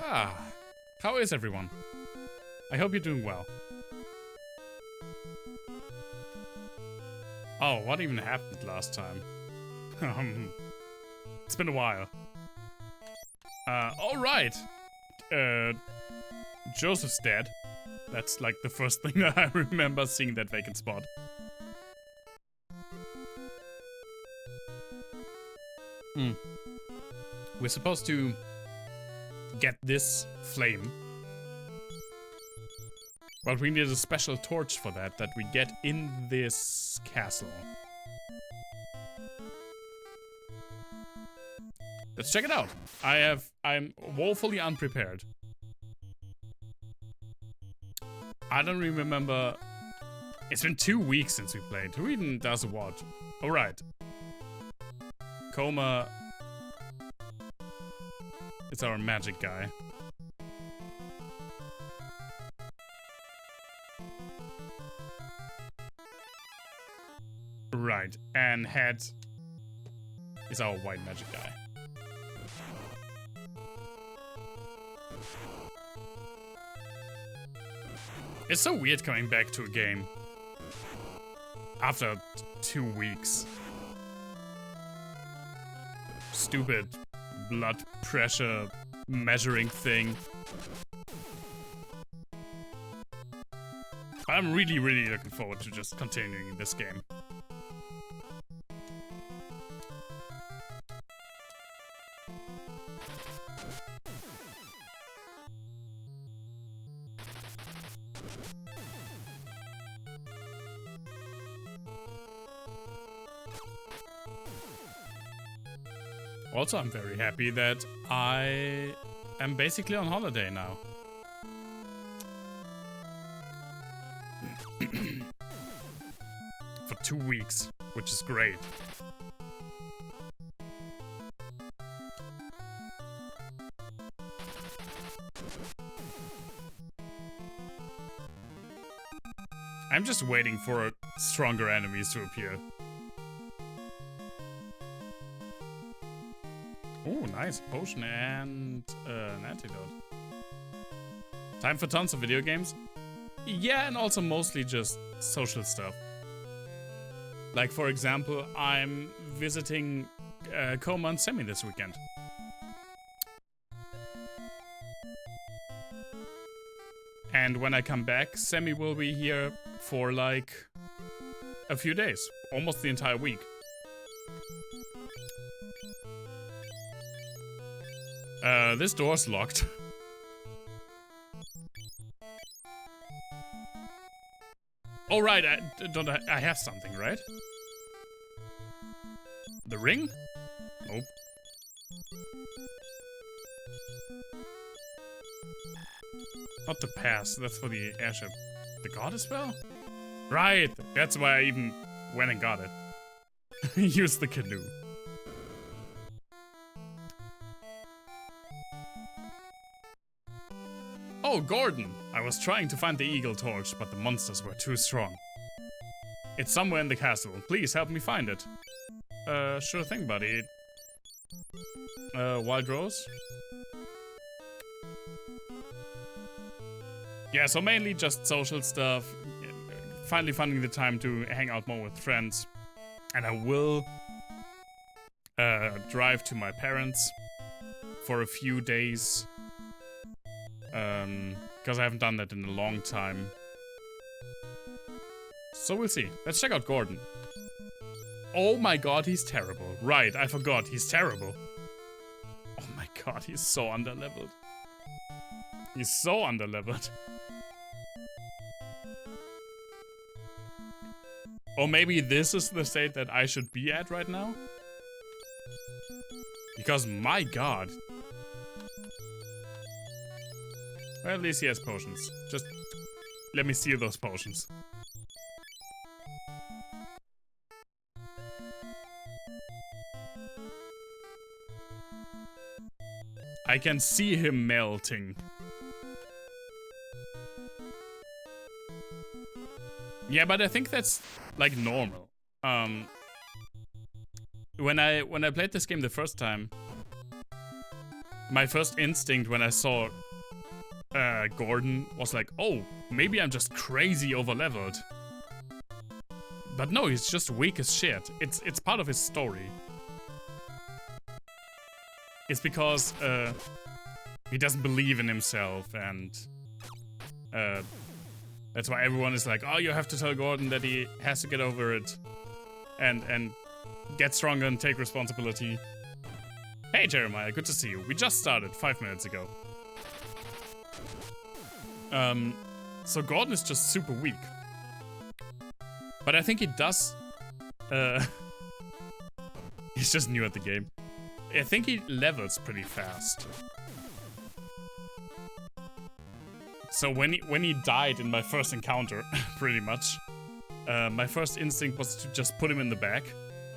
Ah, how is everyone? I hope you're doing well. Oh, what even happened last time? It's been a while. Alright. Joseph's dead. That's like the first thing that I remember seeing that vacant spot. We're supposed to get this flame. But we need a special torch for that we get in this castle. Let's check it out. I'm woefully unprepared. I don't really remember. It's been 2 weeks since we played. Who even does what? Alright. Coma. It's our magic guy. Right, and Head is our white magic guy. It's so weird coming back to a game after 2 weeks. Stupid blood pressure measuring thing. I'm really looking forward to just continuing this game. Also, I'm very happy that I am basically on holiday now. For 2 weeks, which is great. I'm just waiting for stronger enemies to appear. Oh, nice. Potion and an antidote. Time for tons of video games? Yeah, and also mostly just social stuff. Like, for example, I'm visiting Coma and Semi this weekend. And when I come back, Semi will be here for like a few days. Almost the entire week. This door's locked. Oh right, I have something, right? The ring? Nope. Not the pass, that's for the airship. The goddess spell? Right, that's why I even went and got it. Use the canoe. Oh, Gordon! I was trying to find the eagle torch, but the monsters were too strong. It's somewhere in the castle. Please help me find it. Sure thing, buddy. Wild Rose? Yeah, so mainly just social stuff. Finally finding the time to hang out more with friends. And I will drive to my parents for a few days. Because I haven't done that in a long time. So we'll see. Let's check out Gordon. Oh my god, he's terrible. Right, I forgot, he's terrible. Oh my god, he's so underleveled. He's so underleveled. Or maybe this is the state that I should be at right now? Because my god. Well, at least he has potions. Just let me steal those potions. I can see him melting. Yeah, but I think that's like normal. When I played this game the first time, my first instinct when I saw Gordon was like, oh, maybe I'm just crazy over-leveled. But no, he's just weak as shit. It's part of his story. It's because he doesn't believe in himself, and that's why everyone is like, oh, you have to tell Gordon that he has to get over it and get stronger and take responsibility. Hey Jeremiah, good to see you. We just started 5 minutes ago. So Gordon is just super weak. But I think he does... he's just new at the game. I think he levels pretty fast. So when he died in my first encounter, pretty much, my first instinct was to just put him in the back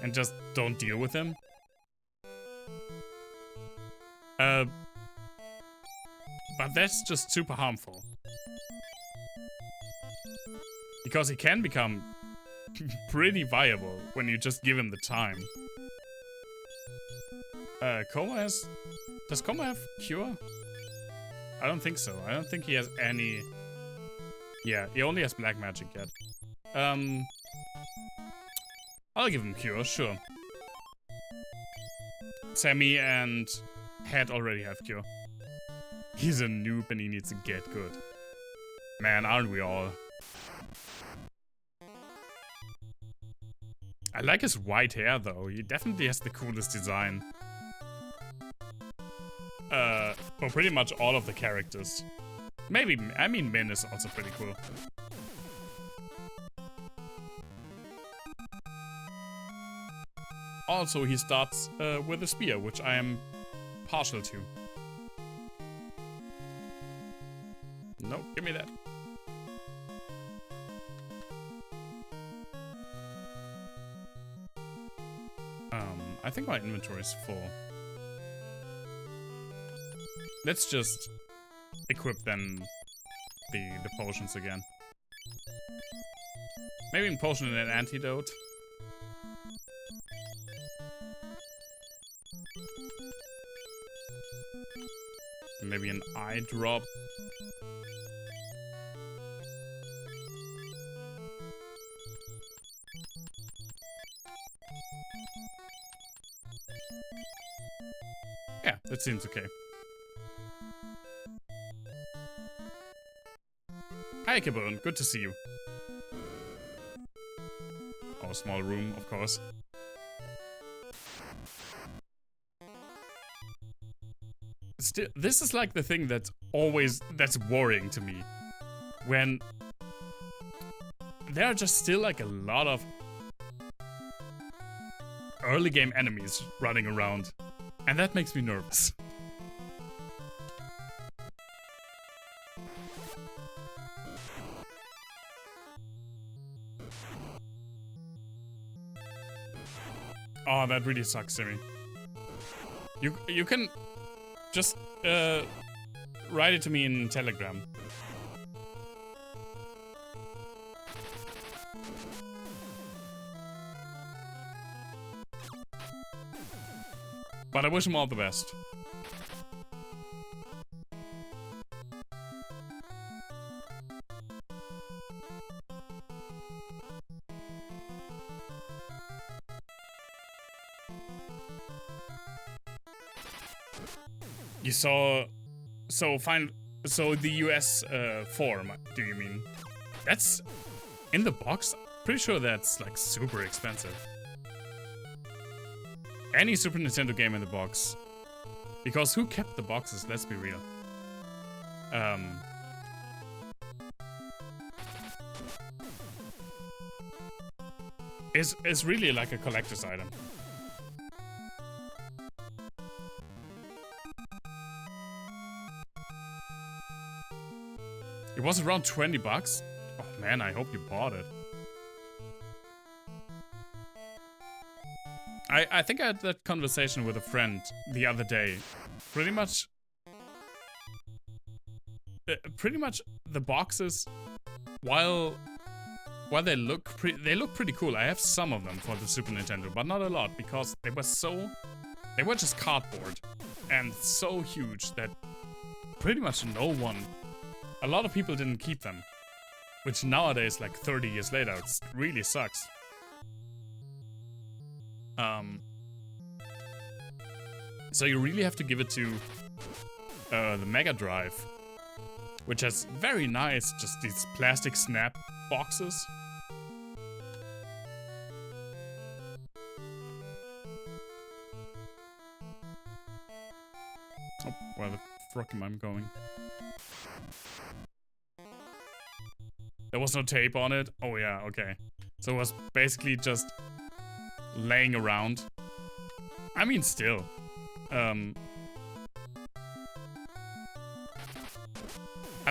and just don't deal with him. But that's just super harmful. Because he can become pretty viable when you just give him the time. Coma has... Does Coma have cure? I don't think so. I don't think he has any... Yeah, he only has black magic yet. I'll give him cure, sure. Sammy and Head already have cure. He's a noob and he needs to get good. Man, aren't we all? I like his white hair though. He definitely has the coolest design. For pretty much all of the characters. Maybe, I mean, Min is also pretty cool. Also, he starts with a spear, which I am partial to. Nope, give me that. I think my inventory is full. Let's just equip then the potions again. Maybe a potion and an antidote. Maybe an eye drop. Yeah, that seems okay. Hi, Kibon. Good to see you. Our small room, of course. Still, this is like the thing that's worrying to me. When there are just still like a lot of early game enemies running around. And that makes me nervous. Oh, that really sucks, Simi. You can just write it to me in Telegram. But I wish him all the best. You saw... So the US form, do you mean? That's in the box? Pretty sure that's like super expensive. Any Super Nintendo game in the box. Because who kept the boxes? Let's be real. It's really like a collector's item. It was around 20 bucks. Oh man, I hope you bought it. I think I had that conversation with a friend the other day. Pretty much the boxes, while they look pretty cool. I have some of them for the Super Nintendo, but not a lot because they were just cardboard. and so huge that pretty much no one, a lot of people didn't keep them. Which nowadays, like 30 years later, it really sucks. So you really have to give it to the Mega Drive, which has very nice, just these plastic snap boxes. Oh, where the frick am I going? There was no tape on it? Oh yeah, okay. So it was basically just laying around. I mean, still. I'm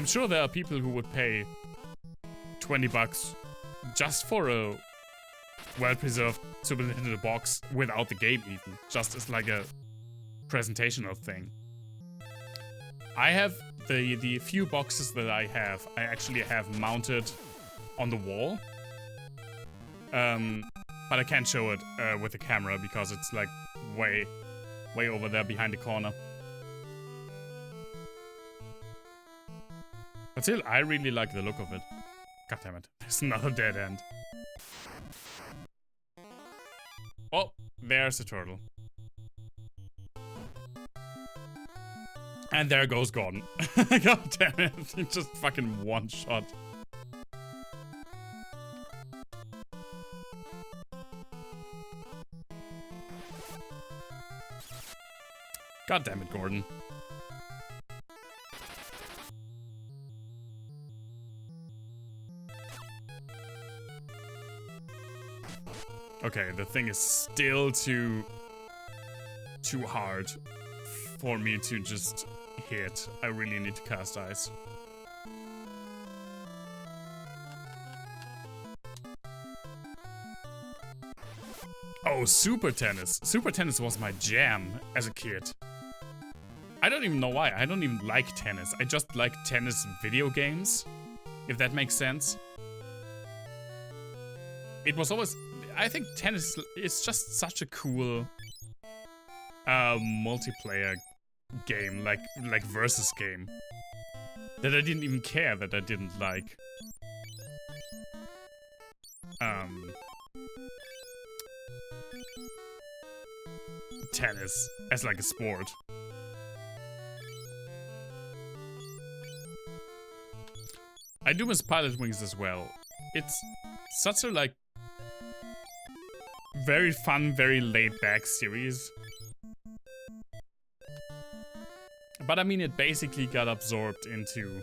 sure there are people who would pay 20 bucks just for a well-preserved Super Nintendo box without the game even. Just as like a presentational thing. I have the few boxes that I actually have mounted on the wall. But I can't show it with the camera because it's like way over there behind the corner. But still, I really like the look of it. God damn it. There's another dead end. Oh, there's a turtle. And there goes Gordon. God damn it. He just fucking one shot. God damn it, Gordon. Okay, the thing is still too hard for me to just hit. I really need to cast ice. Oh, Super Tennis. Super Tennis was my jam as a kid. I don't even know why. I don't even like tennis. I just like tennis video games, if that makes sense. It was always... I think tennis is just such a cool multiplayer game, like versus game, that I didn't even care that I didn't like. Tennis as like a sport. I do miss Pilot Wings as well. It's such a like very fun, very laid-back series. But I mean, it basically got absorbed into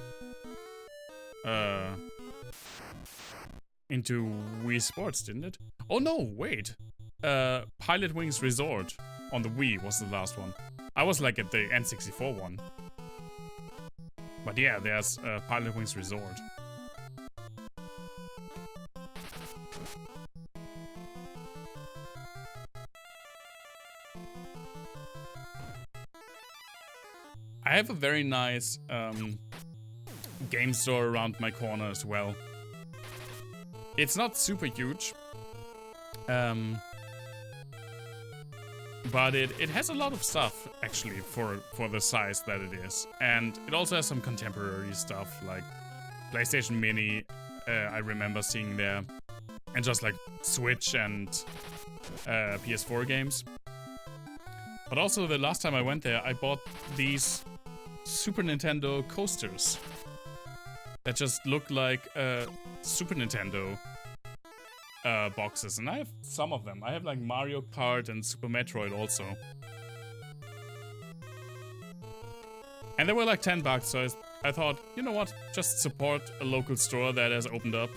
Wii Sports, didn't it? Oh no, wait. Pilot Wings Resort on the Wii was the last one. I was like at the N64 one. But yeah, there's Pilot Wings Resort. I have a very nice game store around my corner as well. It's not super huge, but it has a lot of stuff actually for the size that it is, and it also has some contemporary stuff like PlayStation Mini. I remember seeing there, and just like Switch and PS4 games. But also the last time I went there, I bought these Super Nintendo coasters that just look like Super Nintendo boxes, and I have some of them. I have like Mario Kart and Super Metroid also. And they were like 10 bucks, so I thought, you know what, just support a local store that has opened up.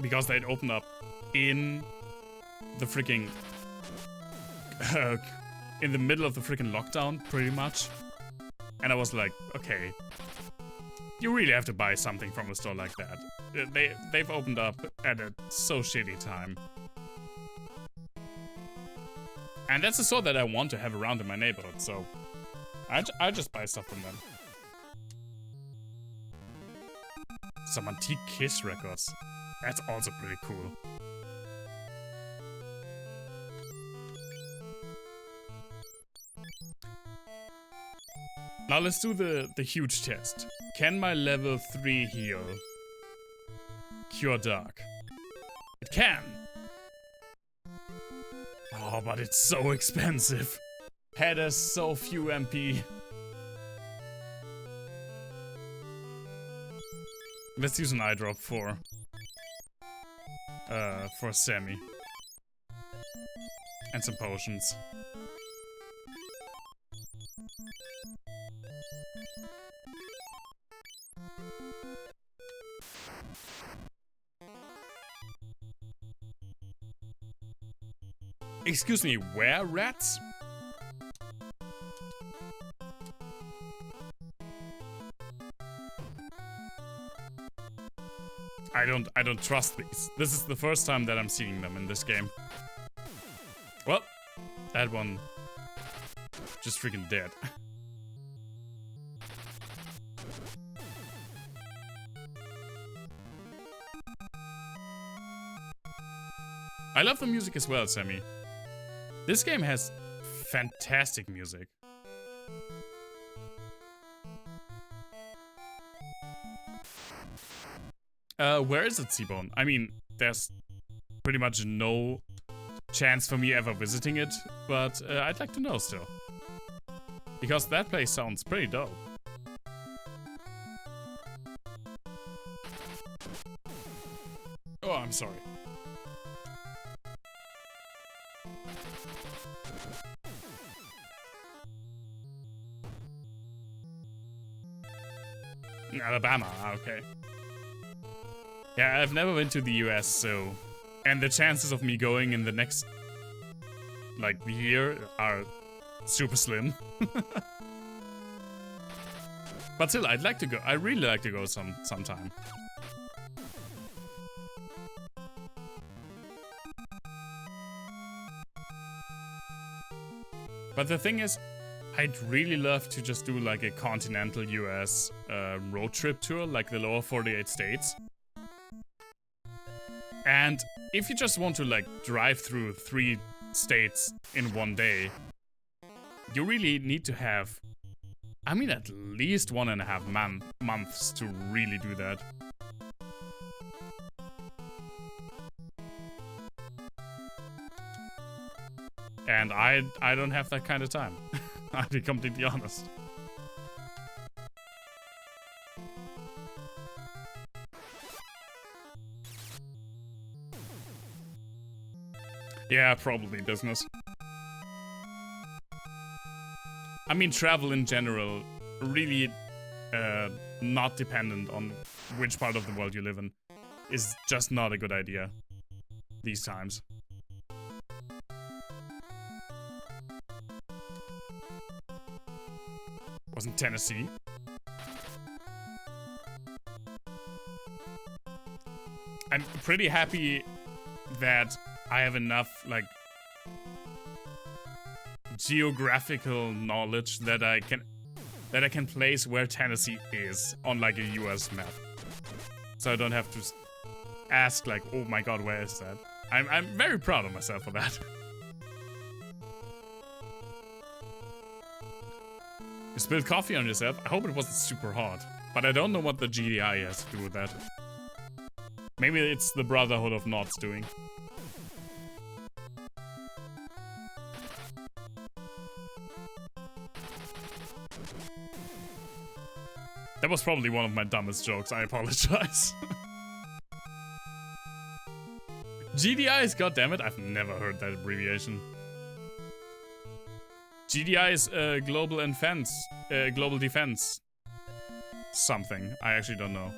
Because they'd opened up in the freaking... in the middle of the freaking lockdown, pretty much. And I was like, okay, you really have to buy something from a store like that. They've opened up at a so shitty time. And that's a store that I want to have around in my neighborhood, so I just buy stuff from them. Some antique Kiss records. That's also pretty cool. Now let's do the huge test. Can my level 3 heal cure dark? It can. Oh, but it's so expensive. Head has so few MP. Let's use an eye drop for Sammy. And some potions. Excuse me, where rats? I don't trust these. This is the first time that I'm seeing them in this game. Well, that one just freaking dead. I love the music as well, Sammy. This game has fantastic music. Where is it, Seabone? I mean, there's pretty much no chance for me ever visiting it, but I'd like to know still. Because that place sounds pretty dope. Oh, I'm sorry. Alabama, okay. Yeah, I've never been to the US, so... And the chances of me going in the next, like, year are super slim. But still, I'd like to go. I really like to go sometime. But the thing is, I'd really love to just do like a continental US road trip tour, like the lower 48 states. And if you just want to like drive through 3 states in one day, you really need to have, I mean, at least 1.5 months to really do that. And I don't have that kind of time. I'll be completely honest. Yeah, probably business. I mean, travel in general, really not dependent on which part of the world you live in, is just not a good idea these times. Wasn't Tennessee? I'm pretty happy that I have enough, like, geographical knowledge that I can place where Tennessee is on, like, a US map. So I don't have to ask, like, oh my god, where is that? I'm very proud of myself for that. You spilled coffee on yourself? I hope it wasn't super hot. But I don't know what the GDI has to do with that. Maybe it's the Brotherhood of Knots doing. That was probably one of my dumbest jokes, I apologize. GDIs, goddammit, I've never heard that abbreviation. GDI is Global Defense. Something. I actually don't know.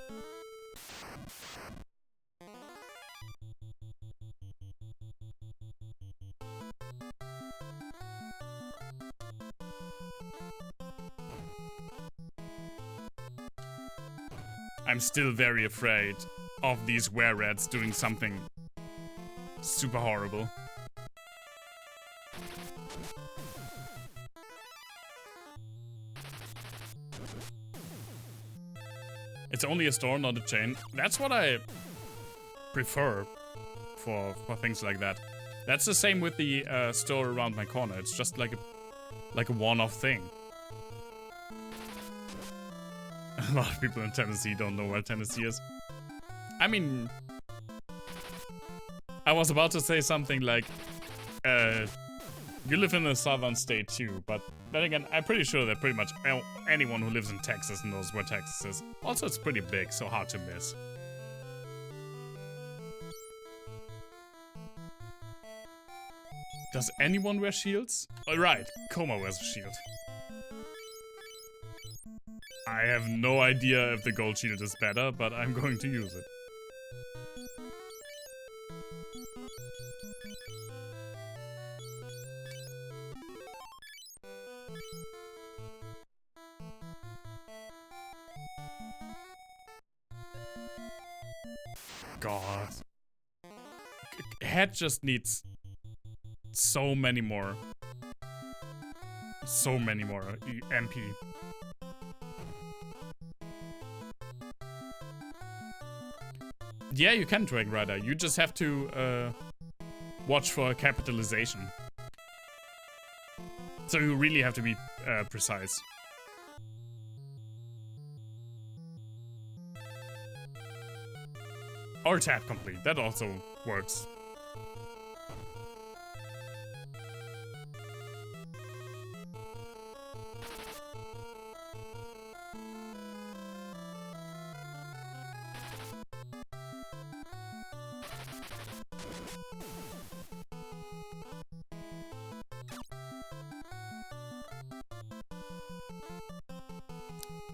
I'm still very afraid of these were-rats doing something super horrible. It's only a store, not a chain. That's what I prefer for things like that. That's the same with the store around my corner. It's just like a one-off thing. a lot of people in Tennessee don't know where Tennessee is. I mean, I was about to say something like, you live in a southern state too, but then again, I'm pretty sure that pretty much anyone who lives in Texas knows where Texas is. Also, it's pretty big, so hard to miss. Does anyone wear shields? Oh, right, Coma wears a shield. I have no idea if the gold shield is better, but I'm going to use it. God. Head just needs so many more MP. Yeah, you can drag rider. You just have to watch for capitalization. So you really have to be precise. Or tab complete. That also works.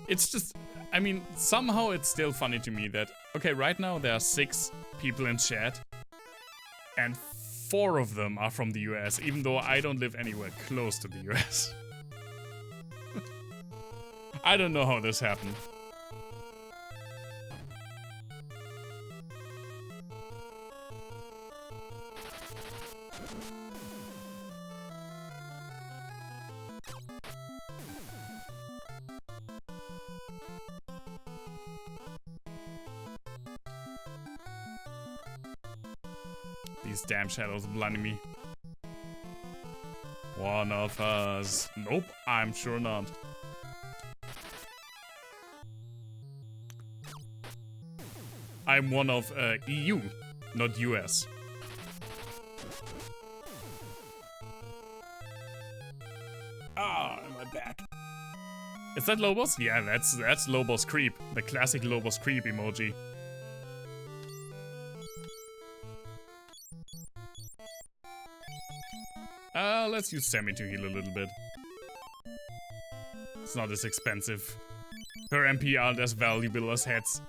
It's just, I mean, somehow it's still funny to me that, okay, right now there are 6 people in chat, and 4 of them are from the US, even though I don't live anywhere close to the US. I don't know how this happened. These damn shadows blinding me. One of us. Nope, I'm sure not. I'm one of EU, not US. Ah, my back. Is that Lobos? Yeah, that's Lobos creep. The classic Lobos creep emoji. Let's use Sammy to heal a little bit. It's not as expensive. Her MP aren't as valuable as heads.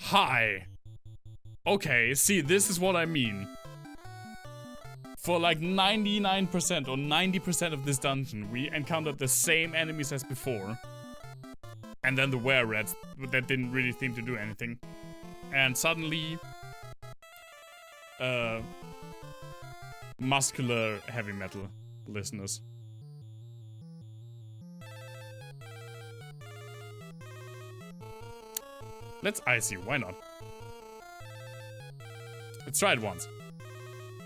Hi. Okay, see, this is what I mean. For like 99% or 90% of this dungeon, we encountered the same enemies as before. And then the were-rats that didn't really seem to do anything. And suddenly... muscular heavy metal listeners. Let's ice you, why not? Let's try it once.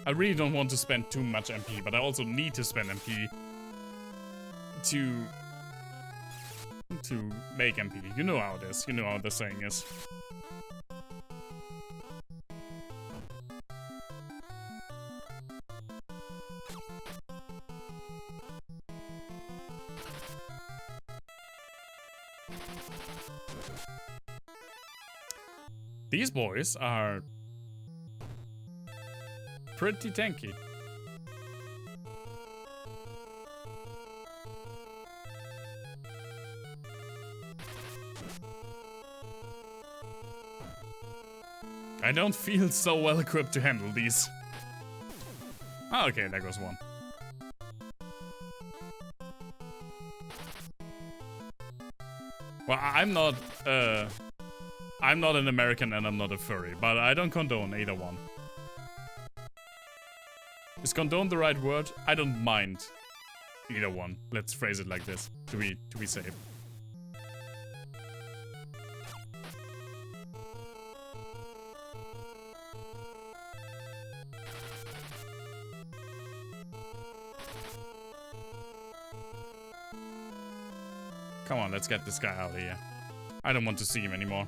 I really don't want to spend too much MP, but I also need to spend MP to make MP. You know how it is. You know how the saying is. These boys are pretty tanky. I don't feel so well equipped to handle these. Oh, okay, there goes one. Well, I'm not an American and I'm not a furry, but I don't condone either one. Is condone the right word? I don't mind either one. Let's phrase it like this to be safe. Come on, let's get this guy out of here. I don't want to see him anymore.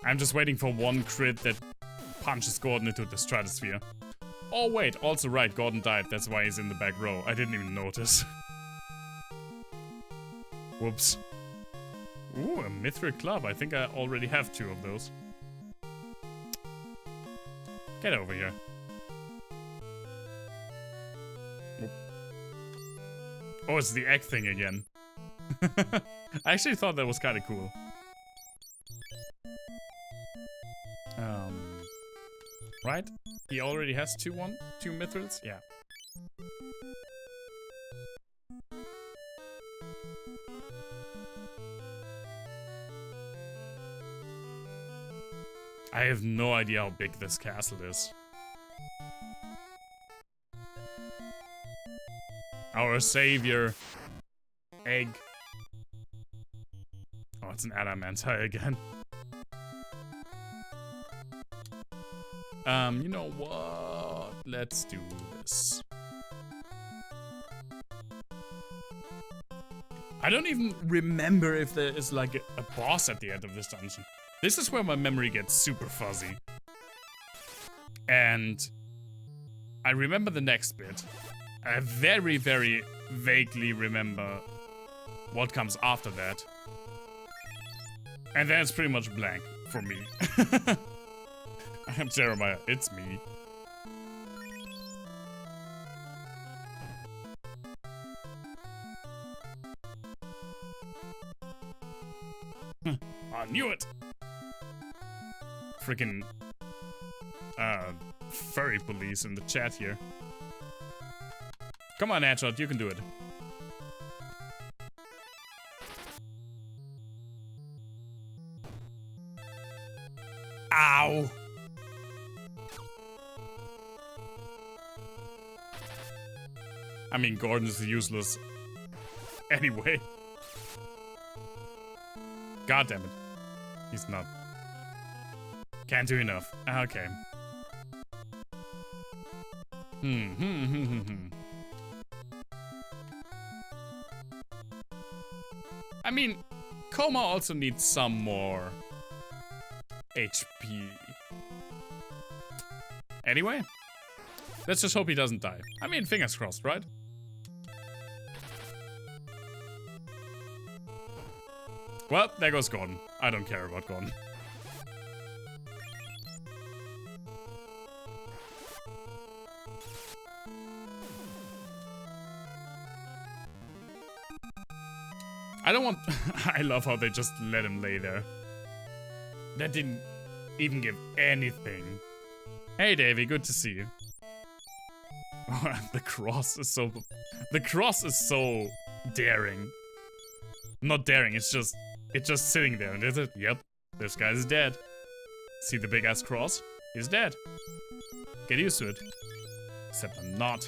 I'm just waiting for one crit that punches Gordon into the stratosphere. Oh wait, also right, Gordon died. That's why he's in the back row. I didn't even notice. Whoops. Ooh, a Mithril club. I think I already have 2 of those. Get over here. Oh, it's the egg thing again. I actually thought that was kind of cool. Right? He already has 2 mithrils? Yeah. I have no idea how big this castle is. Our savior. Egg. Oh, it's an adamantine again. You know what? Let's do this. I don't even remember if there is like a boss at the end of this dungeon. This is where my memory gets super fuzzy. And I remember the next bit. I very, very vaguely remember what comes after that. And then it's pretty much blank for me. I'm Jeremiah, it's me. I knew it! Freaking furry police in the chat here. Come on, Headshot, you can do it. Ow! I mean, Gordon is useless anyway. God damn it. He's not. Can't do enough. Okay. I mean, Coma also needs some more HP. Anyway, let's just hope he doesn't die. I mean, fingers crossed, right? Well, there goes Gordon. I don't care about Gordon. I don't want... I love how they just let him lay there. That didn't even give anything. Hey, Davey, good to see you. The cross is so... The cross is so daring. Not daring, it's just sitting there. And is it? Yep, this guy's dead. See the big ass cross? He's dead. Get used to it. Except I'm not.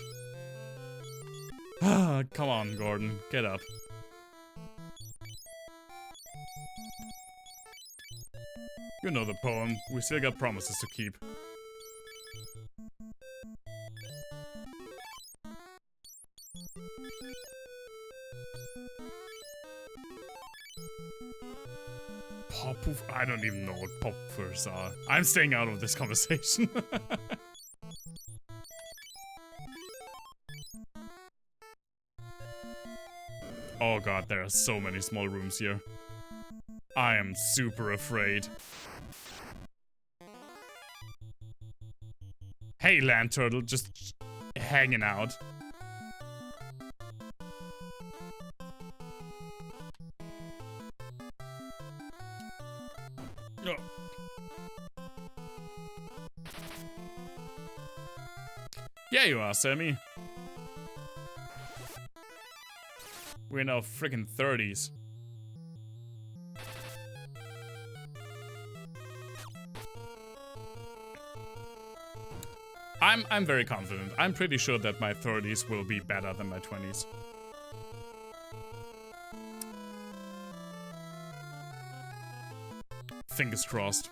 Come on, Gordon, get up. You know the poem. We still got promises to keep. Pop-poof? I don't even know what pop-poofers are. I'm staying out of this conversation. Oh god, there are so many small rooms here. I am super afraid. Hey, land turtle, just hanging out. Oh. Yeah, you are, Sammy. We're in our freaking 30s. I'm very confident. I'm pretty sure that my 30s will be better than my 20s. Fingers crossed.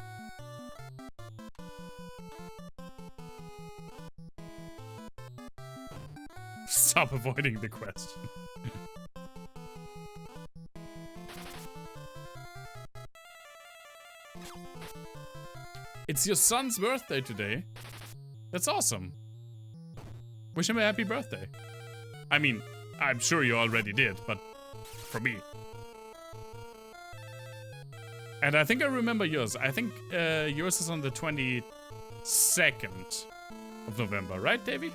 Stop avoiding the question. It's your son's birthday today. That's awesome. Wish him a happy birthday. I mean, I'm sure you already did, but for me. And I think I remember yours. I think yours is on the 22nd of November, right, Davey?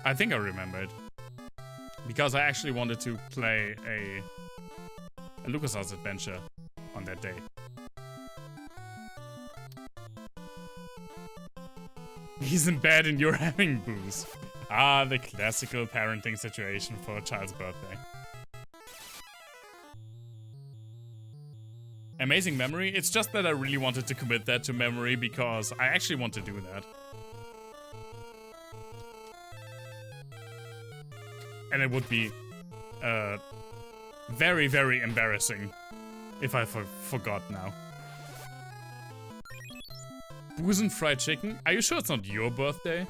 I think I remember it. Because I actually wanted to play a LucasArts adventure on that day. He's in bed and you're having booze. Ah, the classical parenting situation for a child's birthday. Amazing memory. It's just that I really wanted to commit that to memory because I actually want to do that. And it would be very, very embarrassing if I forgot now. Booze and fried chicken? Are you sure it's not your birthday?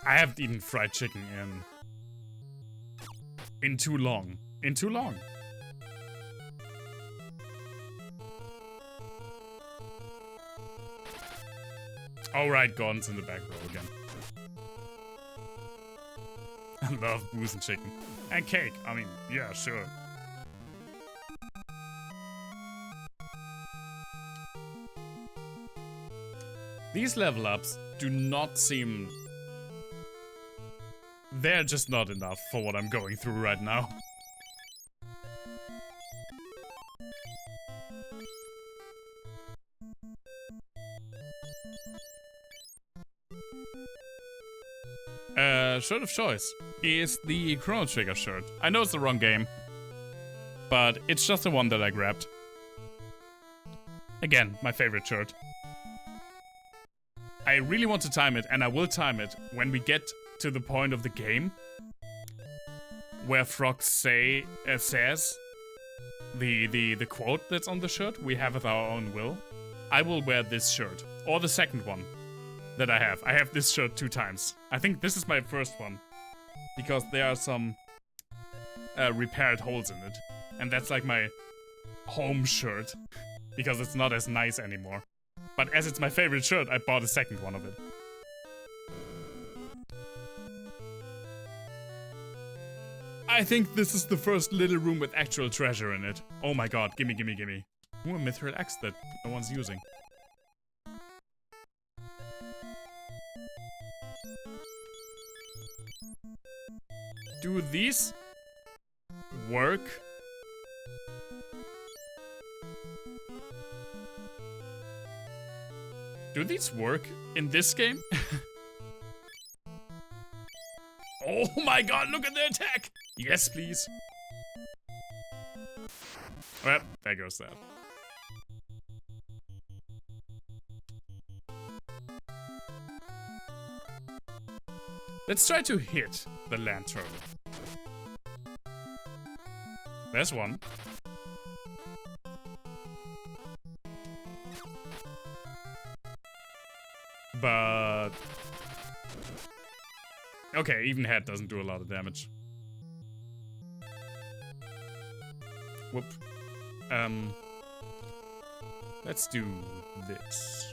I haven't eaten fried chicken in too long. In too long. Alright, Gordon's in the back row again. I love booze and chicken. And cake. I mean, yeah, sure. These level ups do not seem... They're just not enough for what I'm going through right now. Shirt of choice is the Chrono Trigger shirt. I know it's the wrong game, but it's just the one that I grabbed. Again, my favorite shirt. I really want to time it, and I will time it when we get to the point of the game where Frog says the quote that's on the shirt, "We have it our own will." I will wear this shirt, or the second one that I have. I have this shirt 2 times. I think this is my first one, because there are some repaired holes in it, and that's like my home shirt, because it's not as nice anymore. But as it's my favorite shirt, I bought a second one of it. I think this is the first little room with actual treasure in it. Oh my god, gimme, gimme, gimme. Ooh, a mithril axe that no one's using. Do these work? Do these work in this game? Oh my god, look at the attack! Yes, please. Well, there goes that. Let's try to hit the land turtle. There's one. But... okay, even head doesn't do a lot of damage. Whoop. Let's do this.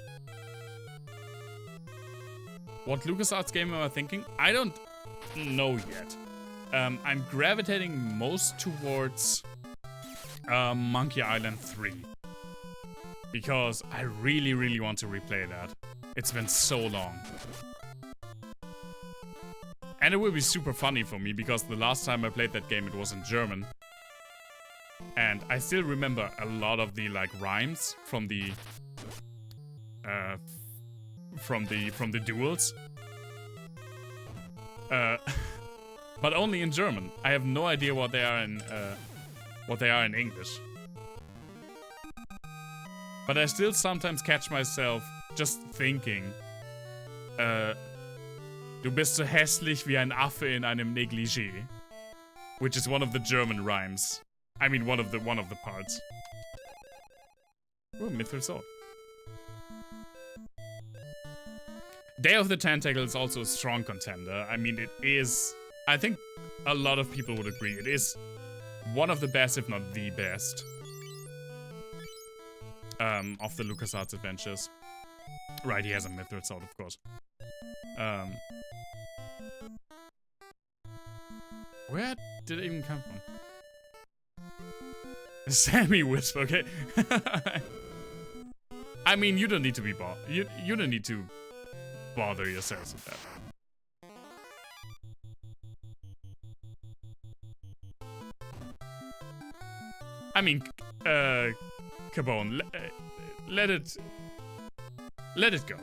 What LucasArts game am I thinking? I don't know yet. I'm gravitating most towards Monkey Island 3. Because I really, really want to replay that. It's been so long. And it will be super funny for me, because the last time I played that game it was in German. And I still remember a lot of the like rhymes from the duels. But only in German. I have no idea what they are in English. But I still sometimes catch myself just thinking, du bist so hässlich wie ein Affe in einem Negligé, which is one of the German rhymes. I mean, one of the parts. Ooh, Mithril Sword. Day of the Tentacle is also a strong contender. I mean, it is... I think a lot of people would agree. It is one of the best, if not the best, of the LucasArts adventures. Right, he has a Mithril Sword, of course. Where did it even come from? Sammy Wisp, okay. I mean, you don't need to be you don't need to bother yourselves with that. I mean, Cabone, let it go.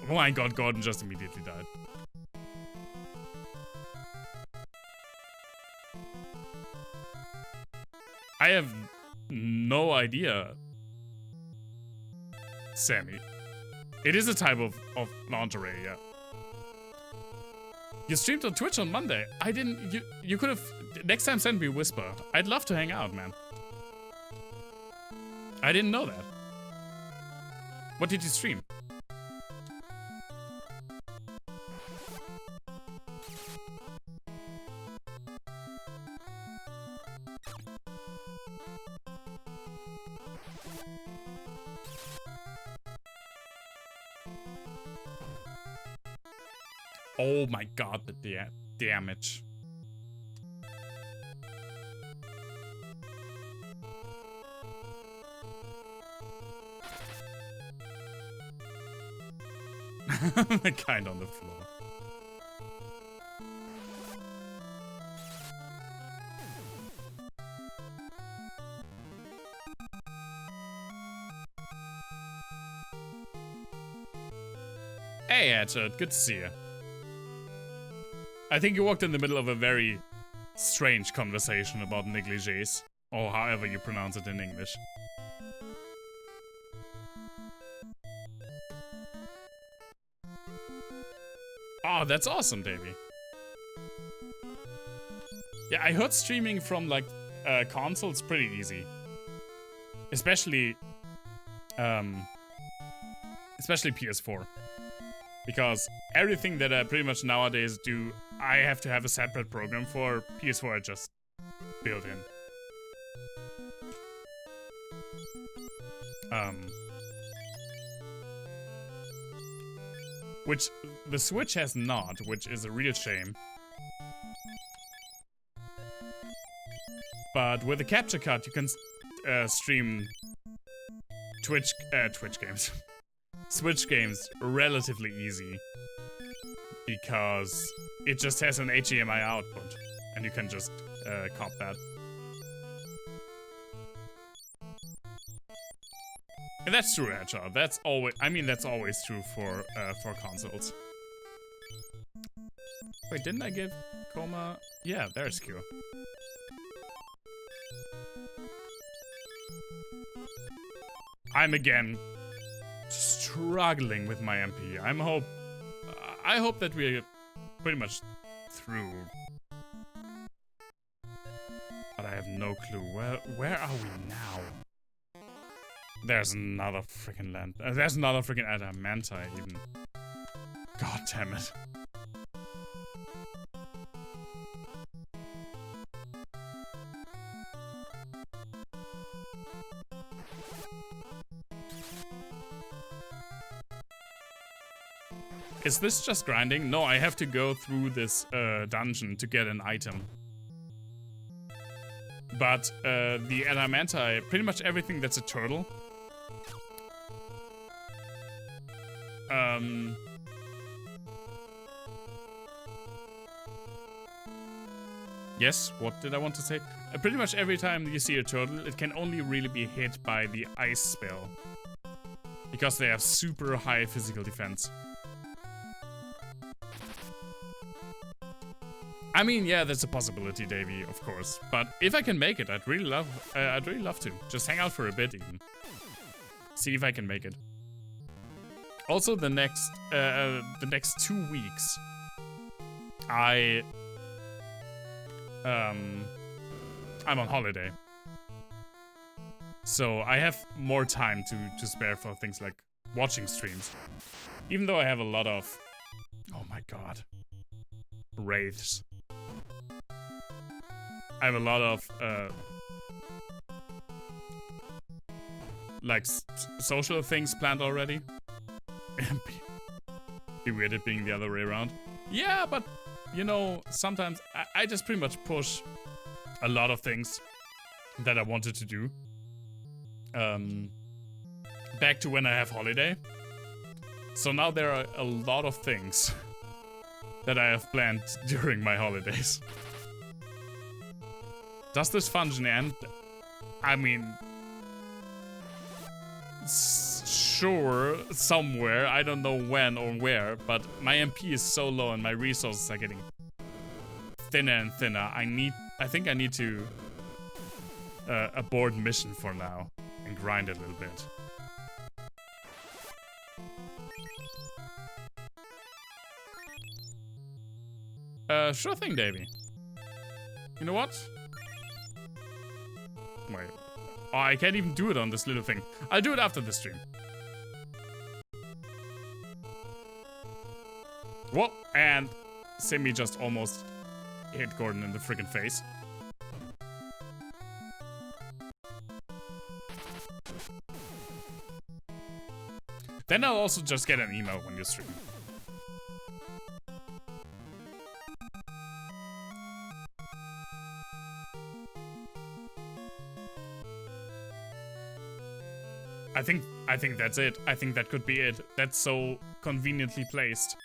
Oh my god, Gordon just immediately died. I have no idea, Sammy. It is a type of lingerie, yeah. You streamed on Twitch on Monday. I didn't. You could have. Next time, send me a whisper. I'd love to hang out, man. I didn't know that. What did you stream? Oh my god, the damage. The kind on the floor. Hey, Edgard, good to see you. I think you walked in the middle of a very strange conversation about negligés, or however you pronounce it in English. Oh, that's awesome, Davey. Yeah, I heard streaming from, like, consoles pretty easy. Especially PS4. Because everything that I pretty much nowadays do, I have to have a separate program for. PS4 I just built in. Which the Switch has not, which is a real shame. But with a capture card, you can stream Twitch games. Switch games relatively easy. Because it just has an HDMI output. And you can just cop that. And that's true, Agile. That's always, I mean, that's always true for consoles. Wait, didn't I give Coma? Yeah, there's Q. I'm again struggling with my MP. I hope that we're pretty much through. But I have no clue. Where are we now? There's another freaking land. There's another freaking Adamantine even. God damn it. Is this just grinding? No, I have to go through this dungeon to get an item. But the Adamantine, pretty much everything that's a turtle. Yes, what did I want to say? Pretty much every time you see a turtle, it can only really be hit by the ice spell. Because they have super high physical defense. I mean, yeah, that's a possibility, Davey, of course. But if I can make it, I'd really love to. Just hang out for a bit, even. See if I can make it. Also, the next 2 weeks, I'm on holiday, so I have more time to spare for things like watching streams. Even though I have a lot of, oh my god, wraiths. I have a lot of like social things planned already. Be weird it being the other way around. Yeah, but you know, sometimes I just pretty much push a lot of things that I wanted to do back to when I have holiday. So now there are a lot of things that I have planned during my holidays. Does this function end? I mean, sure, somewhere. I don't know when or where, but my MP is so low and my resources are getting thinner and thinner. I think I need to abort mission for now and grind a little bit. Sure thing, Davey. You know what? Wait. Oh, I can't even do it on this little thing. I'll do it after the stream. Whoa, and Simi just almost hit Gordon in the friggin' face. Then I'll also just get an email when you stream. I think that's it. I think that could be it. That's so conveniently placed.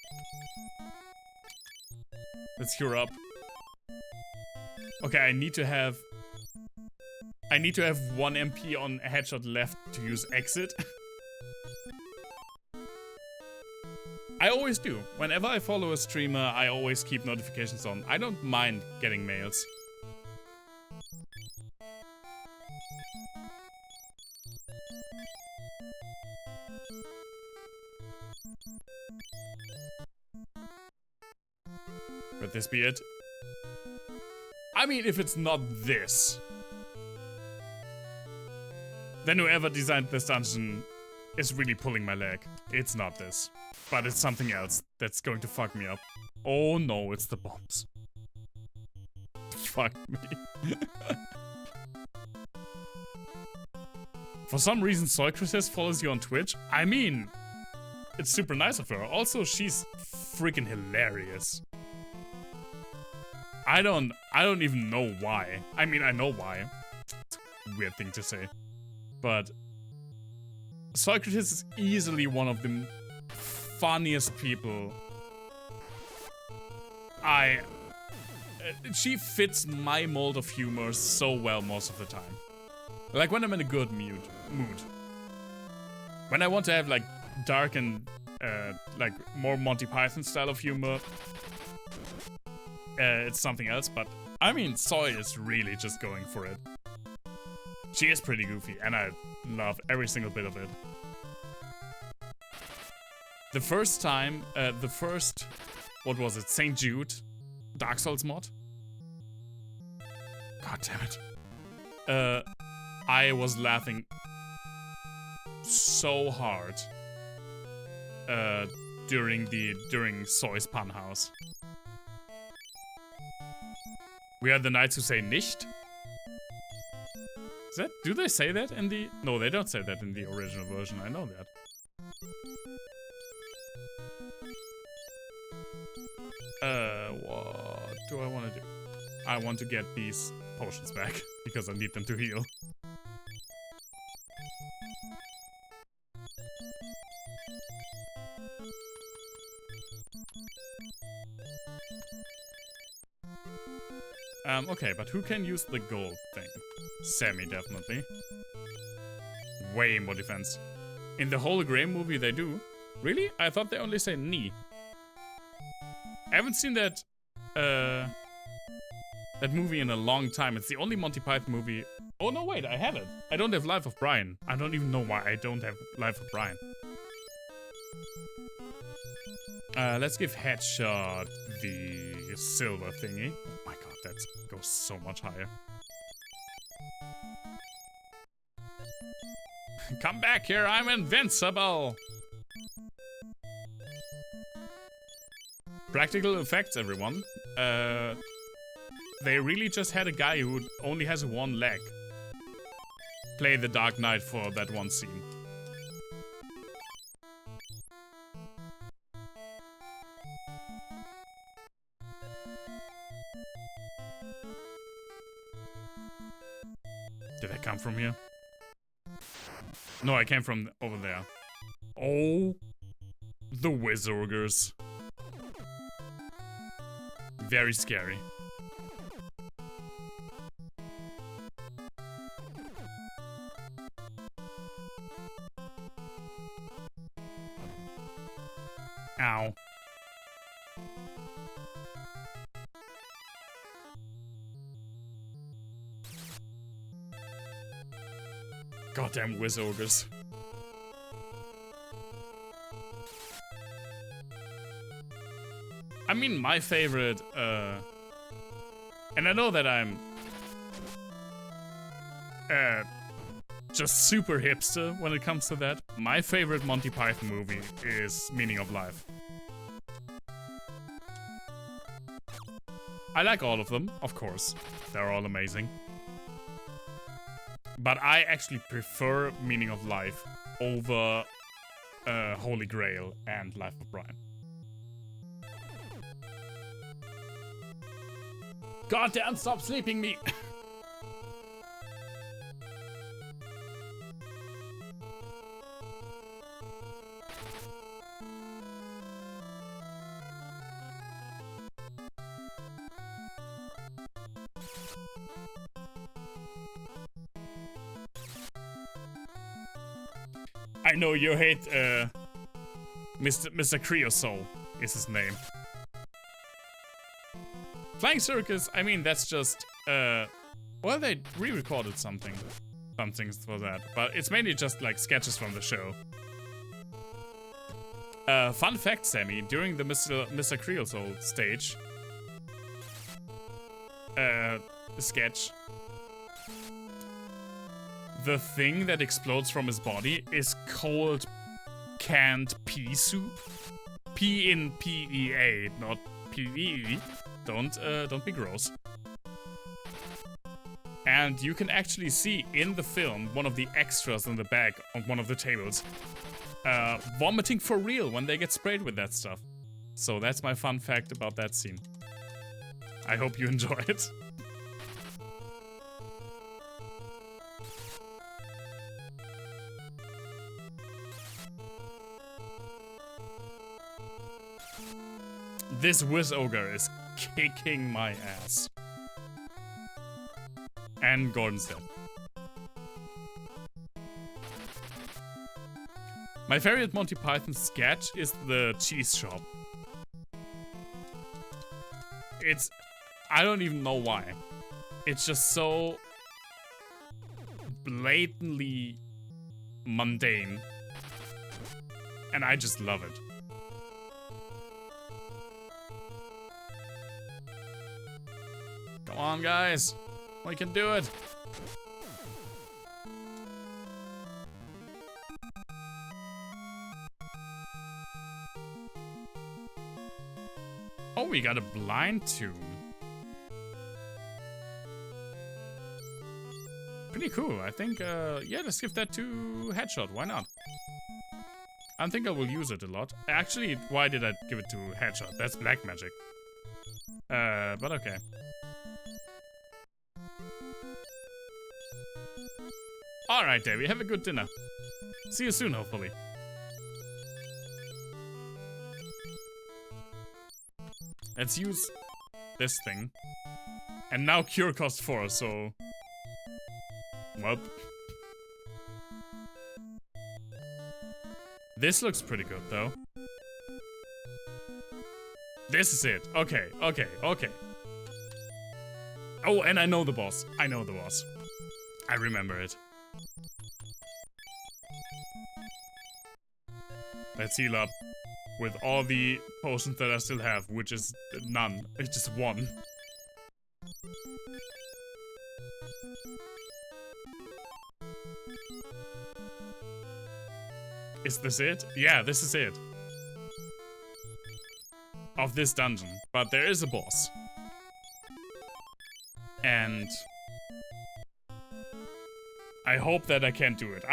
Let's cure up. Okay, I need to have 1 MP on headshot left to use exit. I always do. Whenever I follow a streamer, I always keep notifications on. I don't mind getting mails. Could this be it? I mean, if it's not this, then whoever designed this dungeon is really pulling my leg. It's not this, but it's something else that's going to fuck me up. Oh no, it's the bombs. Fuck me. For some reason, Socrates follows you on Twitch. I mean, it's super nice of her. Also, she's freaking hilarious. I don't even know why. I mean, I know why. It's a weird thing to say. But Socrates is easily one of the funniest people. She fits my mold of humor so well most of the time. Like when I'm in a good mood. When I want to have like dark and like more Monty Python style of humor, it's something else, but I mean, Soy is really just going for it. She is pretty goofy, and I love every single bit of it. The first time, what was it, St. Jude Dark Souls mod? God damn it. I was laughing so hard during Soy's Pun House. We are the knights who say nicht. Do they say that in the... No, they don't say that in the original version. I know that. What do I want to do? I want to get these potions back because I need them to heal. Okay, but who can use the gold thing? Sammy, definitely. Way more defense. In the hologram movie, they do. Really? I thought they only say knee. I haven't seen that, that movie in a long time. It's the only Monty Python movie. Oh no, wait, I have it. I don't have Life of Brian. I don't even know why I don't have Life of Brian. Let's give Headshot the silver thingy. Oh my god, that goes so much higher. Come back here, I'm invincible! Practical effects, everyone. They really just had a guy who only has one leg play the Dark Knight for that one scene. Did I come from here? No, I came from over there. Oh, the Wizorgers. Very scary. Ow. Goddamn Wizorgers. I mean, my favorite, and I know that I'm, just super hipster when it comes to that. My favorite Monty Python movie is Meaning of Life. I like all of them, of course. They're all amazing. But I actually prefer Meaning of Life over Holy Grail and Life of Brian. Goddamn, stop sleeping me! I know you hate Mr. Creosote is his name. Flying Circus, I mean, that's just, well, they re-recorded some things for that, but it's mainly just like sketches from the show. Fun fact, Sammy, during the Mr. Creosote stage, sketch, the thing that explodes from his body is cold canned pea soup. P in P-E-A, not P-E-E. Don't be gross. And you can actually see in the film one of the extras in the back on one of the tables vomiting for real when they get sprayed with that stuff. So that's my fun fact about that scene. I hope you enjoy it. This Wizogre is kicking my ass. And Gordon's dead. My favorite Monty Python sketch is the cheese shop. I don't even know why. It's just so blatantly mundane. And I just love it. Come on, guys. We can do it. Oh, we got a blind tune. Pretty cool. I think, yeah, let's give that to Headshot. Why not? I don't think I will use it a lot. Actually, why did I give it to Headshot? That's black magic. But okay. Alright, Davey, have a good dinner. See you soon, hopefully. Let's use this thing. And now cure cost 4, so... Well. This looks pretty good, though. This is it. Okay, okay, okay. Oh, and I know the boss. I know the boss. I remember it. Let's heal up with all the potions that I still have, which is none. It's just one. Is this it? Yeah, this is it. Of this dungeon. But there is a boss. And I hope that I can do it.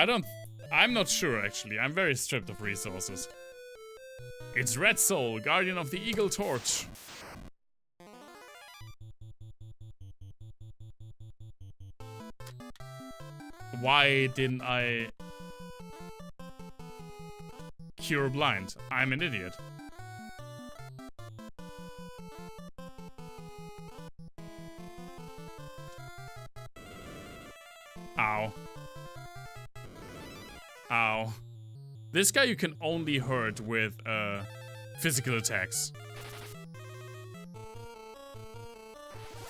I'm not sure actually. I'm very stripped of resources. It's Red Soul, Guardian of the Eagle Torch. Why didn't I cure blind? I'm an idiot. Ow. Ow. This guy you can only hurt with physical attacks.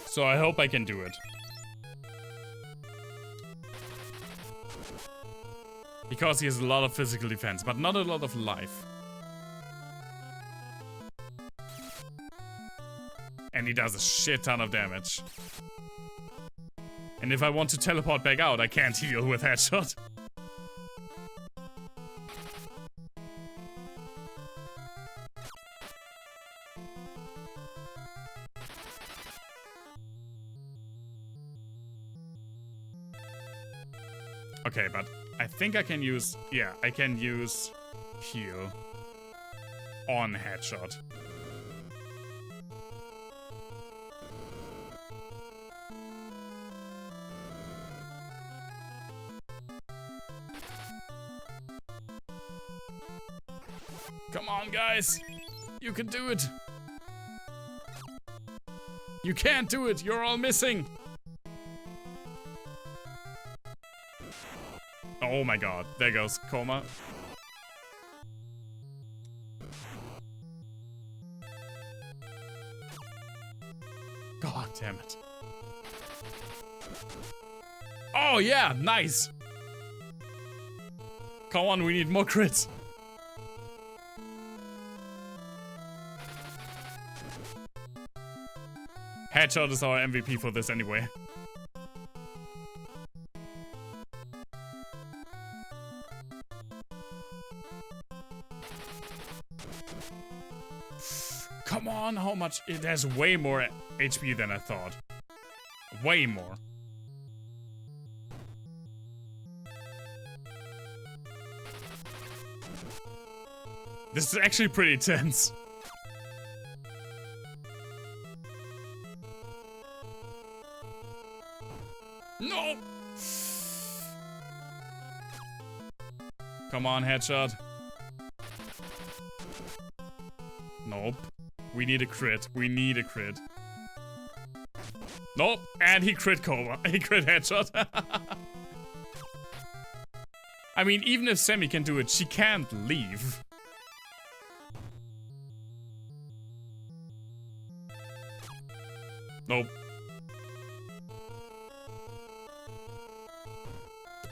So I hope I can do it. Because he has a lot of physical defense, but not a lot of life. And he does a shit ton of damage. And if I want to teleport back out, I can't heal with headshot. Okay, but I think I can use... Yeah, I can use heal on headshot. Come on, guys. You can do it. You can't do it. You're all missing. Oh my god. There goes Coma. God damn it. Oh yeah, nice. Come on, we need more crits. Headshot is our MVP for this anyway. Come on, how much? It has way more HP than I thought. Way more. This is actually pretty tense. No! Come on, headshot. Nope. We need a crit. We need a crit. Nope. And he crit Cobra. He crit headshot. I mean, even if Semi can do it, she can't leave. Nope.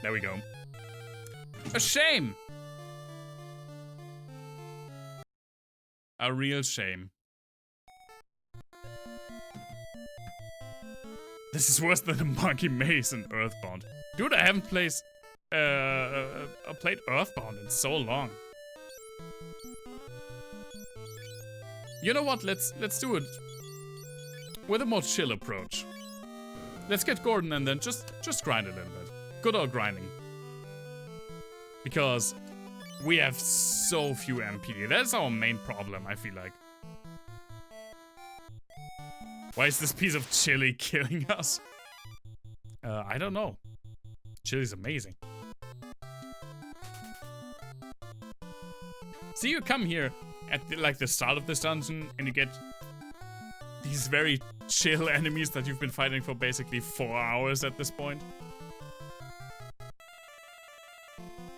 There we go. A shame! A real shame. This is worse than a Monkey Maze and Earthbound. Dude, I haven't played Earthbound in so long. You know what? Let's do it with a more chill approach. Let's get Gordon and then just grind a little bit. Good old grinding. Because we have so few MP. That's our main problem, I feel like. Why is this piece of chili killing us? I don't know. Chili's amazing. See, you come here at the start of this dungeon and you get these very chill enemies that you've been fighting for basically 4 hours at this point.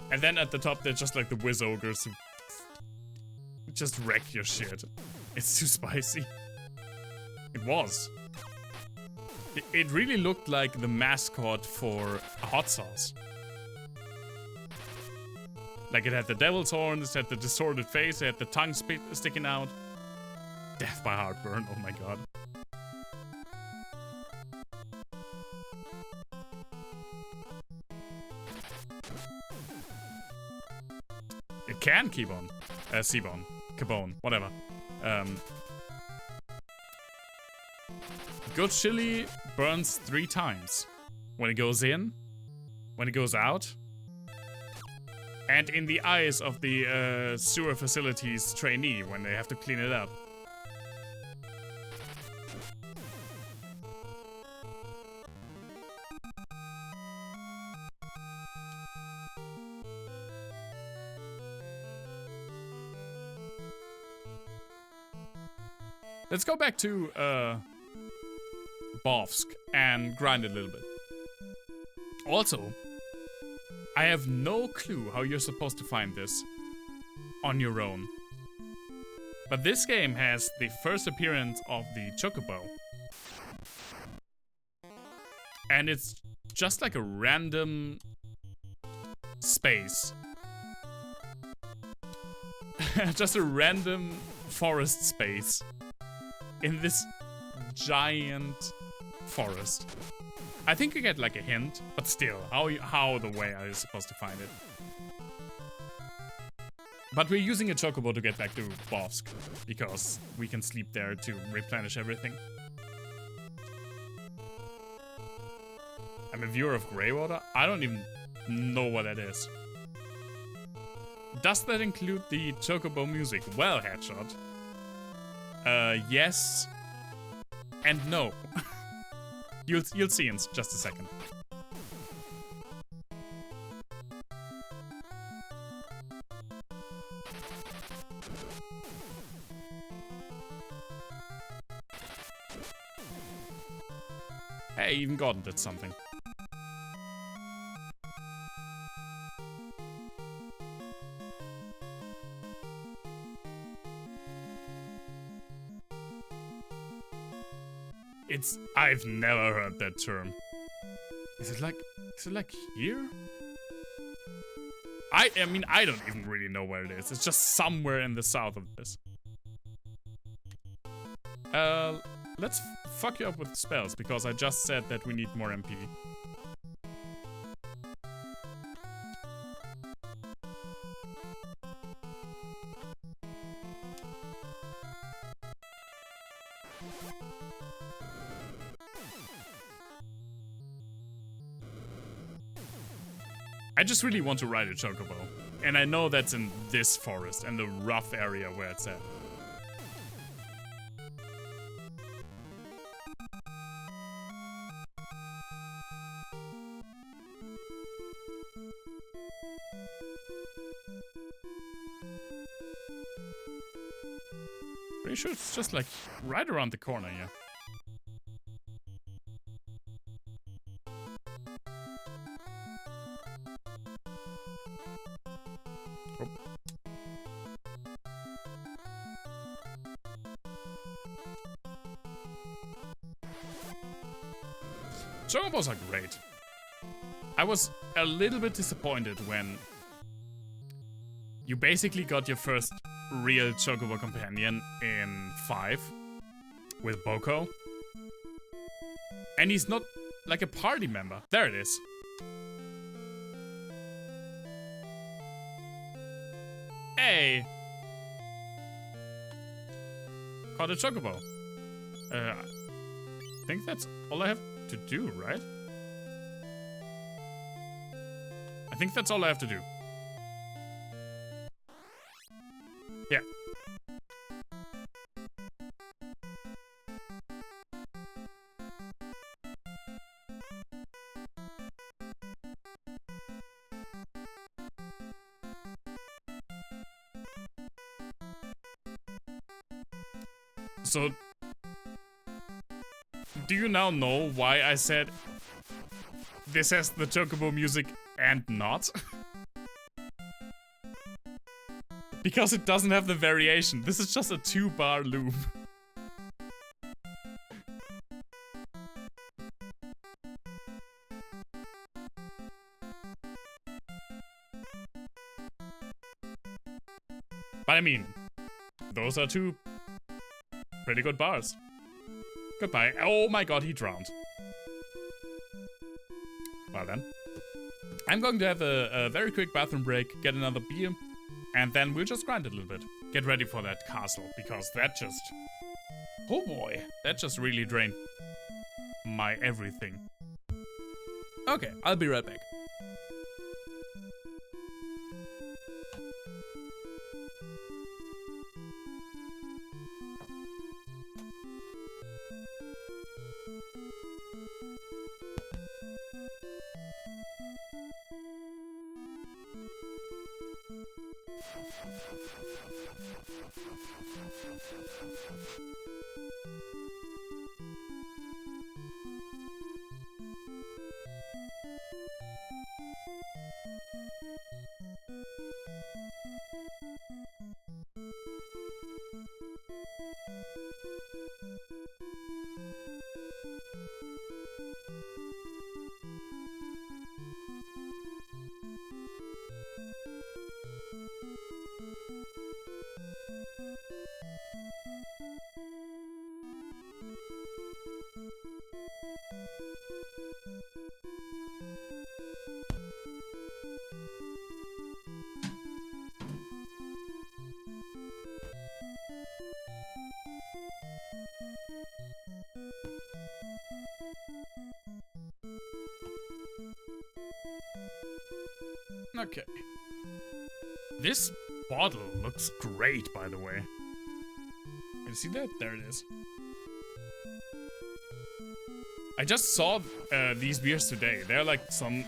And then at the top, they're just like the whiz ogres who just wreck your shit. It's too spicy. It was. It really looked like the mascot for hot sauce. Like it had the devil's horns, it had the distorted face, it had the tongue sticking out. Death by heartburn, oh my god. It can keep on. Seabone. Cabone. Whatever. Good chili burns 3 times. When it goes in, when it goes out, and in the eyes of the sewer facilities trainee when they have to clean it up. Let's go back to Bovsk and grind it a little bit. Also, I have no clue how you're supposed to find this on your own. But this game has the first appearance of the Chocobo. And it's just like a random space. Just a random forest space in this giant forest. I think you get like a hint, but still, how the way are you supposed to find it? But we're using a chocobo to get back to Bovsk, because we can sleep there to replenish everything. I'm a viewer of Greywater? I don't even know what that is. Does that include the chocobo music? Well, Headshot. Yes and no. You'll see in just a second. Hey, even Gordon did something. I've never heard that term. Is it like here? I mean, I don't even really know where it is. It's just somewhere in the south of this. Let's fuck you up with spells, because I just said that we need more MP. I just really want to ride a chocobo, and I know that's in this forest and the rough area where it's at. Pretty sure it's just like right around the corner here. Chocobos are great. I was a little bit disappointed when you basically got your first real chocobo companion in 5 with Boko. And he's not like a party member. There it is. Hey! Caught a chocobo. I think that's all I have to do, right? I think that's all I have to do. Yeah. So, do you now know why I said this has the chocobo music and not? Because it doesn't have the variation. This is just a 2-bar loop. But I mean, those are two pretty good bars. Goodbye. Oh my god, he drowned. Well then. I'm going to have a very quick bathroom break, get another beer, and then we'll just grind it a little bit. Get ready for that castle, because that just... Oh boy, that just really drained my everything. Okay, I'll be right back. Okay. This bottle looks great, by the way. Can you see that? There it is. I just saw these beers today. They're like some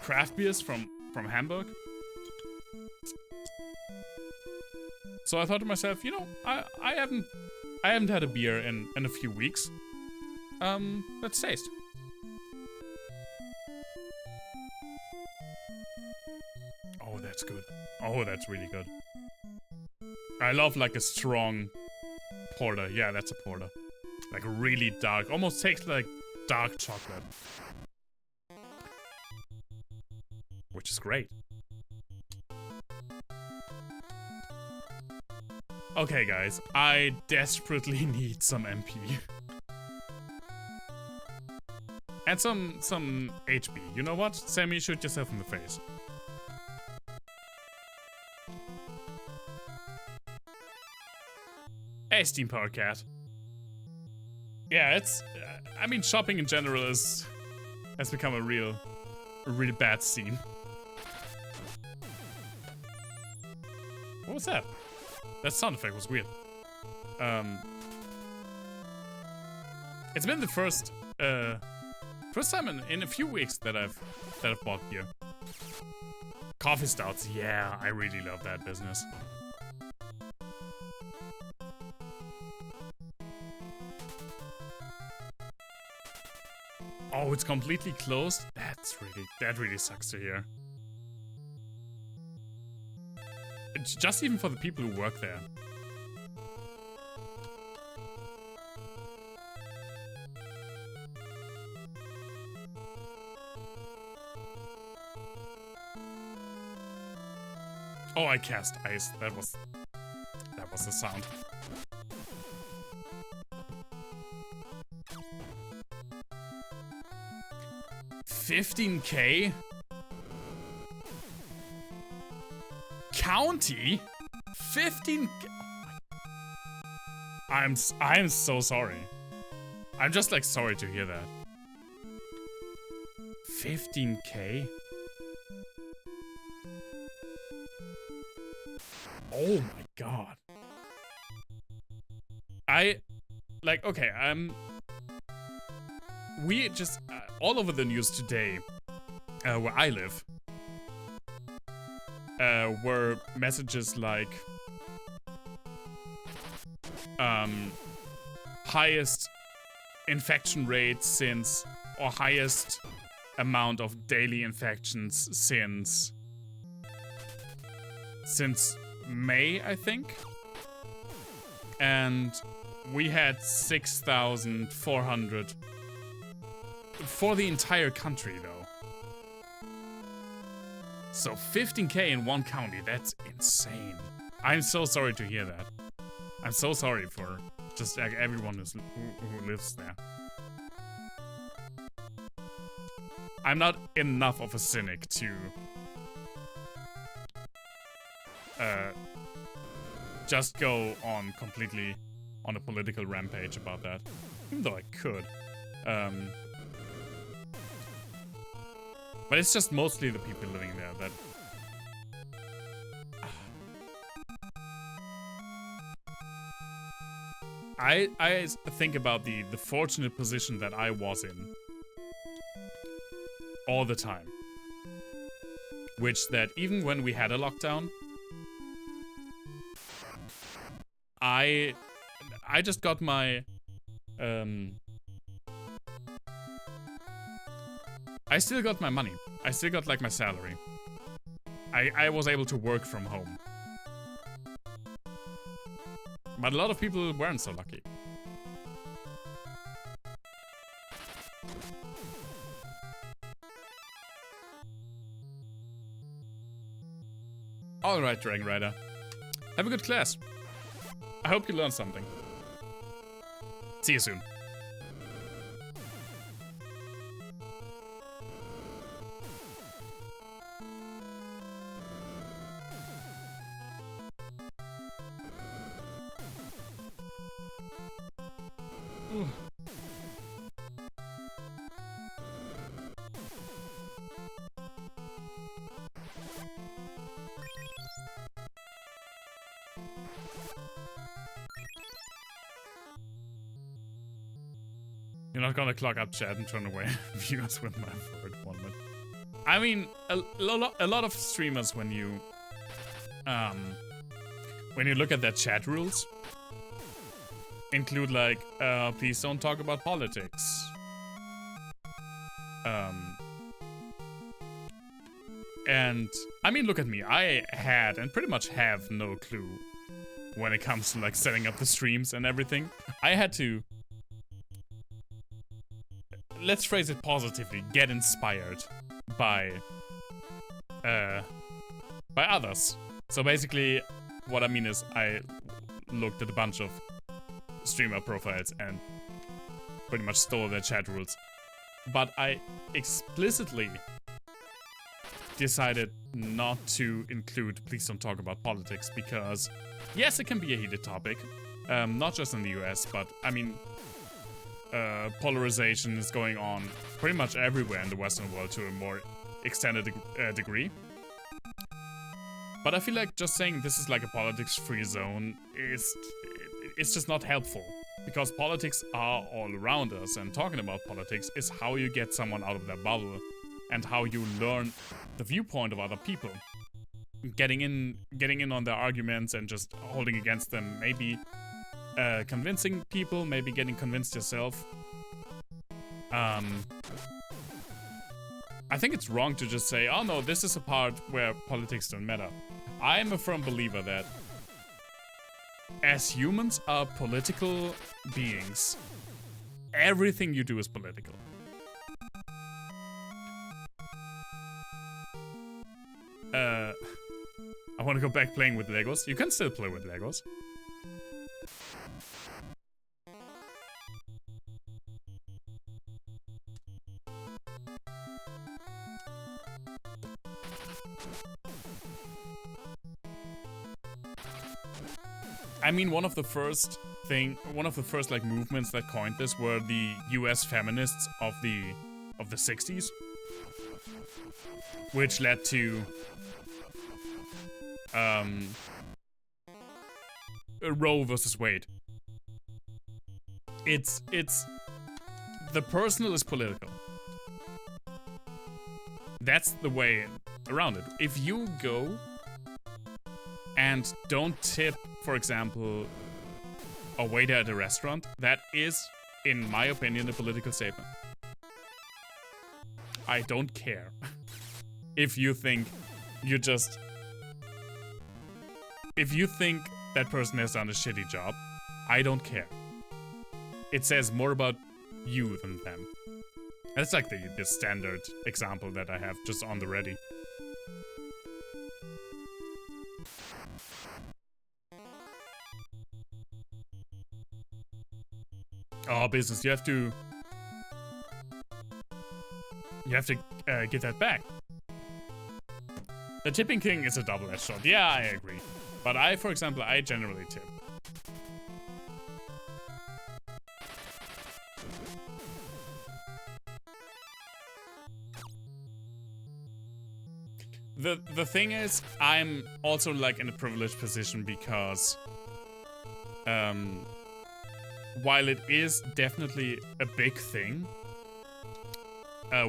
craft beers from Hamburg. So I thought to myself, you know, I haven't had a beer in a few weeks. Let's taste. Oh, that's good. Oh, that's really good. I love like a strong porter. Yeah, that's a porter. Like really dark. Almost tastes like dark chocolate. Which is great. Okay, guys. I desperately need some MP. And some HP. You know what? Sammy, shoot yourself in the face. Hey, Steam Power Cat. Yeah, it's... I mean, shopping in general has become a really bad scene. What was that? That sound effect was weird. It's been the first time in a few weeks that I've bought beer. Coffee stouts, yeah, I really love that business. Oh, it's completely closed? That really sucks to hear. It's just even for the people who work there. Oh, I cast ice. That was the sound. $15K? County? 15K? I'm so sorry. I'm just like sorry to hear that. 15K? Oh my god. Okay, we just, all over the news today, where I live, were messages like, highest infection rate since, or highest amount of daily infections since May, I think. And we had 6,400 for the entire country, though. So 15K in one county, that's insane. I'm so sorry to hear that. I'm so sorry for just like everyone who lives there. I'm not enough of a cynic to just go on completely on a political rampage about that, even though I could. But it's just mostly the people living there that I think about the fortunate position that I was in all the time. Which that even when we had a lockdown, I just got my I still got my money. I still got like my salary. I was able to work from home. But a lot of people weren't so lucky. Alright, Dragon Rider. Have a good class. I hope you learned something. See you soon. You're not gonna clog up chat and turn away viewers with my word moment. I mean, a lot of streamers, when you look at their chat rules, include like, please don't talk about politics. And I mean, look at me. I had and pretty much have no clue when it comes to like setting up the streams and everything. I had to, let's phrase it positively, get inspired by others. So basically, what I mean is I looked at a bunch of streamer profiles and pretty much stole their chat rules. But I explicitly decided not to include please don't talk about politics because, yes, it can be a heated topic. Not just in the US, but I mean, polarization is going on pretty much everywhere in the Western world to a more extended degree. But I feel like just saying this is like a politics-free zone it's just not helpful. Because politics are all around us, and talking about politics is how you get someone out of their bubble and how you learn the viewpoint of other people. Getting in on their arguments and just holding against them, maybe convincing people, maybe getting convinced yourself. I think it's wrong to just say, oh no, this is a part where politics don't matter. I am a firm believer that as humans are political beings, everything you do is political. I want to go back playing with Legos. You can still play with Legos. I mean, one of the first like movements that coined this were the US feminists of the 60s, which led to Roe versus Wade. It's the personal is political. That's the way around it. If you go and don't tip, for example, a waiter at a restaurant, that is, in my opinion, a political statement. I don't care if you think if you think that person has done a shitty job, I don't care. It says more about you than them. That's like the standard example that I have just on the ready. Oh, business, you have to get that back. The tipping king is a double-edged sword. Yeah, I agree. But for example, I generally tip. The thing is, I'm also like in a privileged position because while it is definitely a big thing,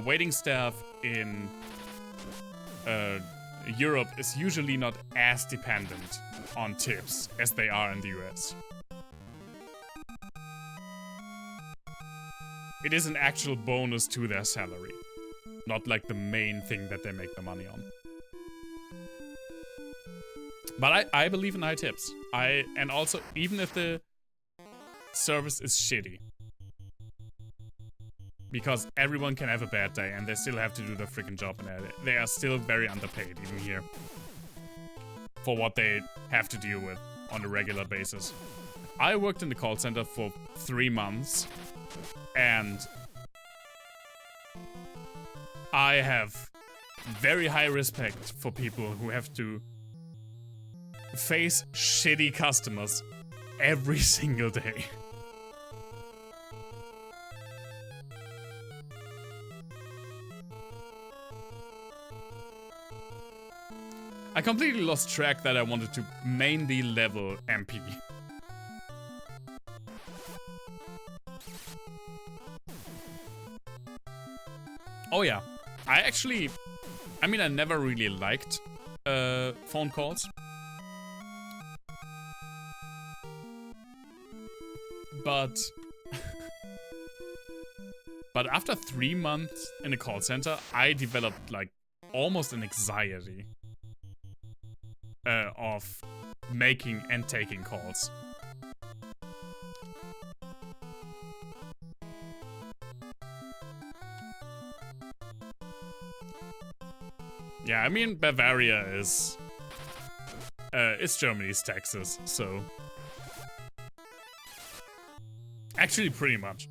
waiting staff in Europe is usually not as dependent on tips as they are in the US. It is an actual bonus to their salary, not like the main thing that they make the money on. But I believe in high tips. And also, even if the service is shitty, because everyone can have a bad day and they still have to do their freaking job, and they are still very underpaid even here for what they have to deal with on a regular basis. I worked in the call center for 3 months, and I have very high respect for people who have to face shitty customers every single day. I completely lost track that I wanted to mainly level MP. Oh yeah, I mean, I never really liked phone calls. But after 3 months in a call center, I developed like almost an anxiety of making and taking calls. Yeah, I mean, Bavaria is it's Germany's Texas, so actually pretty much.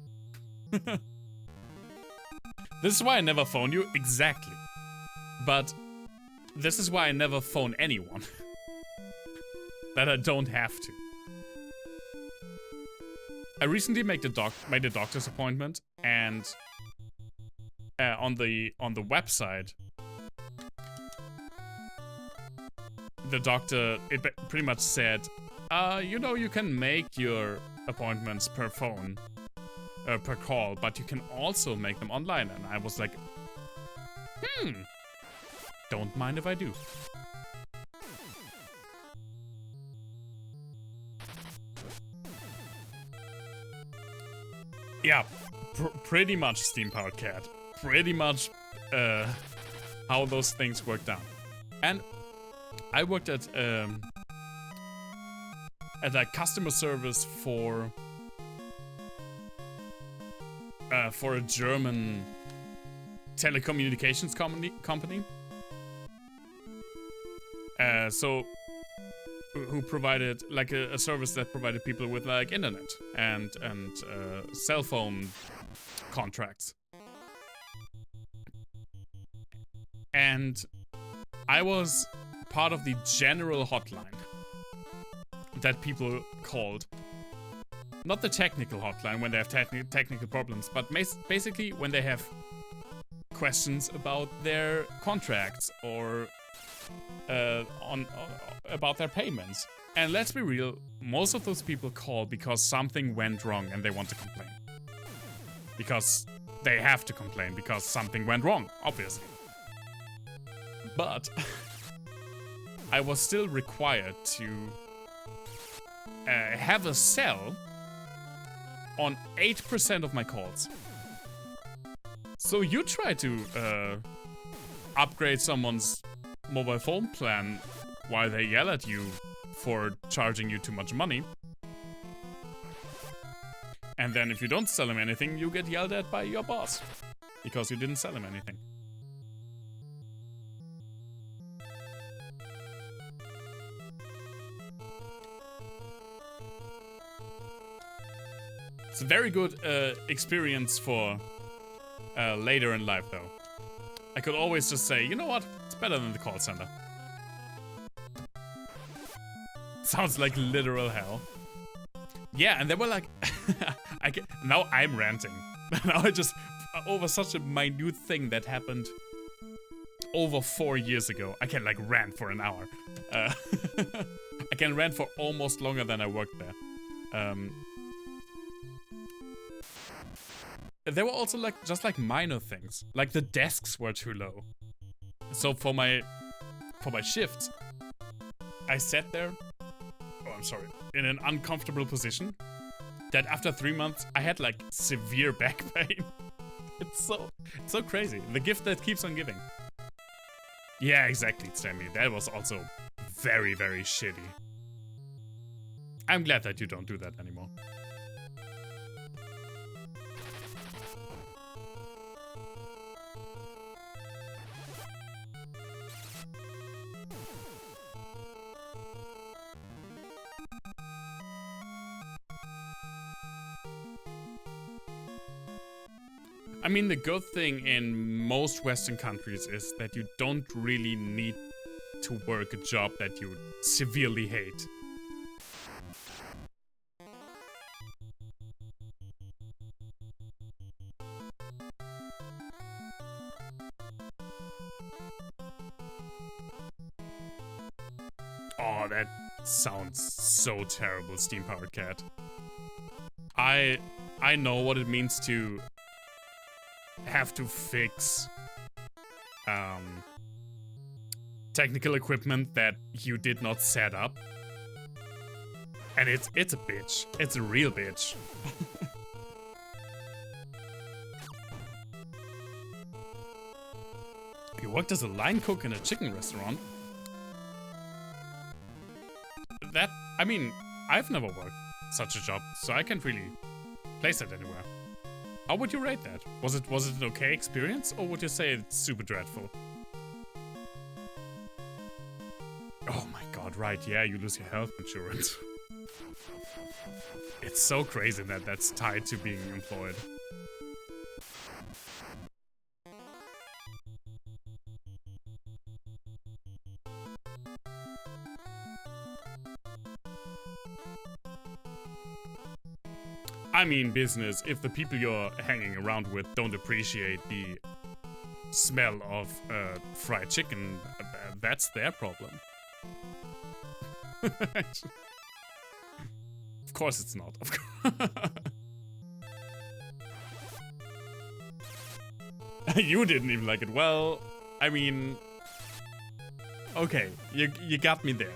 This is why I never phone you, exactly. But this is why I never phone anyone. That I don't have to. I recently made a doctor's appointment, and on the website, the doctor pretty much said, you know, you can make your appointments per phone, per call, but you can also make them online. And I was like, don't mind if I do. Yeah, pretty much Steam-powered cat. Pretty much how those things worked out. And I worked at a customer service for a German telecommunications company. So who provided like a service that provided people with like internet and cell phone contracts. And I was part of the general hotline that people called. Not the technical hotline when they have technical problems, but basically when they have questions about their contracts or about their payments. And let's be real, most of those people call because something went wrong and they want to complain. Because they have to complain because something went wrong, obviously. But I was still required to have a cell on 8% of my calls. So you try to upgrade someone's mobile phone plan while they yell at you for charging you too much money. And then if you don't sell him anything, you get yelled at by your boss because you didn't sell him anything. It's a very good experience for later in life, though. I could always just say, you know what? It's better than the call center. Sounds like literal hell. Yeah, and they were like, now I'm ranting. Now I just, over such a minute thing that happened over 4 years ago, I can like rant for an hour. I can rant for almost longer than I worked there. There were also like just like minor things, like the desks were too low. So for my shifts, I sat there. Oh, I'm sorry, in an uncomfortable position. That after 3 months, I had like severe back pain. It's so crazy. The gift that keeps on giving. Yeah, exactly, Sammy. That was also very, very shitty. I'm glad that you don't do that anymore. I mean, the good thing in most Western countries is that you don't really need to work a job that you severely hate. Oh, that sounds so terrible, steam-powered cat. I know what it means to have to fix technical equipment that you did not set up. And it's a bitch. It's a real bitch. You worked as a line cook in a chicken restaurant? That, I mean, I've never worked such a job, so I can't really place it anywhere. How would you rate that? Was it an okay experience, or would you say it's super dreadful? Oh my god, right, yeah, you lose your health insurance. It's so crazy that that's tied to being employed. I mean business, if the people you're hanging around with don't appreciate the smell of fried chicken, that's their problem. Of course it's not. Of course. You didn't even like it. Well, I mean, okay, you got me there.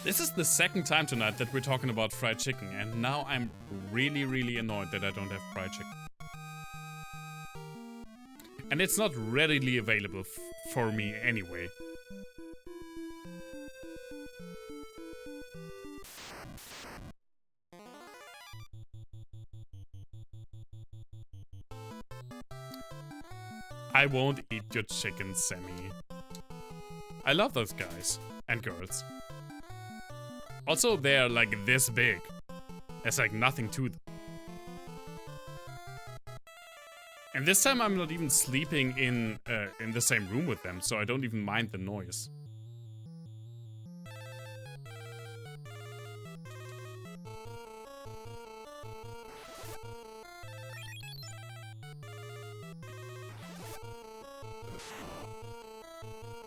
This is the second time tonight that we're talking about fried chicken, and now I'm really, really annoyed that I don't have fried chicken. And it's not readily available for me anyway. I won't eat your chicken, Sammy. I love those guys and girls. Also, they're like this big. There's like nothing to them. And this time I'm not even sleeping in the same room with them, so I don't even mind the noise.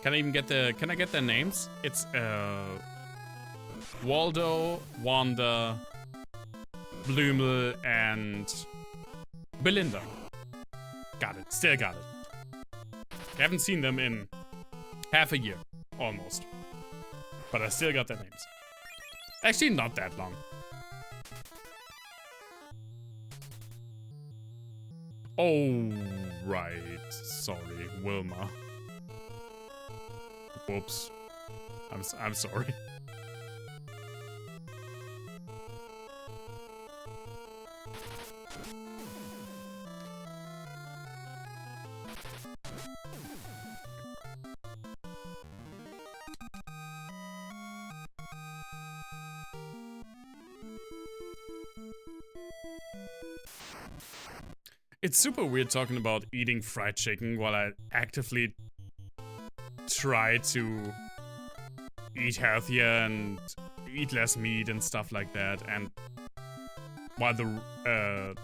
Can I get their names? It's Waldo, Wanda, Blumel, and Belinda. Got it. Still got it. I haven't seen them in half a year, almost. But I still got their names. Actually, not that long. Oh, right. Sorry, Wilma. Whoops. I'm sorry. It's super weird talking about eating fried chicken while I actively try to eat healthier and eat less meat and stuff like that, and while the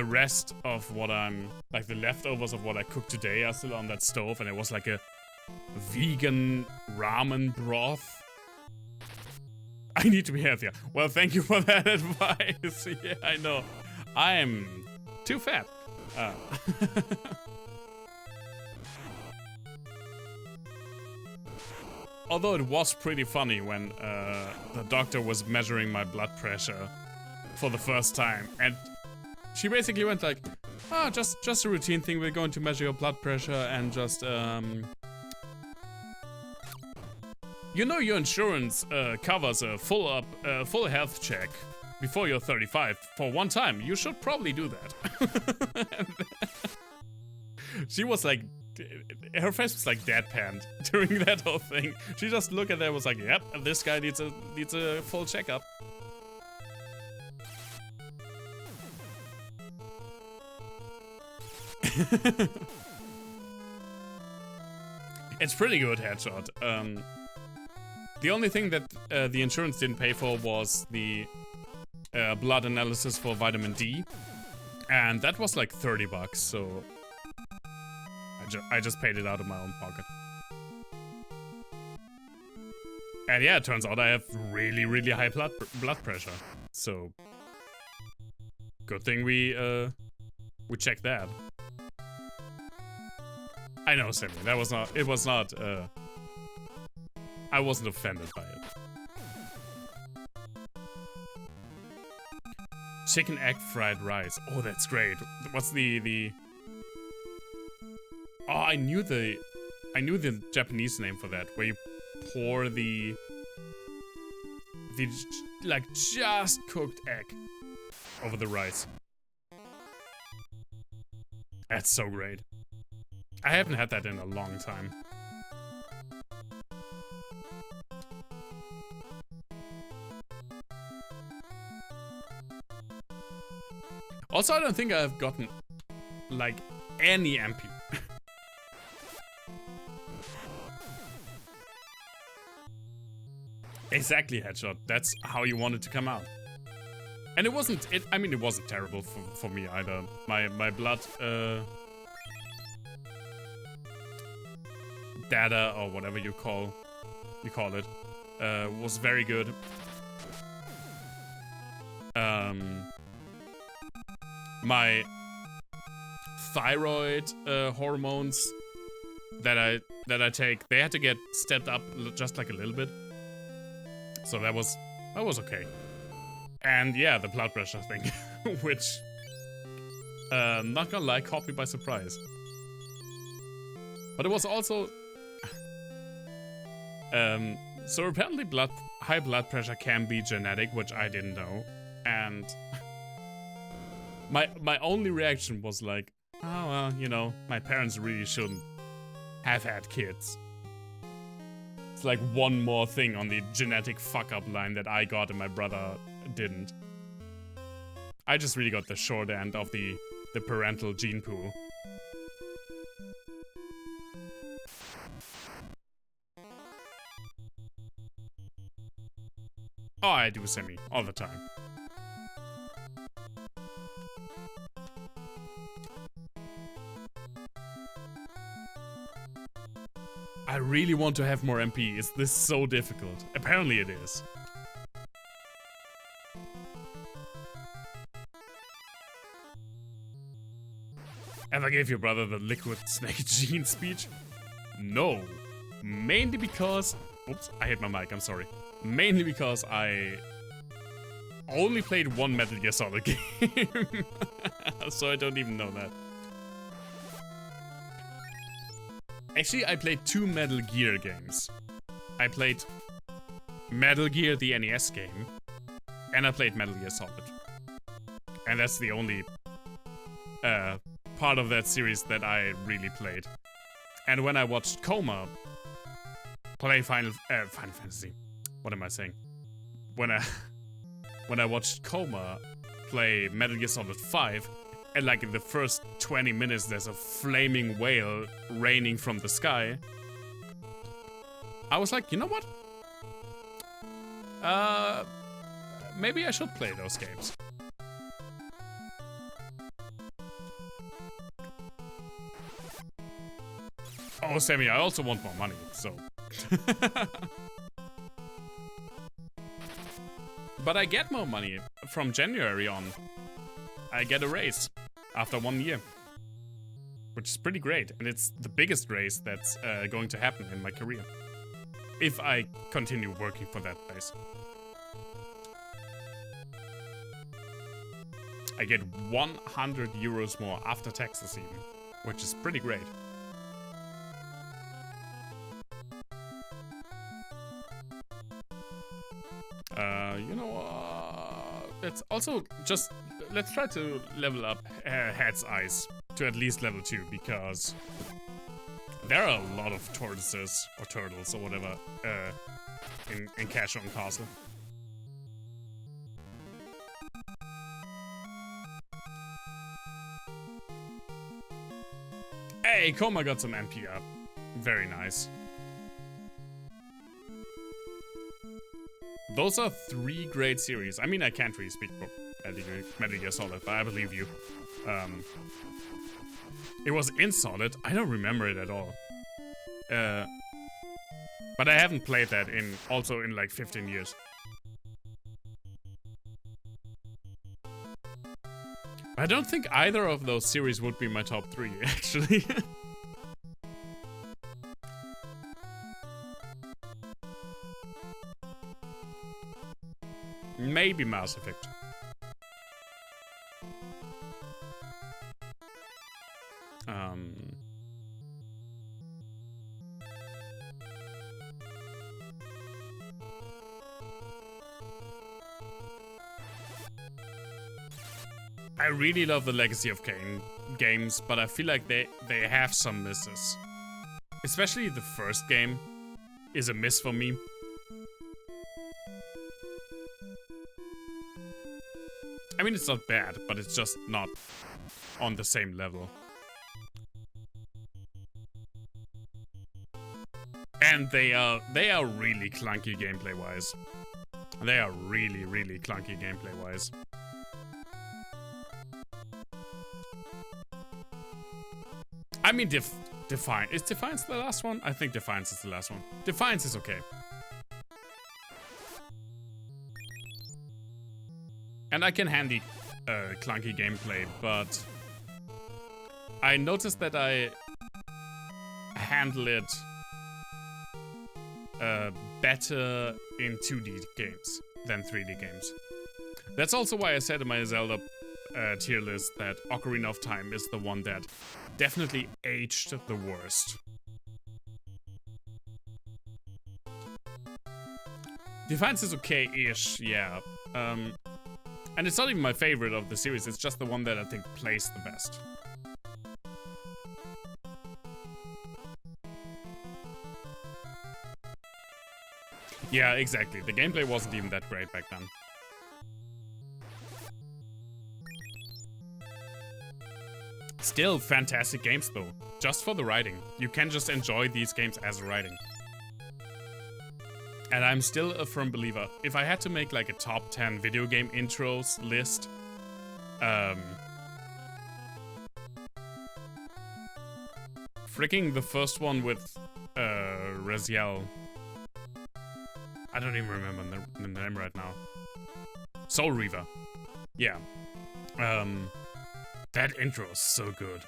rest of what I'm, like the leftovers of what I cooked today are still on that stove, and it was like a vegan ramen broth. I need to be healthier. Well, thank you for that advice. Yeah, I know. I'm too fat. Although it was pretty funny when the doctor was measuring my blood pressure for the first time, and she basically went like, "Ah, just a routine thing. We're going to measure your blood pressure and just you know, your insurance covers a full health check before you're 35 for one time. You should probably do that." She was like, her face was like deadpan during that whole thing. She just looked at that and was like, "Yep, this guy needs a full checkup." It's pretty good, Headshot. The only thing that the insurance didn't pay for was the blood analysis for vitamin D, and that was like 30 bucks, so I just paid it out of my own pocket. And yeah, it turns out I have really, really high blood pressure, so good thing we checked that. I know, Sammy, that was not, it was not, I wasn't offended by it. Chicken egg fried rice. Oh, that's great. What's the Oh, I knew the Japanese name for that, where you pour the like just cooked egg over the rice. That's so great. I haven't had that in a long time. Also, I don't think I've gotten like any MP. Exactly, Headshot. That's how you want it to come out. And it wasn't, I mean, it wasn't terrible for me either. My blood data, or whatever you call it, was very good. My thyroid hormones that I take, they had to get stepped up just like a little bit. So that was okay. And yeah, the blood pressure thing, which, not gonna lie, caught me by surprise. But it was also, so apparently high blood pressure can be genetic, which I didn't know. And my only reaction was like, oh well, you know, my parents really shouldn't have had kids. It's like one more thing on the genetic fuck-up line that I got and my brother didn't. I just really got the short end of the parental gene pool. Oh, I do, Sammy, all the time. I really want to have more MP. Is this so difficult? Apparently it is. Ever gave your brother the liquid snake gene speech? No. Mainly because... Oops, I hit my mic, I'm sorry. Mainly because I only played one Metal Gear Solid game. So I don't even know that. Actually, I played 2 Metal Gear games. I played Metal Gear, the NES game, and I played Metal Gear Solid. And that's the only part of that series that I really played. And when I watched Coma play Final Fantasy, what am I saying? When I watched Coma play Metal Gear Solid 5, and like in the first 20 minutes there's a flaming whale raining from the sky, I was like, you know what? Maybe I should play those games. Oh, Sammy, I also want more money, so. But I get more money from January on. I get a raise after 1 year, which is pretty great. And it's the biggest raise that's going to happen in my career, if I continue working for that place. I get 100 euros more after taxes even, which is pretty great. You know, let's also just, let's try to level up Head's Eyes to at least level 2, because there are a lot of tortoises or turtles or whatever in Castle and Castle. Hey, Koma got some MP up. Very nice. Those are 3 great series. I mean, I can't really speak for Metal Gear Solid, but I believe you. It was in Solid. I don't remember it at all. But I haven't played that in like 15 years. I don't think either of those series would be my top 3, actually. Maybe Mass Effect. I really love the Legacy of Kain games, but I feel like they have some misses. Especially the first game is a miss for me. I mean, it's not bad, but it's just not on the same level. And they are really clunky gameplay-wise. They are really, really clunky gameplay-wise. I mean, Defiance. Is Defiance the last one? I think Defiance is the last one. Defiance is okay. And I can handle clunky gameplay, but I noticed that I handle it better in 2D games than 3D games. That's also why I said in my Zelda tier list that Ocarina of Time is the one that definitely aged the worst. Defiance is okay-ish, yeah. And it's not even my favorite of the series, it's just the one that I think plays the best. Yeah, exactly. The gameplay wasn't even that great back then. Still fantastic games though, just for the writing. You can just enjoy these games as writing. And I'm still a firm believer. If I had to make like a top 10 video game intros list, freaking the first one with Raziel. I don't even remember the name right now. Soul Reaver. Yeah. That intro is so good.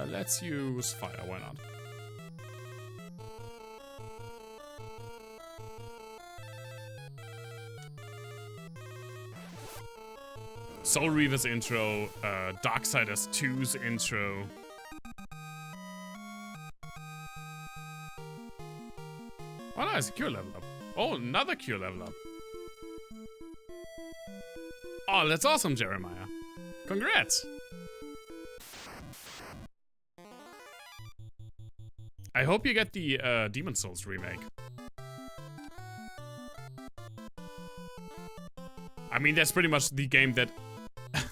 Let's use fire, why not? Soul Reaver's intro, Darksiders 2's intro. Oh nice, Cure level up. Oh, another Cure level up. Oh, that's awesome, Jeremiah. Congrats. I hope you get the Demon Souls remake. I mean, that's pretty much the game that,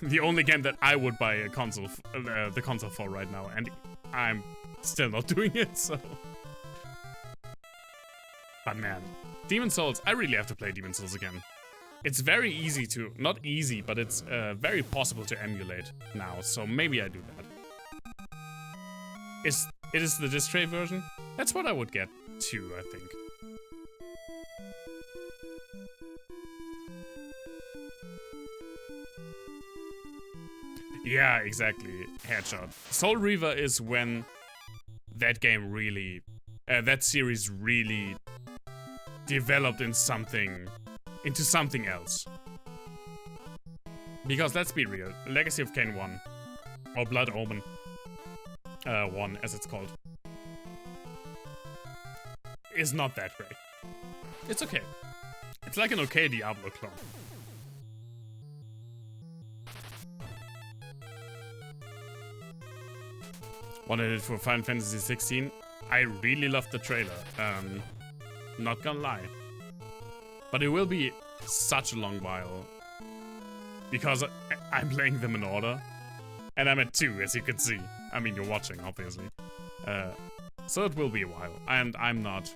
the only game that I would buy a console, the console for right now, and I'm still not doing it. So, but man, Demon's Souls, I really have to play Demon's Souls again. It's very easy to, not easy, but it's very possible to emulate now. So maybe I do that. It is the disc tray version? That's what I would get too, I think. Yeah, exactly. Headshot. Soul Reaver is when that game really, that series really developed into something else. Because let's be real, Legacy of Kain 1, or Blood Omen 1 as it's called, is not that great. It's okay. It's like an okay Diablo clone. What I did for Final Fantasy 16, I really loved the trailer. Not gonna lie. But it will be such a long while. Because I'm playing them in order. And I'm at 2, as you can see. I mean, you're watching, obviously. So it will be a while. And I'm not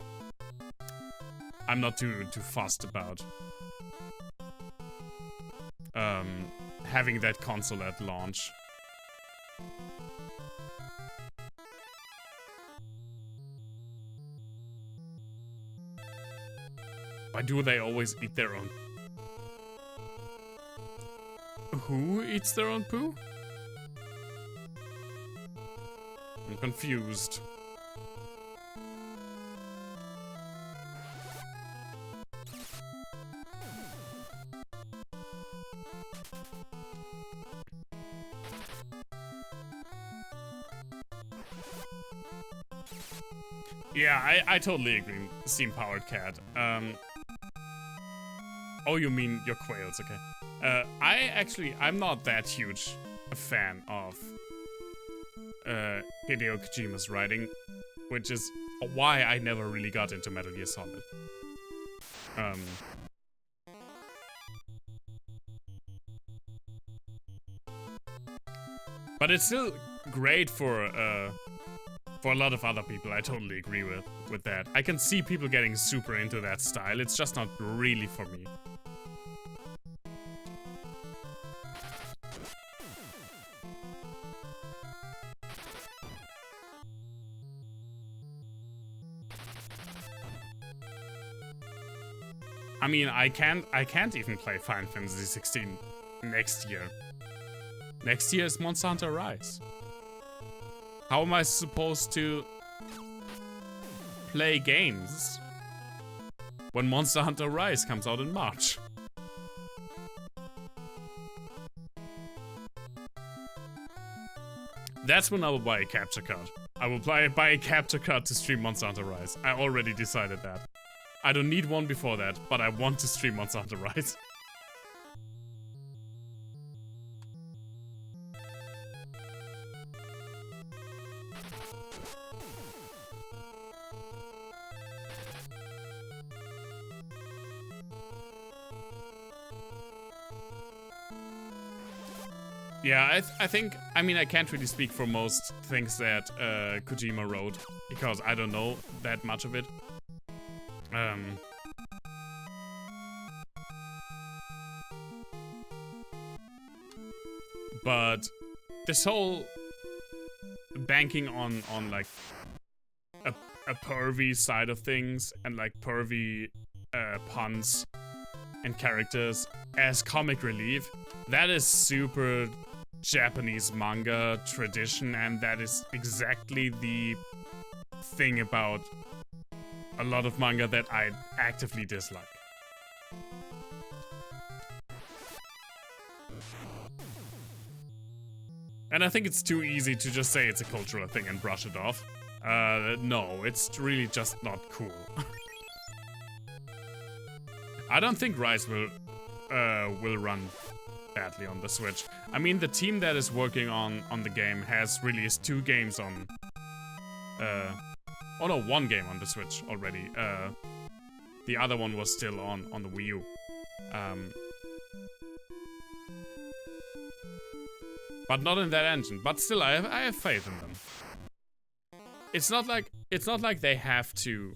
too fussed about having that console at launch. Why do they always eat their own? Who eats their own poo? I'm confused. Yeah, I totally agree. Steam-powered cat. Oh, you mean your quails, okay. I'm not that huge a fan of Hideo Kojima's writing, which is why I never really got into Metal Gear Solid. But it's still great for a lot of other people. I totally agree with that. I can see people getting super into that style. It's just not really for me. I mean, I can't even play Final Fantasy 16 next year. Next year is Monster Hunter Rise. How am I supposed to play games when Monster Hunter Rise comes out in March? That's when I will buy a capture card. I will buy a capture card to stream Monster Hunter Rise. I already decided that. I don't need one before that, but I want to stream Monster Hunter Rise. Yeah, I think, I mean, I can't really speak for most things that Kojima wrote, because I don't know that much of it. But this whole banking on like a pervy side of things and like pervy puns and characters as comic relief, that is super Japanese manga tradition, and that is exactly the thing about a lot of manga that I actively dislike. And I think it's too easy to just say it's a cultural thing and brush it off. No, it's really just not cool. I don't think Rise will run badly on the Switch. I mean, the team that is working on the game has released 2 games on... oh no, 1 game on the Switch already. The other one was still on the Wii U. But not in that engine. But still, I have faith in them. It's not like they have to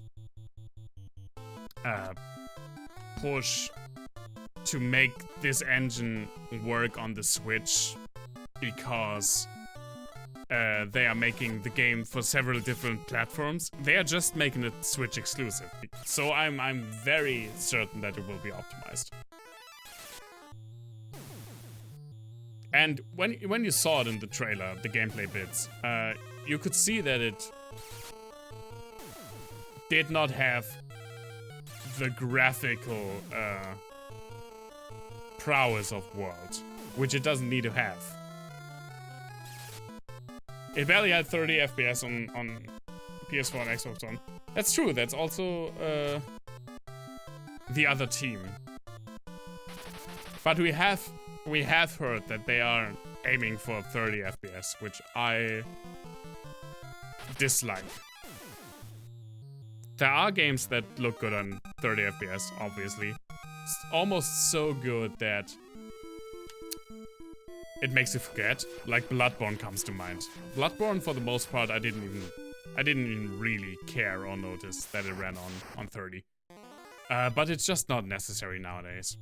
push to make this engine work on the Switch because they are making the game for several different platforms. They are just making it Switch exclusive. So I'm very certain that it will be optimized. And when you saw it in the trailer, the gameplay bits, you could see that it did not have the graphical prowess of World, which it doesn't need to have. It barely had 30 FPS on PS4 and Xbox One. That's true, that's also the other team. But we have heard that they are aiming for 30 FPS, which I dislike. There are games that look good on 30 FPS, obviously. It's almost so good that it makes you forget. Like Bloodborne comes to mind. Bloodborne, for the most part, I didn't even really care or notice that it ran on 30. But it's just not necessary nowadays.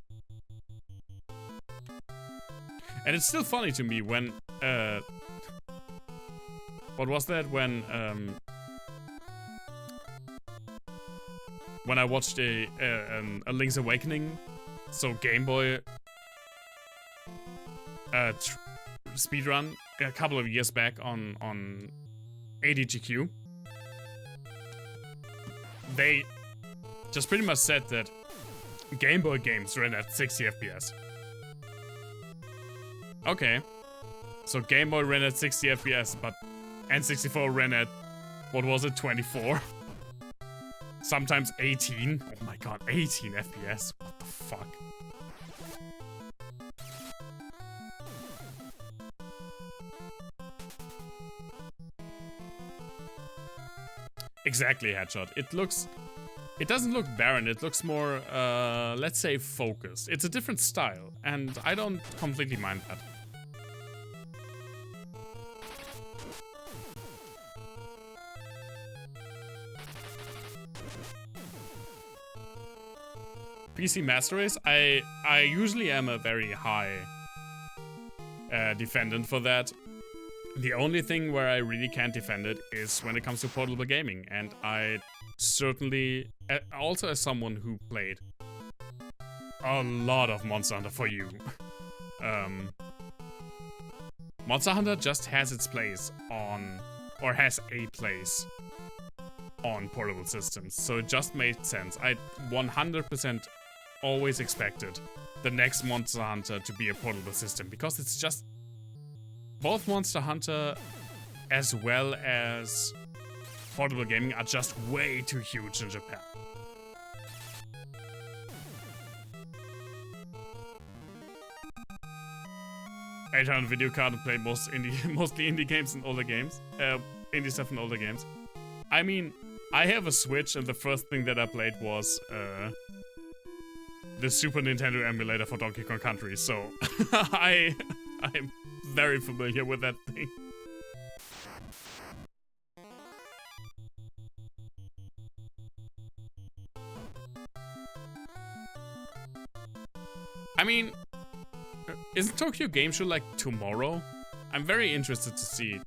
And it's still funny to me when what was that when I watched a Link's Awakening, so Game Boy speedrun a couple of years back on ADGQ. They just pretty much said that Game Boy games ran at 60 FPS. Okay, so Game Boy ran at 60 FPS, but N64 ran at, what was it, 24? Sometimes 18. Oh my god, 18 FPS. What the fuck? Exactly, Headshot. It doesn't look barren, it looks more, let's say, focused. It's a different style, and I don't completely mind that. PC Master Race, I usually am a very high defendant for that. The only thing where I really can't defend it is when it comes to portable gaming, and I certainly, also as someone who played a lot of Monster Hunter for you, Monster Hunter just has its place on, or has a place on portable systems, so it just made sense. I 100% always expected the next Monster Hunter to be a portable system, because it's just both Monster Hunter as well as portable gaming are just way too huge in Japan. $800 video card and play mostly indie games and older games. Indie stuff and older games. I mean, I have a Switch, and the first thing that I played was the Super Nintendo emulator for Donkey Kong Country, so I'm very familiar with that thing. I mean, isn't Tokyo Game Show like tomorrow? I'm very interested to see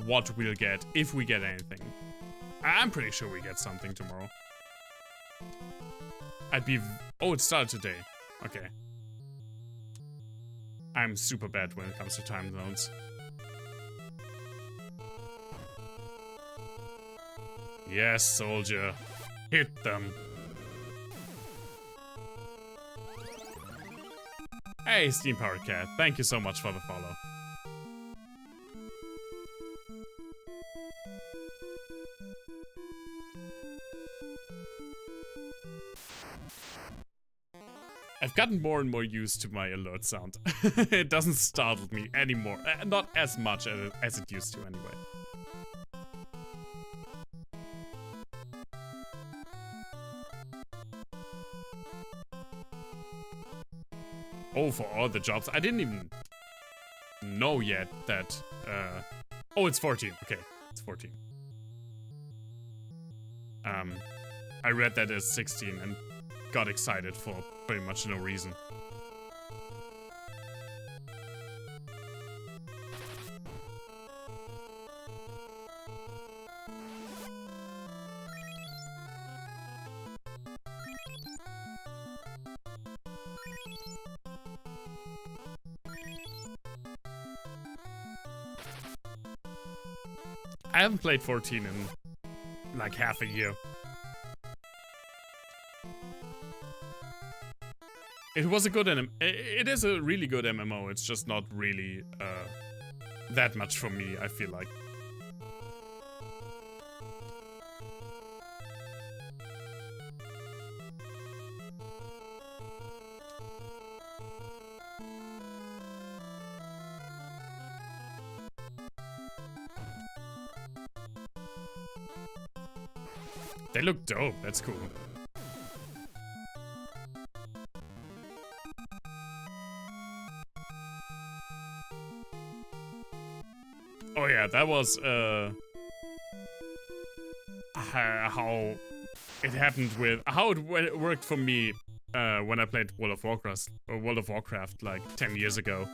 what we'll get, if we get anything. I'm pretty sure we get something tomorrow. Oh, it started today. Okay. I'm super bad when it comes to time zones. Yes, soldier. Hit them. Hey, Steam Powered Cat. Thank you so much for the follow. I've gotten more and more used to my alert sound. It doesn't startle me anymore. Not as much as it used to anyway. Oh, for all the jobs. I didn't even know yet that... oh, it's 14. Okay, it's 14. I read that as 16 and got excited for pretty much no reason. I haven't played 14 in like half a year. It was a good it is a really good MMO. It's just not really that much for me, I feel like. They look dope, that's cool. Oh yeah, that was how it happened with how it worked for me when I played World of Warcraft like 10 years ago.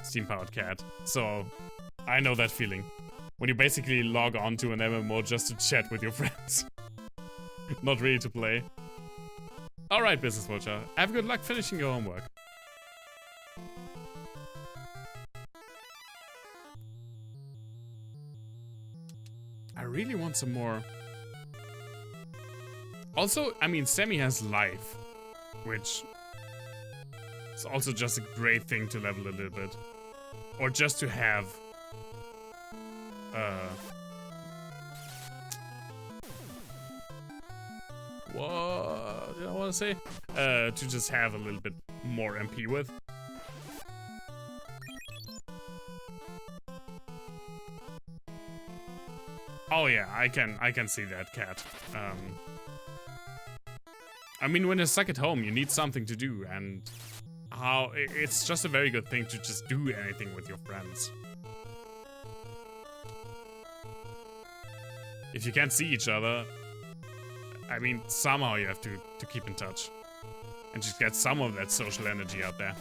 Steam powered cat. So I know that feeling. When you basically log on to an MMO just to chat with your friends. Not really to play. Alright, Business Watcher. Have good luck finishing your homework. I really want some more. Also, I mean, Sammy has life, which is also just a great thing to level a little bit. Or just to have. What did I want to say? To just have a little bit more MP with. Oh yeah, I can see that, cat. I mean, when you're stuck at home, you need something to do, and it's just a very good thing to just do anything with your friends. If you can't see each other, I mean, somehow you have to keep in touch. And just get some of that social energy out there.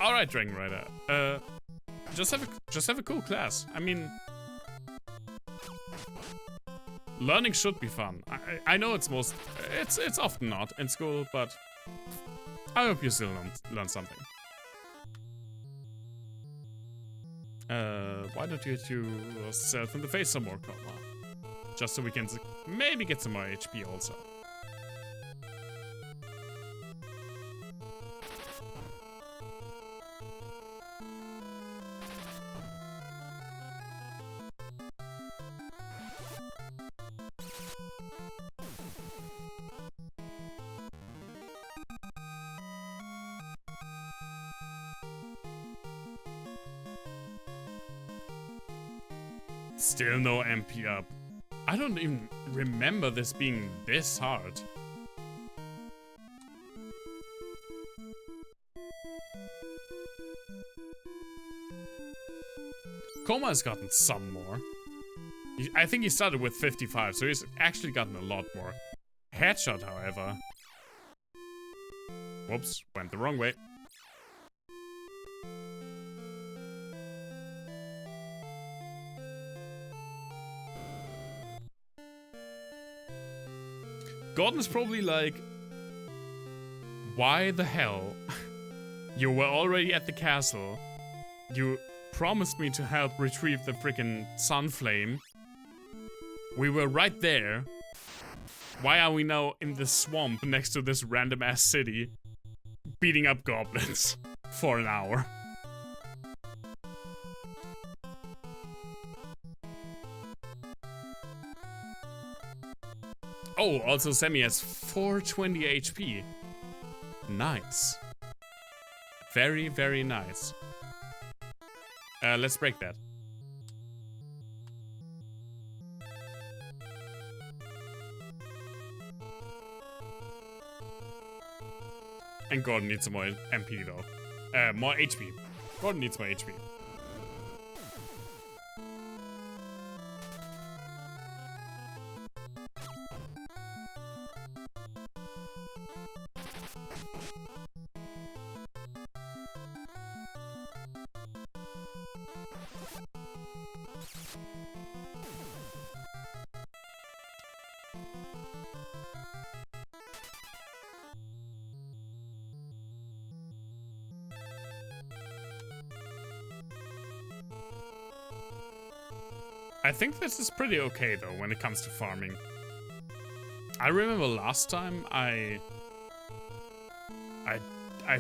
Alright, Dragon Rider. Just have a cool class. I mean, learning should be fun. I know it's often not in school, but I hope you still learn something. Why don't you hit yourself in the face some more, Coma? Just so we can maybe get some more HP also. Still no MP up. I don't even remember this being this hard. Coma has gotten some more. I think he started with 55, so he's actually gotten a lot more. Headshot, however. Whoops, went the wrong way. Gordon's probably like, why the hell? You were already at the castle. You promised me to help retrieve the freaking sun flame. We were right there. Why are we now in the swamp next to this random ass city beating up goblins for an hour? Oh, also Sammy has 420 HP. Nice. Very, very nice. Let's break that. And Gordon needs some more MP though. More HP. Gordon needs more HP. I think this is pretty okay though when it comes to farming. I remember last time I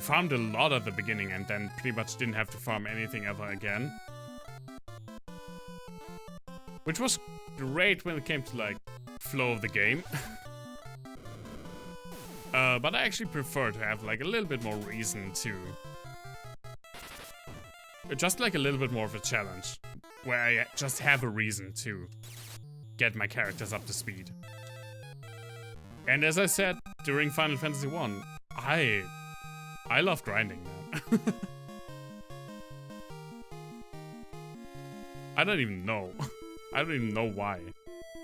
farmed a lot at the beginning and then pretty much didn't have to farm anything ever again. Which was great when it came to like flow of the game. But I actually prefer to have like a little bit more reason to just like a little bit more of a challenge. Where I just have a reason to get my characters up to speed. And as I said during Final Fantasy 1, I love grinding, man. I don't even know. I don't even know why.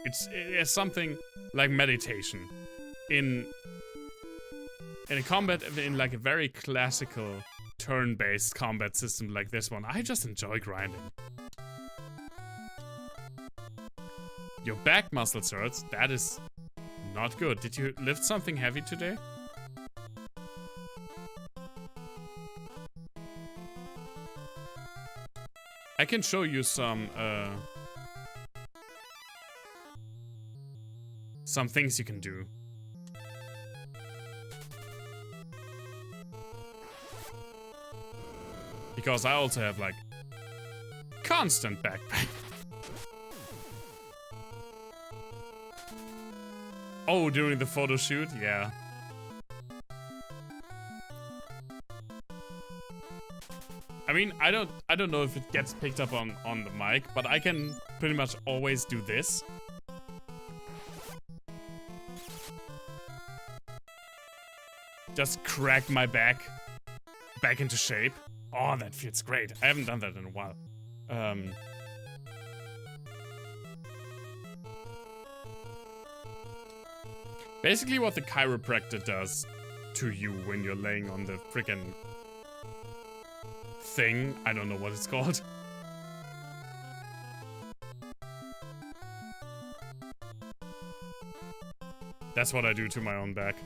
It's something like meditation. In a combat, in like a very classical turn-based combat system like this one, I just enjoy grinding. Your back muscles hurts. That is not good. Did you lift something heavy today? I can show you some things you can do. Because I also have like constant back pain. Oh, during the photo shoot? Yeah. I mean, I don't know if it gets picked up on the mic, but I can pretty much always do this. Just crack my back into shape. Oh, that feels great. I haven't done that in a while. Basically what the chiropractor does to you when you're laying on the frickin' thing. I don't know what it's called. That's what I do to my own back.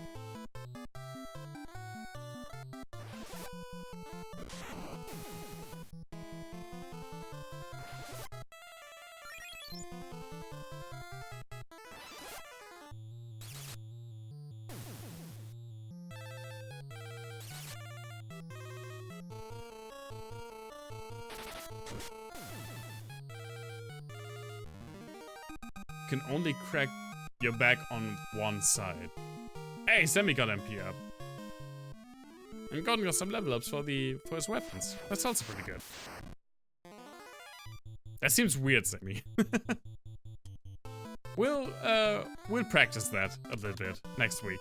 Can only crack your back on one side. Hey, Sammy got MP up. And Gordon got some level ups for his weapons. That's also pretty good. That seems weird, Sammy. We'll practice that a little bit next week.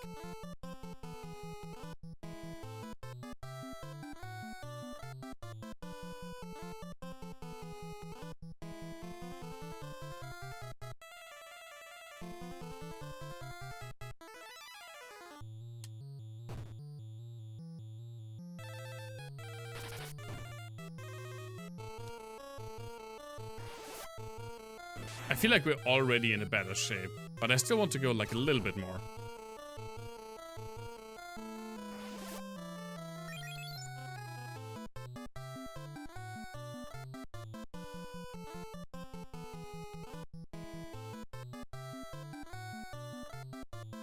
I feel like we're already in a better shape, but I still want to go like a little bit more.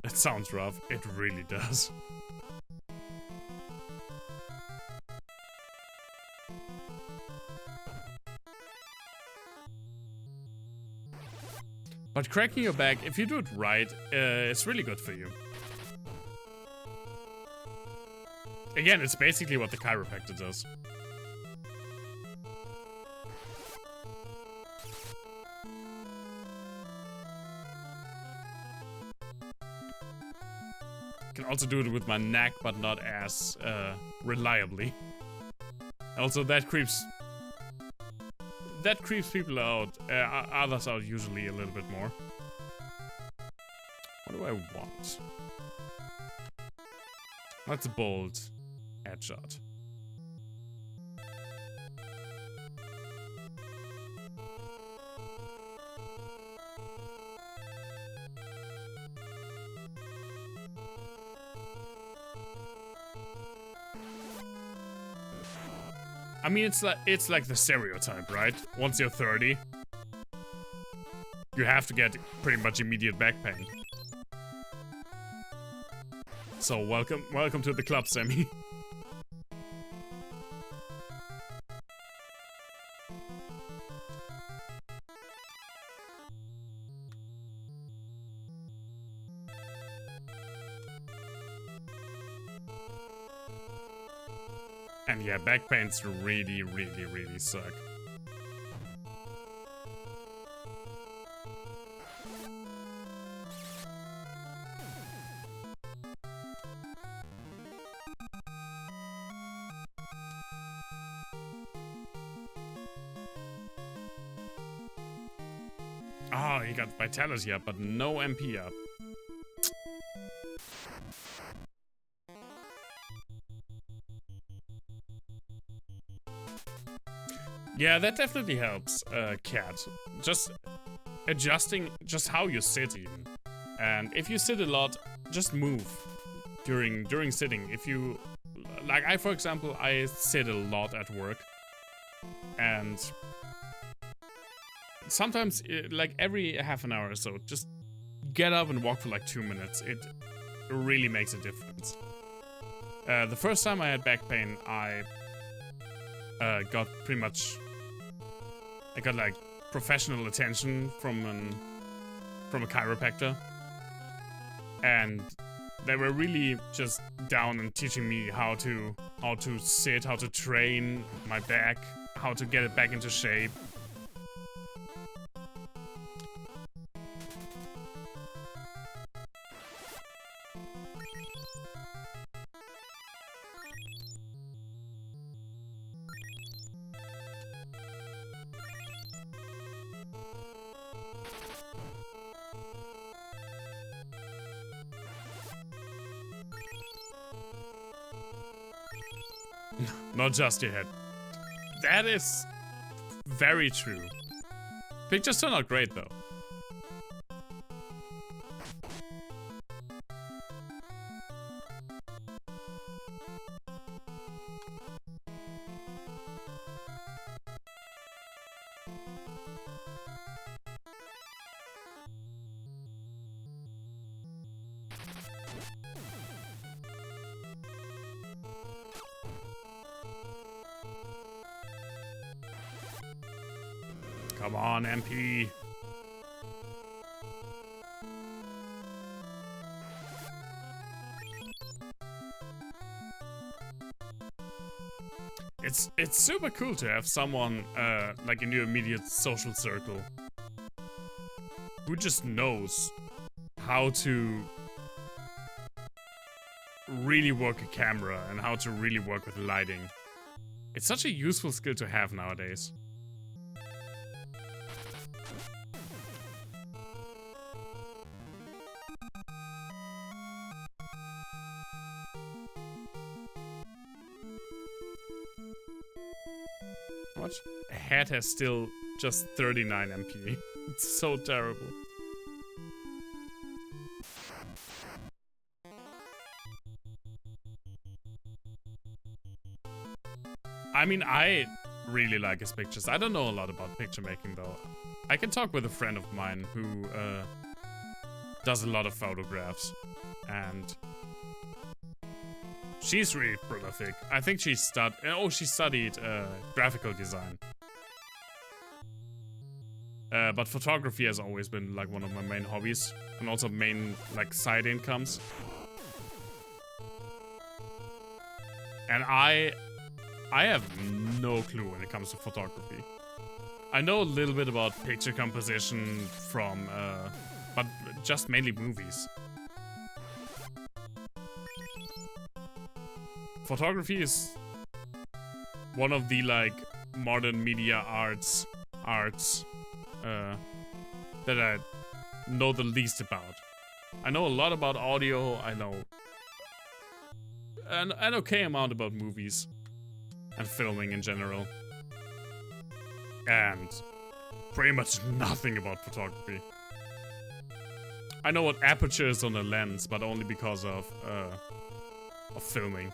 It sounds rough. It really does. But cracking your back, if you do it right, it's really good for you. Again, it's basically what the chiropractor does. can also do it with my neck, but not as reliably. Also, that creeps people out. Others out usually a little bit more. What do I want? That's a bold headshot. I mean, it's like the stereotype, right? Once you're 30, you have to get pretty much immediate back pain. So welcome to the club, Sammy. And yeah, back pains really, really, really suck. Oh, he got vitality up, but no MP up. Yeah, that definitely helps, Cat. Just adjusting just how you sit even. And if you sit a lot, just move during sitting. If you, like I, for example, I sit a lot at work. And sometimes, like every half an hour or so, just get up and walk for like 2 minutes. It really makes a difference. The first time I had back pain, I got pretty much... I got like professional attention from a chiropractor, and they were really just down and teaching me how to sit, how to train my back, how to get it back into shape. Not just your head. That is very true. Pictures turn out great though. Come on, MP. It's super cool to have someone like in your immediate social circle who just knows how to really work a camera and how to really work with lighting. It's such a useful skill to have nowadays. Head has still just 39 MP. It's so terrible. I mean, I really like his pictures. I don't know a lot about picture making though. I can talk with a friend of mine who does a lot of photographs, and she's really prolific. I think she studied graphical design. But photography has always been like one of my main hobbies, and also main like side incomes. And I have no clue when it comes to photography. I know a little bit about picture composition from, but just mainly movies. photography is one of the like modern media arts that I know the least about. I know a lot about audio. I know an okay amount about movies and filming in general, and pretty much nothing about photography. I know what aperture is on a lens, but only because of filming.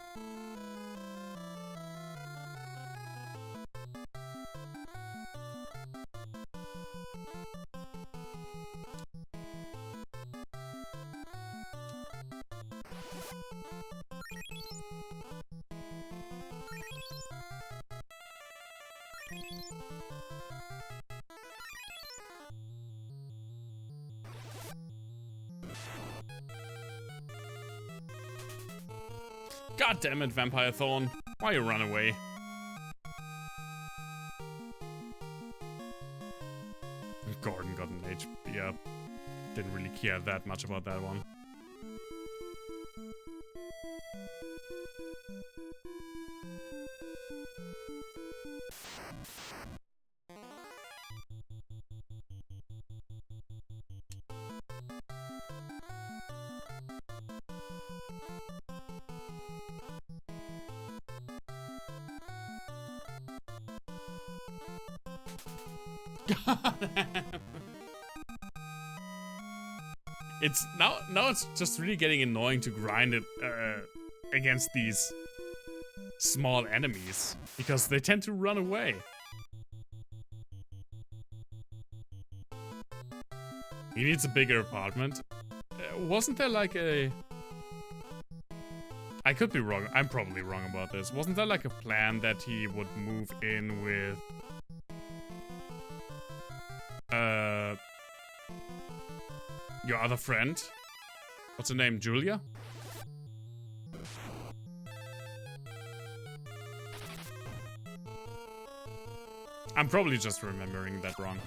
God damn it, Vampire Thorn. Why you run away? Gordon got an HP up. Didn't really care that much about that one. It's now it's just really getting annoying to grind it against these small enemies because they tend to run away. He needs a bigger apartment. Wasn't there like a... I could be wrong. I'm probably wrong about this. Wasn't there like a plan that he would move in with... your other friend? What's her name? Julia? I'm probably just remembering that wrong.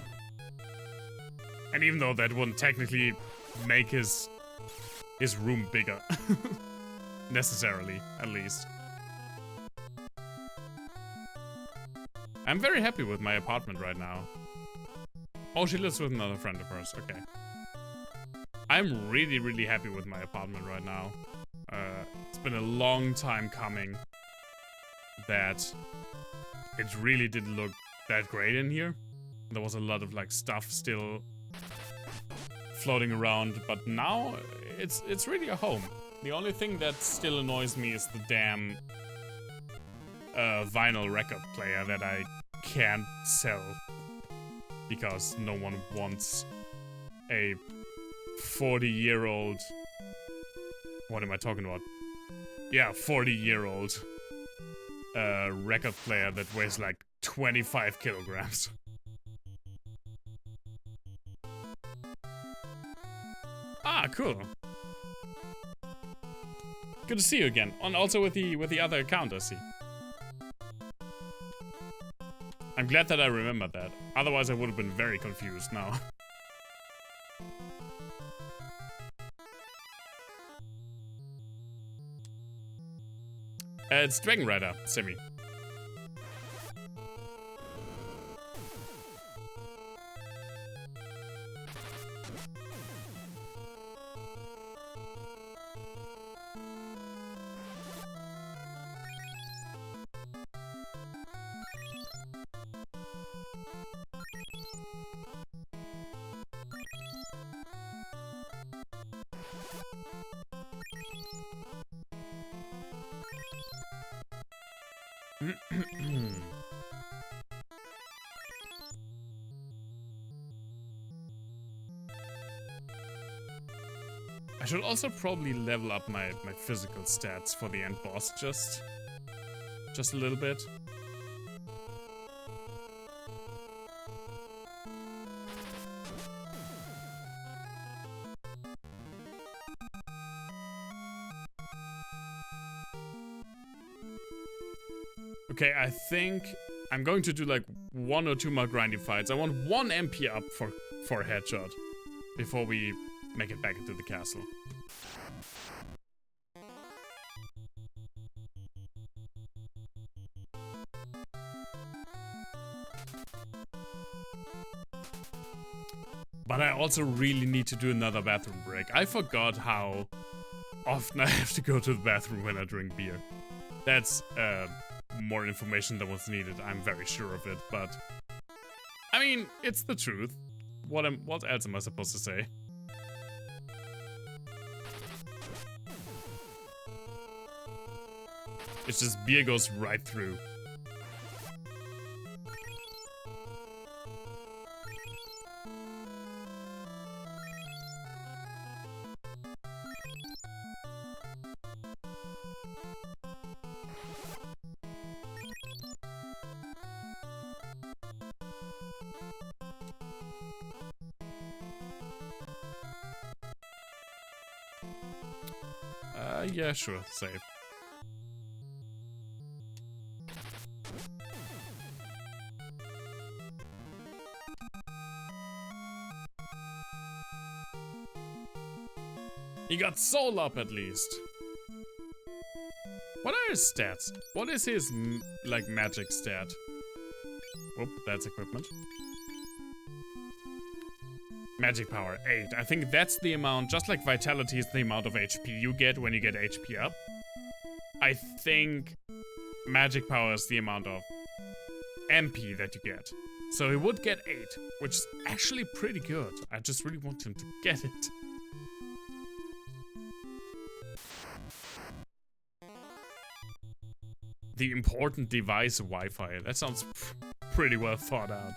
And even though that wouldn't technically make his room bigger. Necessarily, at least. I'm very happy with my apartment right now. Oh, she lives with another friend of hers. Okay. I'm really, really happy with my apartment right now. It's been a long time coming that it really didn't look that great in here. There was a lot of like stuff still floating around, but now it's really a home. The only thing that still annoys me is the damn vinyl record player that I can't sell because no one wants a 40-year-old... What am I talking about? Yeah, 40-year-old record player that weighs like 25 kilograms. Ah, cool. Good to see you again. And also with the other account, I see. I'm glad that I remembered that. Otherwise, I would have been very confused now. It's Dragon Rider, Simi. I should also probably level up my physical stats for the end boss just a little bit. Okay, I think I'm going to do like 1 or 2 more grindy fights. I want 1 MP up for a headshot before we make it back into the castle. But I also really need to do another bathroom break. I forgot how often I have to go to the bathroom when I drink beer. That's more information than was needed. I'm very sure of it, but I mean, it's the truth. What else am I supposed to say? It's just beer goes right through. Yeah, sure, save. He got soul up at least. What are his stats? What is his, like, magic stat? Whoop, that's equipment. Magic power, 8. I think that's the amount, just like vitality is the amount of HP you get when you get HP up. I think magic power is the amount of MP that you get. So he would get 8, which is actually pretty good. I just really want him to get it. The important device Wi-Fi. That sounds pretty well thought out.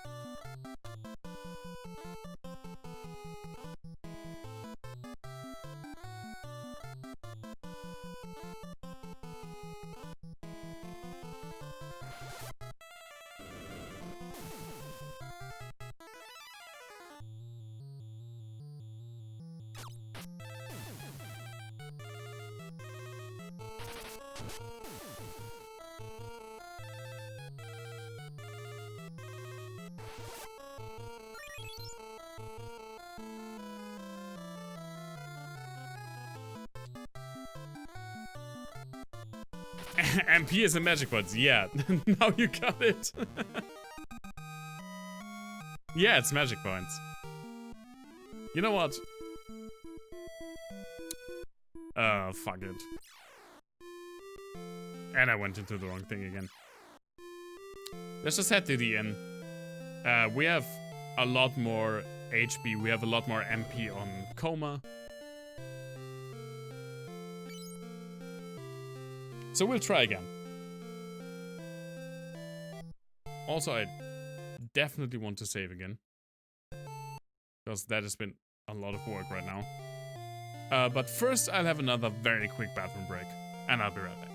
MP is a magic points. Yeah, now you got it. Yeah, it's magic points. You know what? Fuck it. And I went into the wrong thing again. Let's just head to the inn. We have a lot more HP. We have a lot more MP on Coma. So we'll try again. Also, I definitely want to save again. Because that has been a lot of work right now. But first, I'll have another very quick bathroom break. And I'll be right back.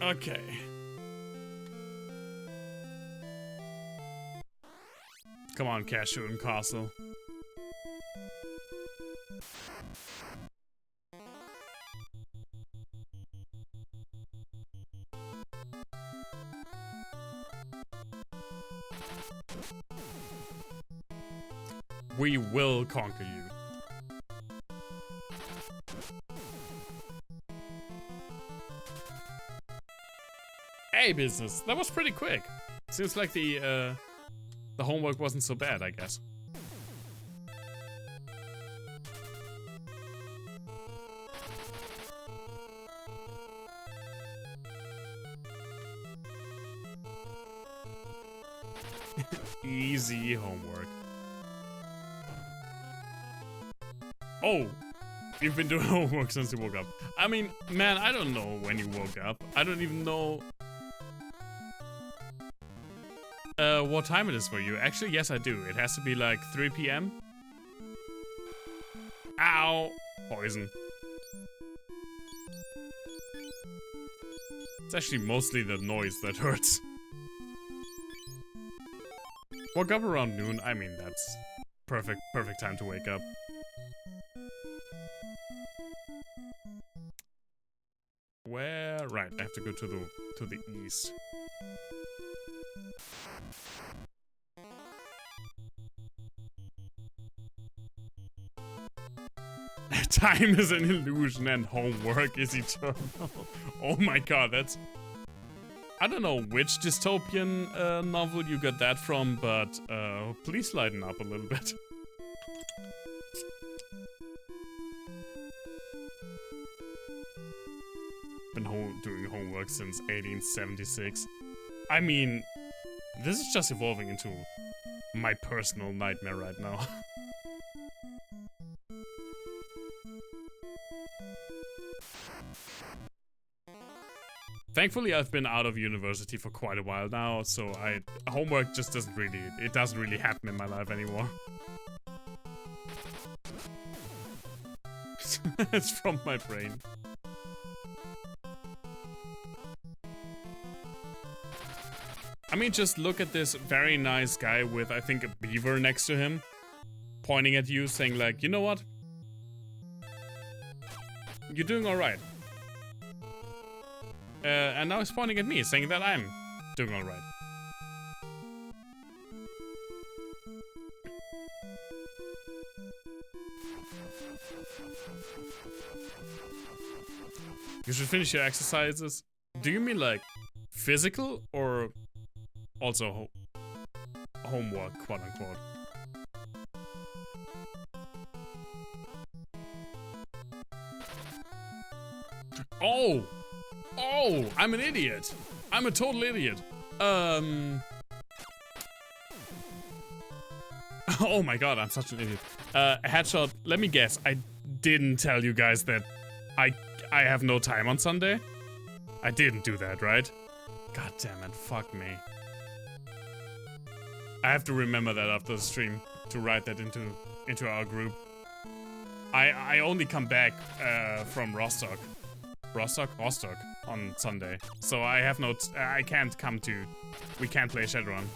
Okay. Come on, Cashew and Castle. We will conquer you. Hey, business. That was pretty quick. Seems like the homework wasn't so bad, I guess. Easy homework. Oh, you've been doing homework since you woke up. I mean, man, I don't know when you woke up. I don't even know what time it is for you. Actually, yes, I do. It has to be like 3 p.m. Ow! Poison. It's actually mostly the noise that hurts. Woke up around noon. I mean, that's perfect time to wake up. Where? Right, I have to go to the east. Time is an illusion and homework is eternal. Oh my god, that's... I don't know which dystopian novel you got that from, but please lighten up a little bit. Been doing homework since 1876. I mean, this is just evolving into my personal nightmare right now. Thankfully, I've been out of university for quite a while now, so homework just doesn't really happen in my life anymore. It's from my brain. I mean, just look at this very nice guy with, I think, a beaver next to him, pointing at you, saying like, you know what? You're doing alright. And now he's pointing at me, saying that I'm doing alright. You should finish your exercises. Do you mean like physical or also homework, quote unquote? Oh! Oh, I'm an idiot. I'm a total idiot. Oh my god, I'm such an idiot. Headshot, let me guess. I didn't tell you guys that I have no time on Sunday. I didn't do that, right? God damn it, fuck me. I have to remember that after the stream to write that into our group. I only come back from Rostock on Sunday, so I have no. I can't come to. We can't play Shadowrun.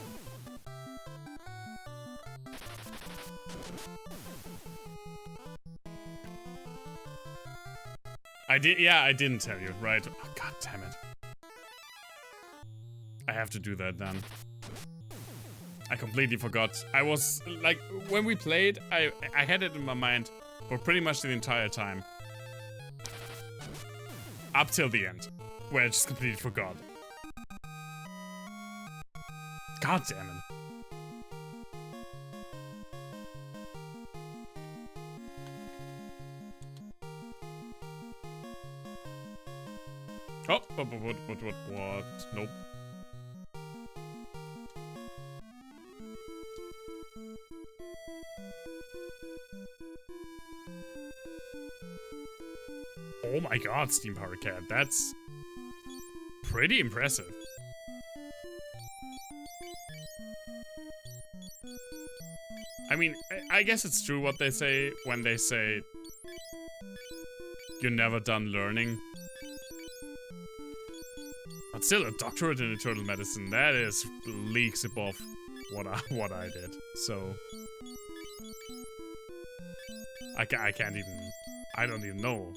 I did. Yeah, I didn't tell you, right? Oh, god damn it! I have to do that then. I completely forgot. I was like, when we played, I had it in my mind for pretty much the entire time. Up till the end, where I just completely forgot. God damn it. Oh, what? Nope. Oh my god, Steam Power Cat, that's pretty impressive. I mean, I guess it's true what they say when they say you're never done learning. But still, a doctorate in internal medicine, that is leagues above what I did. So I can't even, I don't even know.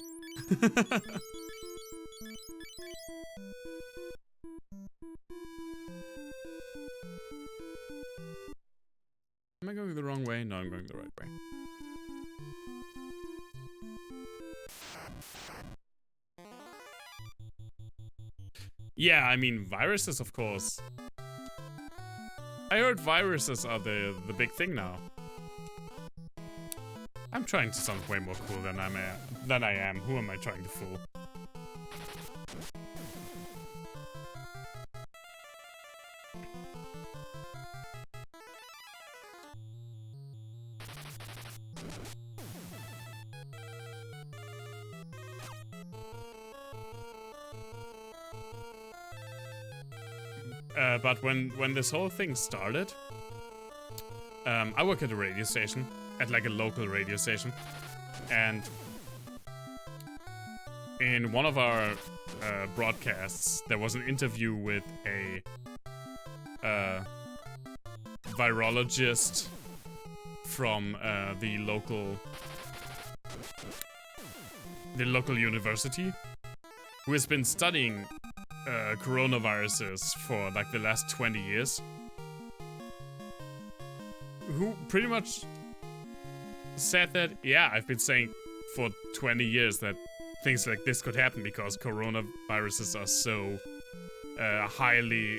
Am I going the wrong way? No, I'm going the right way. Yeah, I mean, viruses, of course. I heard viruses are the big thing now. I'm trying to sound way more cool than I am. Who am I trying to fool? But when this whole thing started, I work at a radio station, at like a local radio station, and in one of our broadcasts, there was an interview with a virologist from the local university who has been studying coronaviruses for like the last 20 years, who pretty much said that, yeah, I've been saying for 20 years that things like this could happen because coronaviruses are so highly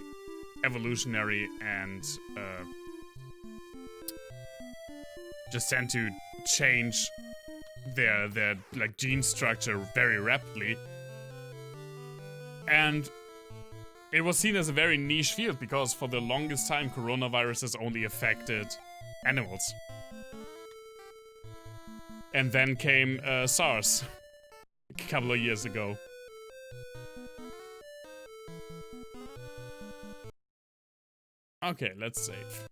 evolutionary and just tend to change their like gene structure very rapidly. And it was seen as a very niche field because for the longest time coronaviruses only affected animals. And then came SARS a couple of years ago. Okay, let's save.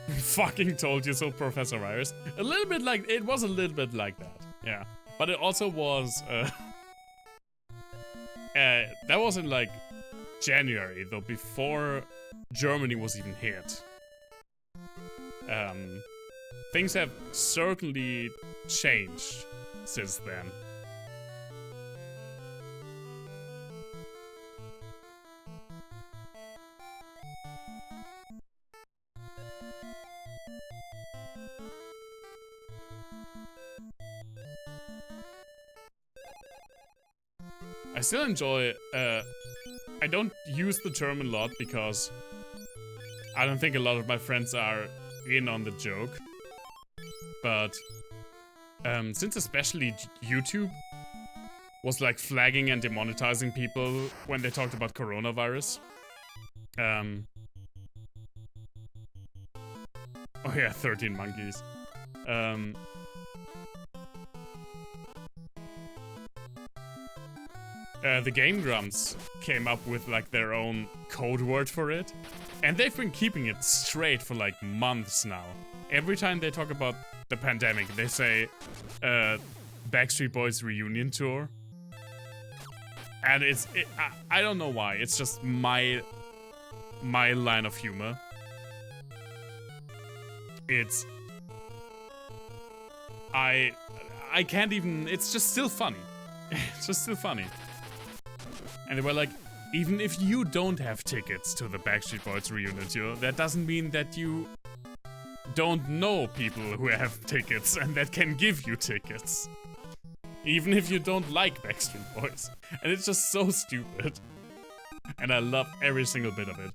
Fucking told you so, Professor Virus. A little bit like, it was a little bit like that, yeah. But it also was, that was in like January, though, before Germany was even hit. Things have certainly changed since then. I still enjoy, I don't use the term a lot because I don't think a lot of my friends are in on the joke. But since especially YouTube was like flagging and demonetizing people when they talked about coronavirus. Oh yeah, 13 monkeys. The Game Grumps came up with like their own code word for it, and they've been keeping it straight for like months now. Every time they talk about the pandemic, they say Backstreet Boys reunion tour, and I don't know why. It's just my line of humor. It's I can't even. It's just still funny. It's just still funny. And they were like, even if you don't have tickets to the Backstreet Boys reunion tour, that doesn't mean that you don't know people who have tickets and that can give you tickets. Even if you don't like Backstreet Boys. And it's just so stupid. And I love every single bit of it.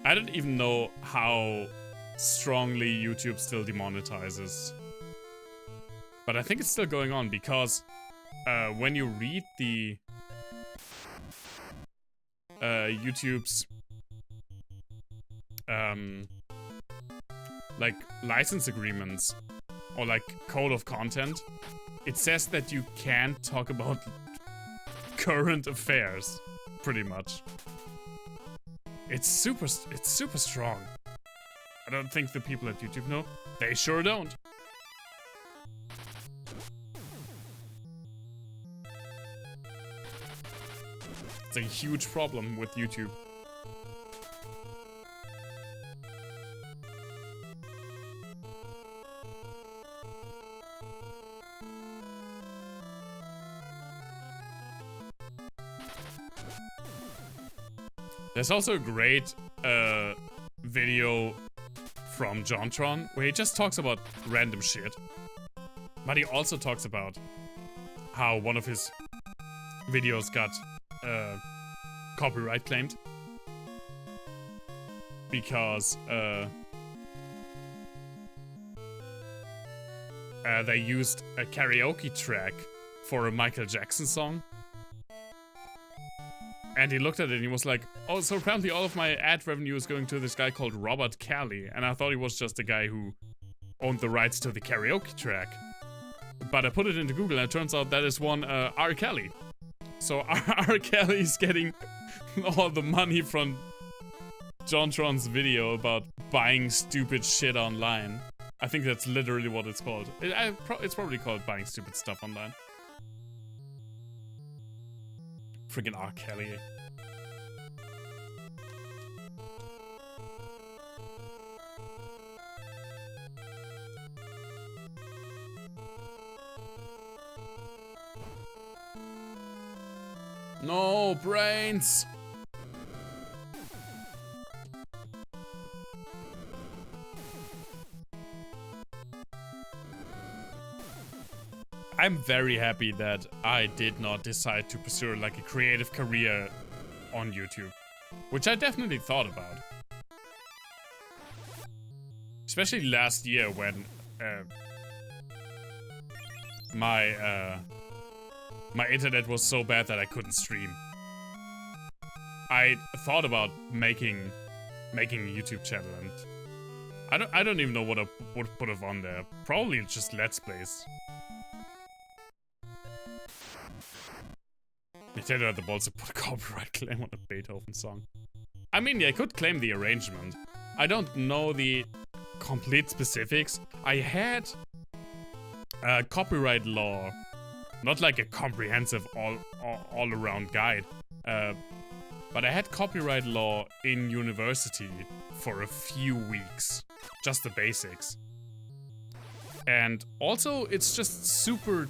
I don't even know how strongly YouTube still demonetizes. But I think it's still going on because when you read the YouTube's like license agreements or like code of content, it says that you can't talk about current affairs, pretty much. It's super strong. I don't think the people at YouTube know. They sure don't. It's a huge problem with YouTube. There's also a great video from JonTron, where he just talks about random shit. But he also talks about how one of his videos got copyright claimed. Because they used a karaoke track for a Michael Jackson song. And he looked at it and he was like, oh, so apparently all of my ad revenue is going to this guy called Robert Kelly. And I thought he was just a guy who owned the rights to the karaoke track. But I put it into Google and it turns out that is one R. Kelly. So R. Kelly is getting all the money from JonTron's video about buying stupid shit online. I think that's literally what it's called. It's probably called buying stupid stuff online. Friggin' R. Kelly. No brains. I'm very happy that I did not decide to pursue like a creative career on YouTube, which I definitely thought about. Especially last year when my internet was so bad that I couldn't stream. I thought about making a YouTube channel, and I don't even know what I would put it on there. Probably just Let's Plays. Nintendo had the balls to put a copyright claim on a Beethoven song. I mean, I could claim the arrangement. I don't know the complete specifics. I had a copyright law, not like a comprehensive all-around guide, but I had copyright law in university for a few weeks, just the basics. And also, it's just super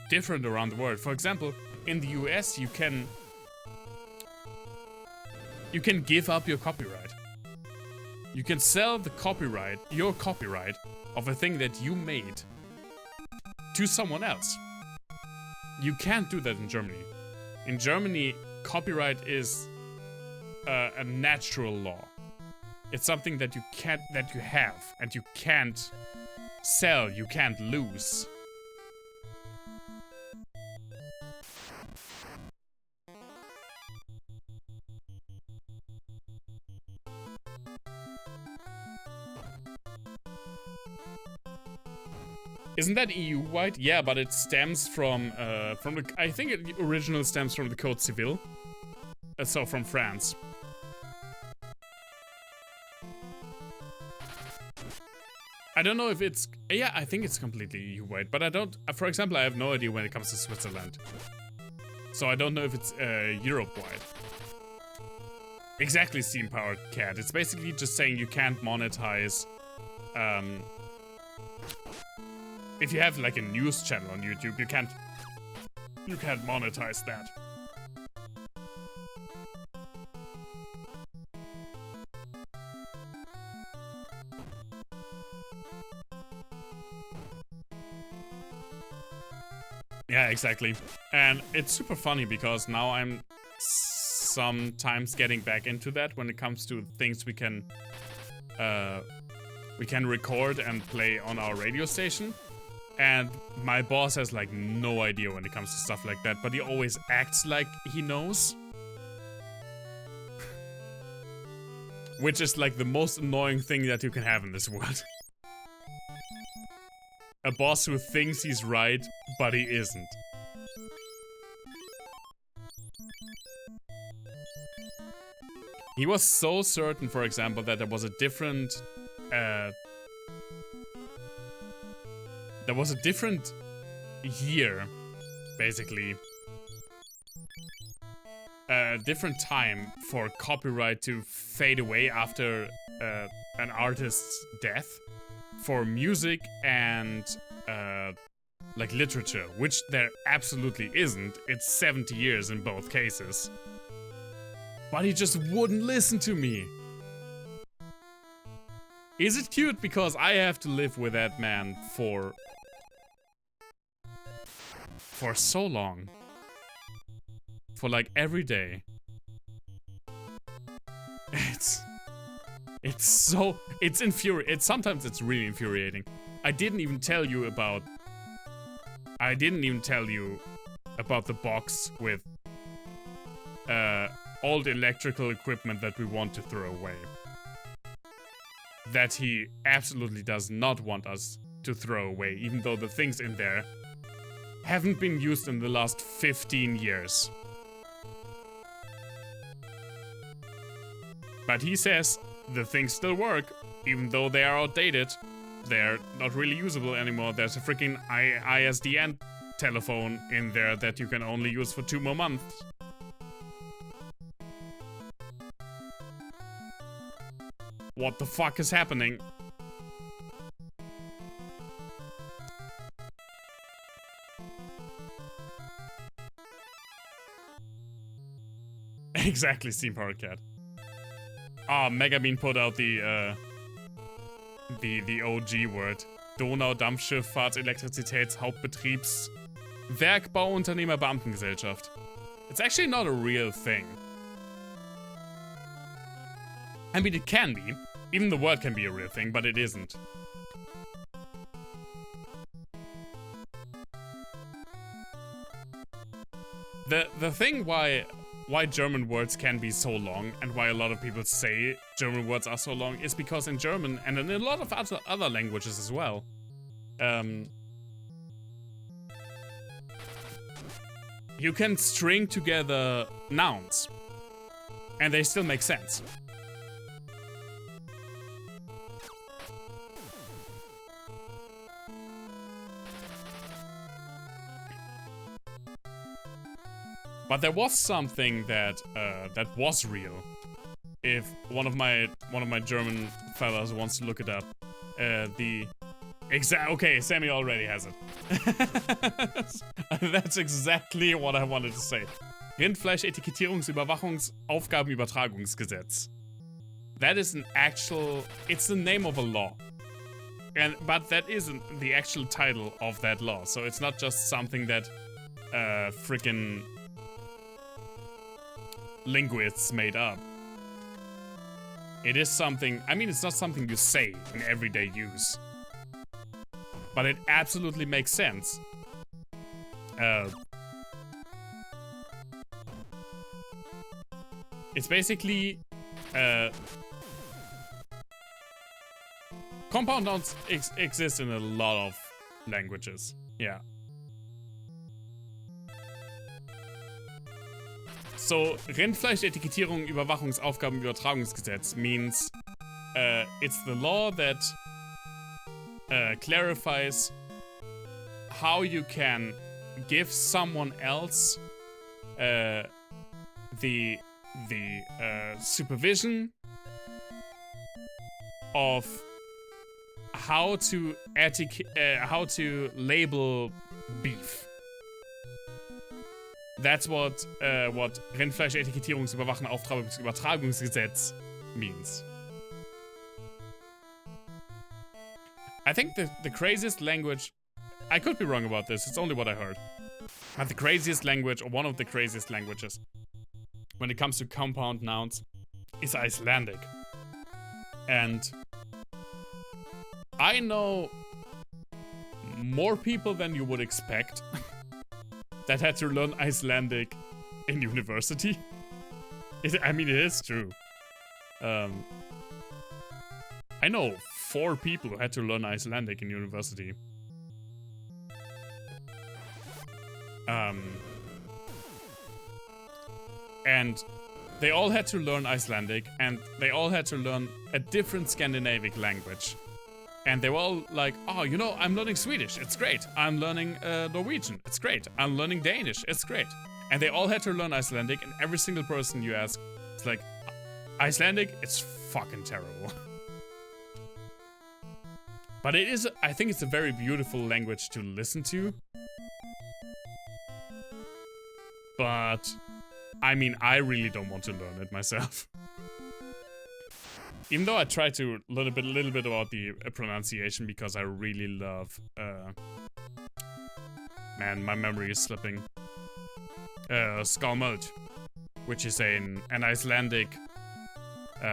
different around the world. For example, in the US, you can give up your copyright. You can sell the copyright, your copyright, of a thing that you made to someone else. You can't do that in Germany. In Germany, copyright is a natural law. It's something that you have, and you can't sell, you can't lose. Isn't that EU-wide? Yeah, but it stems from the... I think it originally stems from the Code Civil. So, from France. I don't know if it's... Yeah, I think it's completely EU-wide, but I don't... For example, I have no idea when it comes to Switzerland. So I don't know if it's Europe-wide. Exactly, Steam-powered cat. It's basically just saying you can't monetize... if you have like a news channel on YouTube, you can't monetize that. Yeah, exactly. And it's super funny because now I'm sometimes getting back into that when it comes to things we can record and play on our radio station. And my boss has like no idea when it comes to stuff like that, but he always acts like he knows. Which is like the most annoying thing that you can have in this world. A boss who thinks he's right, but he isn't. He was so certain, for example, that there was a different year, basically. A different time for copyright to fade away after an artist's death. For music and like literature, which there absolutely isn't. It's 70 years in both cases. But he just wouldn't listen to me. Is it cute because I have to live with that man for so long? For like every day. Sometimes it's really infuriating. I didn't even tell you about the box with all the electrical equipment that we want to throw away. That he absolutely does not want us to throw away, even though the things in there haven't been used in the last 15 years. But he says the things still work, even though they are outdated. They're not really usable anymore. There's a freaking ISDN telephone in there that you can only use for 2 more months. What the fuck is happening? Exactly, Steam Powered Cat. Ah, Megabean put out the OG word. Donau-Dampfschifffahrt Elektrizitätshauptbetriebs Werkbauunternehmer Beamtengesellschaft. It's actually not a real thing. I mean, it can be. Even the word can be a real thing, but it isn't. The thing why German words can be so long and why a lot of people say German words are so long is because in German and in a lot of other languages as well, you can string together nouns and they still make sense. But there was something that that was real. If one of my German fellas wants to look it up, okay, Sammy already has it. That's exactly what I wanted to say. Rindfleisch-Etikettierungs-Überwachungsaufgabenübertragungsgesetz. That is an actual. It's the name of a law, but that isn't the actual title of that law. So it's not just something that freaking linguists made up. It is something, I mean, it's not something you say in everyday use, but it absolutely makes sense. It's basically compound nouns exist in a lot of languages. Yeah. So, Rindfleisch-Etikettierung Überwachungsaufgabenübertragungsgesetz means it's the law that clarifies how you can give someone else the supervision of how to label beef. That's what Rindfleisch-Etikettierungsüberwachungsaufgabenübertragungsgesetz means. I think the craziest language, I could be wrong about this, it's only what I heard. But the craziest language, or one of the craziest languages, when it comes to compound nouns, is Icelandic. And I know more people than you would expect that had to learn Icelandic in university. I mean, it is true. I know 4 people who had to learn Icelandic in university. And they all had to learn Icelandic, and they all had to learn a different Scandinavic language. And they were all like, oh, you know, I'm learning Swedish, it's great. I'm learning Norwegian, it's great. I'm learning Danish, it's great. And they all had to learn Icelandic, and every single person you ask, it's like, Icelandic, it's fucking terrible. But it is, I think it's a very beautiful language to listen to. But, I mean, I really don't want to learn it myself. Even though I try to learn a little bit about the pronunciation because I really love, man, my memory is slipping. Skalmöld, which is an Icelandic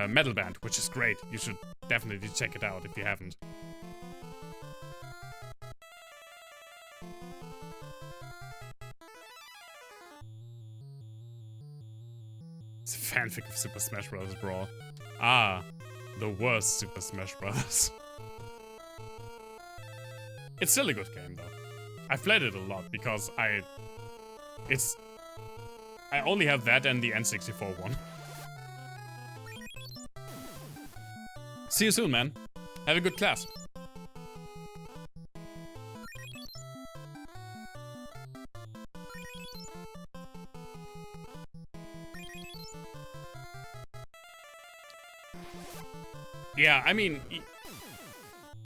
metal band, which is great. You should definitely check it out if you haven't. It's a fanfic of Super Smash Bros. Brawl. Ah, the worst Super Smash Bros. It's still a good game though. I've played it a lot because I only have that and the N64 one. See you soon, man. Have a good class. Yeah, I mean,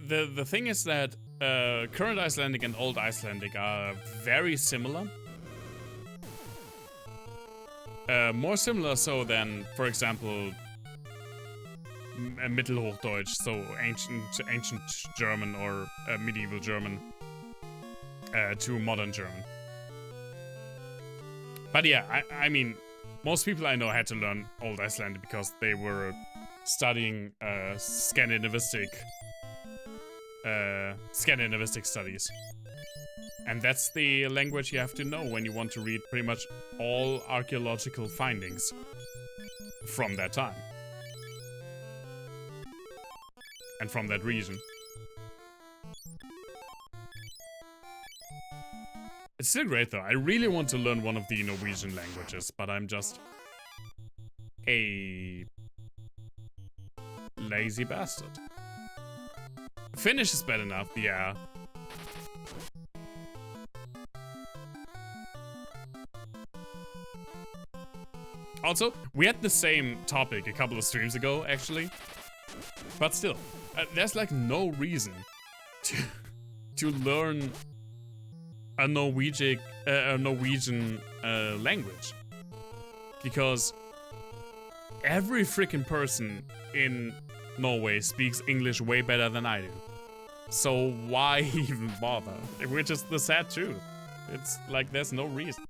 the thing is that current Icelandic and old Icelandic are very similar. More similar so than, for example, Mittelhochdeutsch, so ancient German or medieval German, to modern German. But yeah, I mean, most people I know had to learn Old Icelandic because they were studying Scandinavistic studies. And that's the language you have to know when you want to read pretty much all archaeological findings from that time. And from that region. It's still great though. I really want to learn one of the Norwegian languages, but I'm just a lazy bastard. Finnish is bad enough, yeah. Also, we had the same topic a couple of streams ago, actually. But still, there's like no reason to learn a Norwegian language. Because every freaking person in Norway speaks English way better than I do. So why even bother? Which is the sad truth. It's like there's no reason.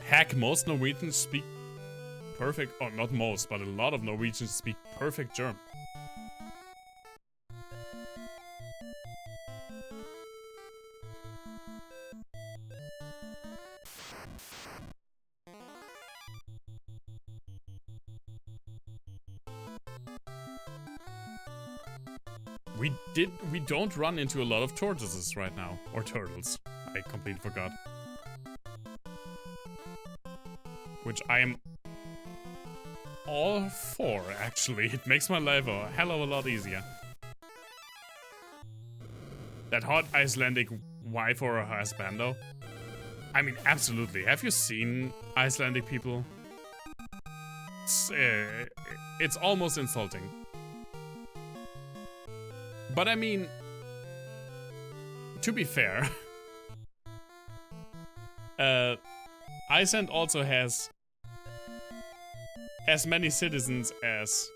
Heck, most Norwegians speak perfect, or not most, but a lot of Norwegians speak perfect German. We don't run into a lot of tortoises right now. Or turtles. I completely forgot. Which I am all for, actually. It makes my life a hell of a lot easier. That hot Icelandic wife or a husband, though. I mean, absolutely. Have you seen Icelandic people? It's almost insulting. But I mean, to be fair, Iceland also has as many citizens as...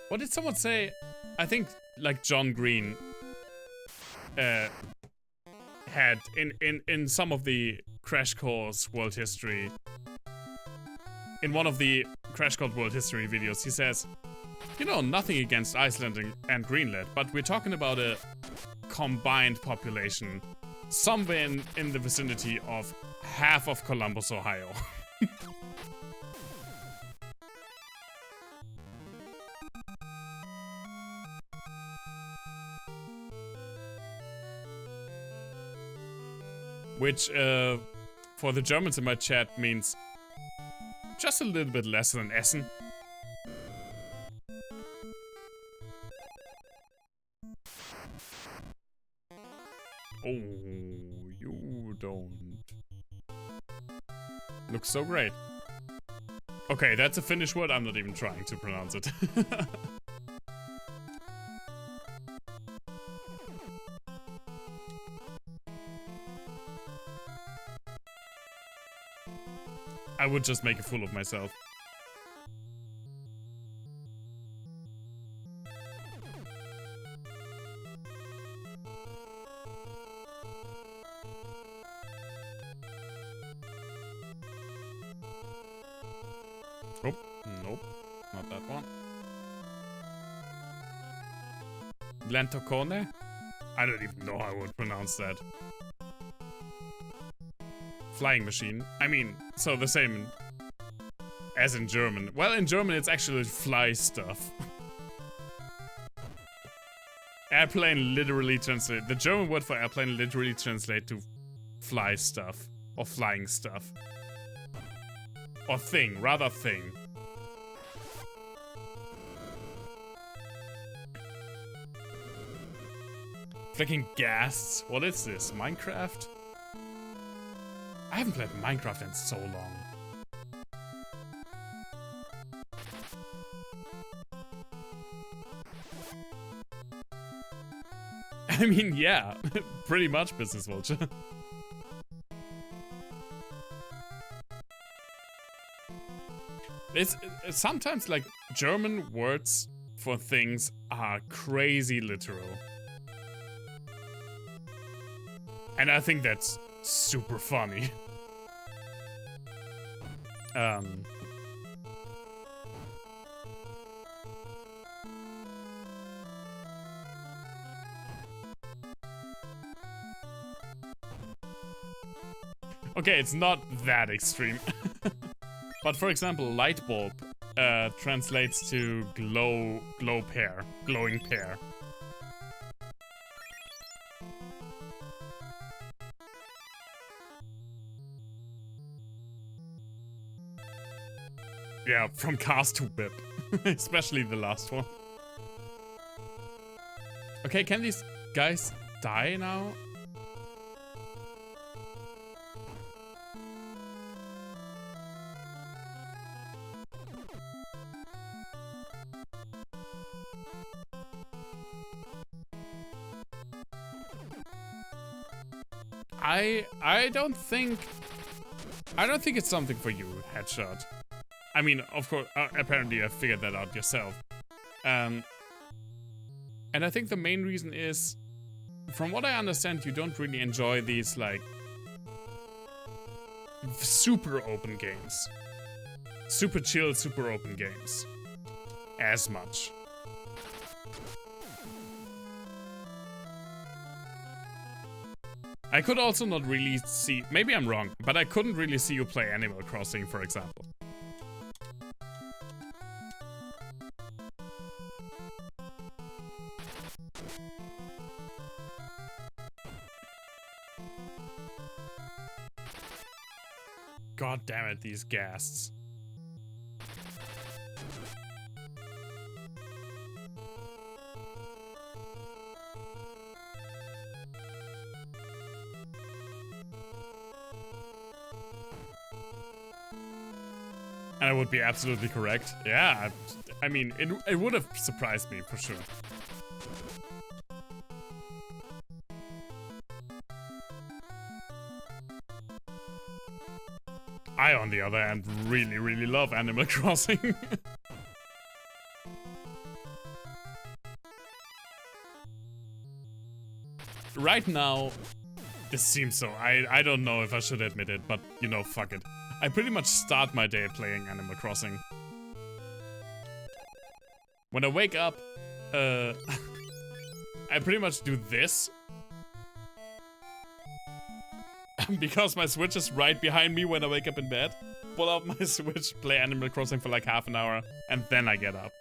What did someone say? I think like John Green had in some of the Crash Course World History. In one of the Crash Course World History videos, he says, you know, nothing against Iceland and Greenland, but we're talking about a combined population somewhere in the vicinity of half of Columbus, Ohio. Which, for the Germans in my chat, means just a little bit less than Essen. Oh, you don't look so great. Okay, that's a Finnish word. I'm not even trying to pronounce it. I would just make a fool of myself. Oh, nope. Not that one. Lentocone? I don't even know how I would pronounce that. Flying machine. I mean, so the same as in German. Well, in German it's actually fly stuff. Airplane literally translate. The German word for airplane literally translate to fly stuff. Or flying stuff. Or thing, rather thing. Flicking ghasts. What is this? Minecraft? I haven't played Minecraft in so long. I mean, yeah, pretty much Business Vulture. It's sometimes like German words for things are crazy literal. And I think that's super funny. Okay, it's not that extreme. But for example, light bulb translates to glowing pear. Yeah, from cars to whip. Especially the last one. Okay, can these guys die now? I don't think it's something for you, Headshot. I mean, of course, apparently you figured that out yourself. And I think the main reason is, from what I understand, you don't really enjoy these, like, super open games. Super chill, super open games. As much. I could also not really see, maybe I'm wrong, but I couldn't really see you play Animal Crossing, for example. God damn it, these ghasts. And I would be absolutely correct. Yeah, I mean, it would have surprised me for sure. I, on the other hand, really, really love Animal Crossing. Right now, this seems so. I don't know if I should admit it, but you know, fuck it. I pretty much start my day playing Animal Crossing. When I wake up, I pretty much do this. Because my Switch is right behind me when I wake up in bed. Pull out my Switch, play Animal Crossing for like half an hour, and then I get up.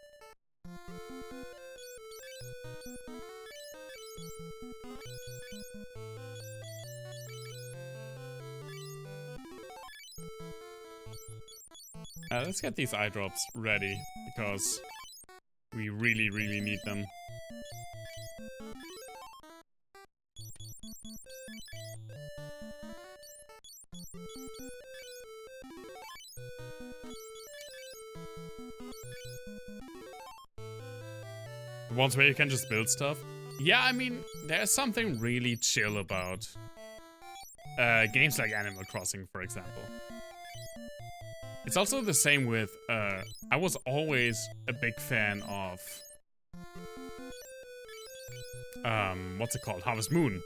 Let's get these eye drops ready, because we really, really need them. Ones where you can just build stuff. Yeah, I mean, there's something really chill about games like Animal Crossing, for example. It's also the same with, I was always a big fan of, what's it called? Harvest Moon.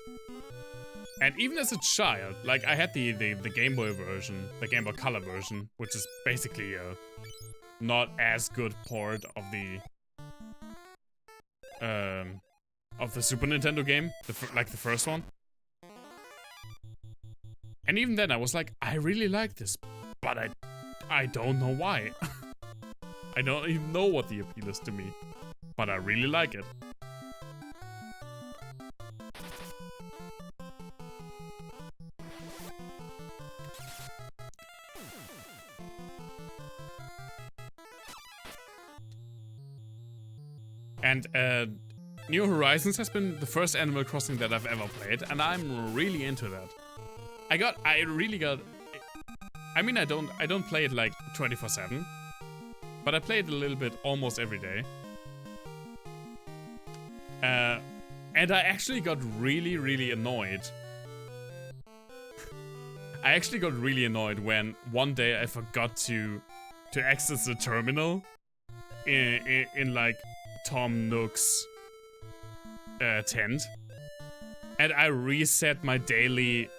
And even as a child, like, I had the Game Boy version, the Game Boy Color version, which is basically a not as good port of the Super Nintendo game, like the first one. And even then I was like, I really like this, but I don't know why. I don't even know what the appeal is to me, but I really like it. And New Horizons has been the first Animal Crossing that I've ever played, and I'm really into that. I mean, I don't play it like 24/7, but I play it a little bit almost every day. And I actually got really annoyed. I actually got really annoyed when one day I forgot to access the terminal in like Tom Nook's tent, and I reset my daily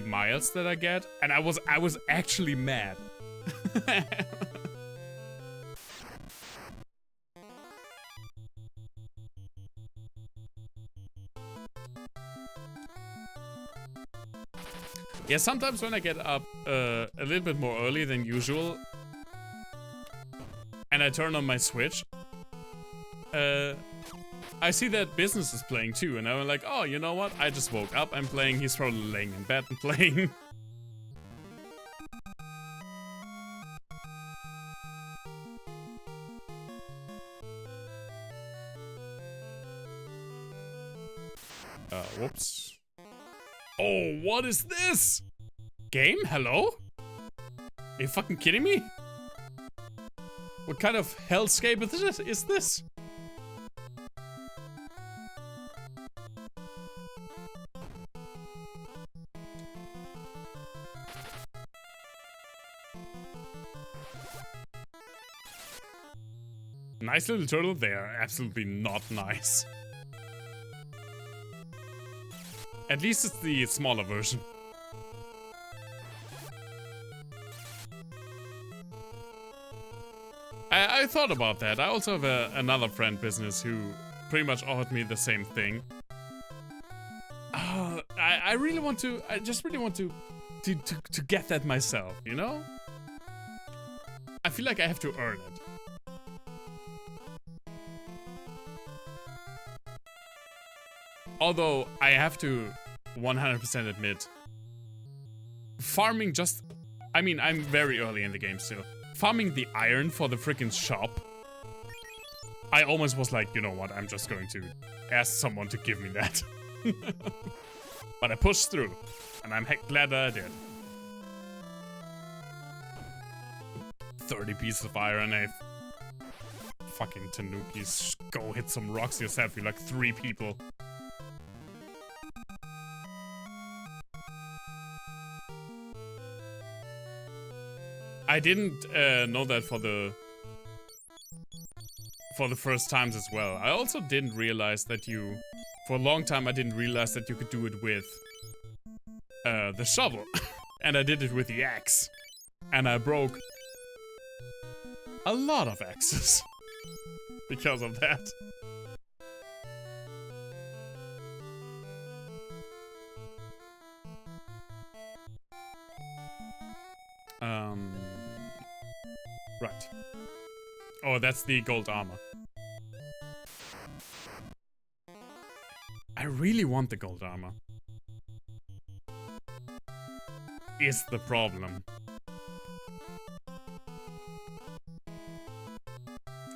miles that I get, and I was actually mad. Yeah, sometimes when I get up a little bit more early than usual, and I turn on my Switch, I see that Business is playing too, and I'm like, oh, you know what? I just woke up, I'm playing, he's probably laying in bed and playing. Whoops. Oh, what is this? Game? Hello? Are you fucking kidding me? What kind of hellscape is this? Nice little turtle. They are absolutely not nice. At least it's the smaller version. I thought about that. I also have another friend Business who pretty much offered me the same thing. I really want to. I just really want to get that myself. You know. I feel like I have to earn it. Although I have to 100% admit, farming just... I mean, I'm very early in the game still. Farming the iron for the freaking shop, I almost was like, you know what, I'm just going to ask someone to give me that. But I pushed through, and I'm glad that I did. 30 pieces of iron, fucking Tanukis. Go hit some rocks yourself, you're like 3 people. I didn't know that for the first times as well. I also didn't realize that for a long time I didn't realize that you could do it with the shovel. And I did it with the axe. And I broke a lot of axes because of that. Right. Oh, that's the gold armor. I really want the gold armor. Is the problem.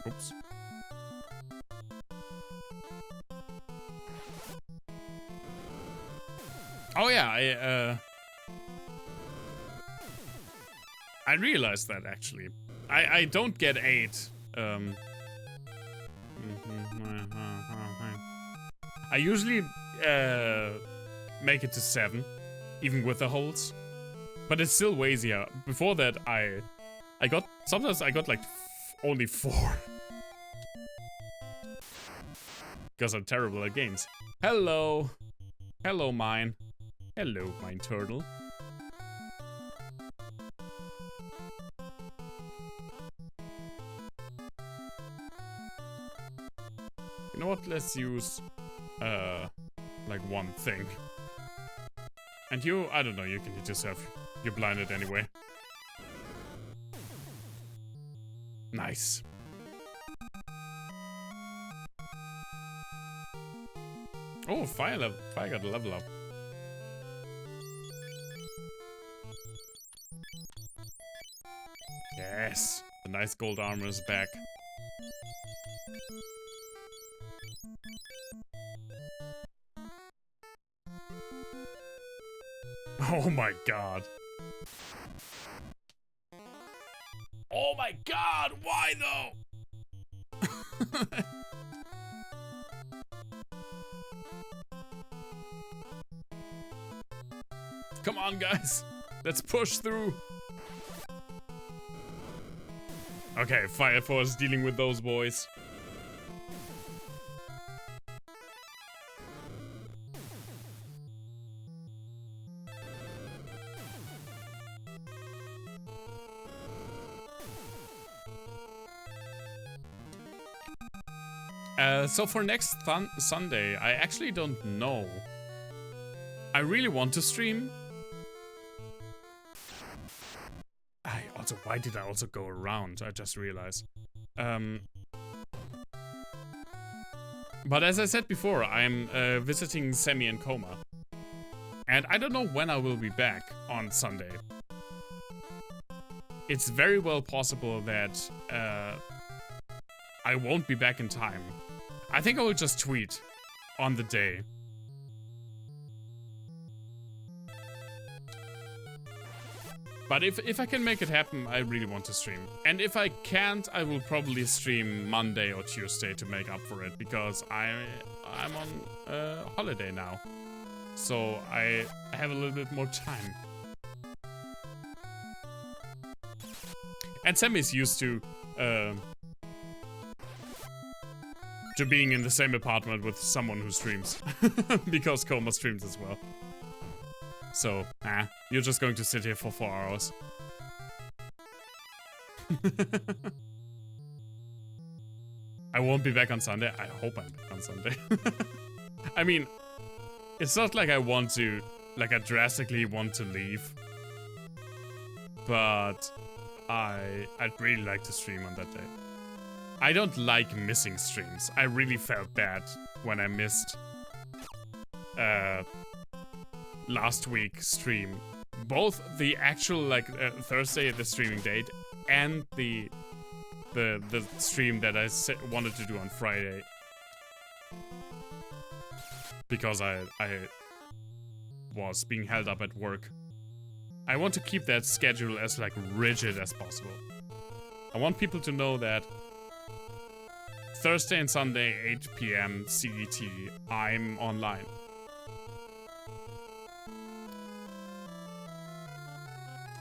Oops. Oh yeah, I realized that actually. I don't get 8. I usually make it to 7, even with the holds. But it's still way easier. Before that, I got, sometimes I got like only 4. Because I'm terrible at games. Hello. Hello, mine. Hello, mine turtle. You know what? Let's use, like one thing. And you, I don't know, you can hit yourself. You're blinded anyway. Nice. Oh, fire got a level up. Yes, the nice gold armor is back. Oh my god. Oh my god, why though? Come on, guys. Let's push through. Okay, Fire Force dealing with those boys. So for next Sunday, I actually don't know. I really want to stream. Why did I also go around? I just realized. But as I said before, I'm visiting Semi and Coma. And I don't know when I will be back on Sunday. It's very well possible that I won't be back in time. I think I will just tweet on the day. But if I can make it happen, I really want to stream. And if I can't, I will probably stream Monday or Tuesday to make up for it, because I'm on holiday now. So I have a little bit more time. And Sam is used to being in the same apartment with someone who streams. Because Coma streams as well. So, you're just going to sit here for 4 hours. I won't be back on Sunday. I hope I'm back on Sunday. I mean, it's not like I want to, like I drastically want to leave. But I'd really like to stream on that day. I don't like missing streams. I really felt bad when I missed last week's stream. Both the actual like Thursday, the streaming date, and the stream that I wanted to do on Friday, because I was being held up at work. I want to keep that schedule as like rigid as possible. I want people to know that Thursday and Sunday 8 PM CET I'm online.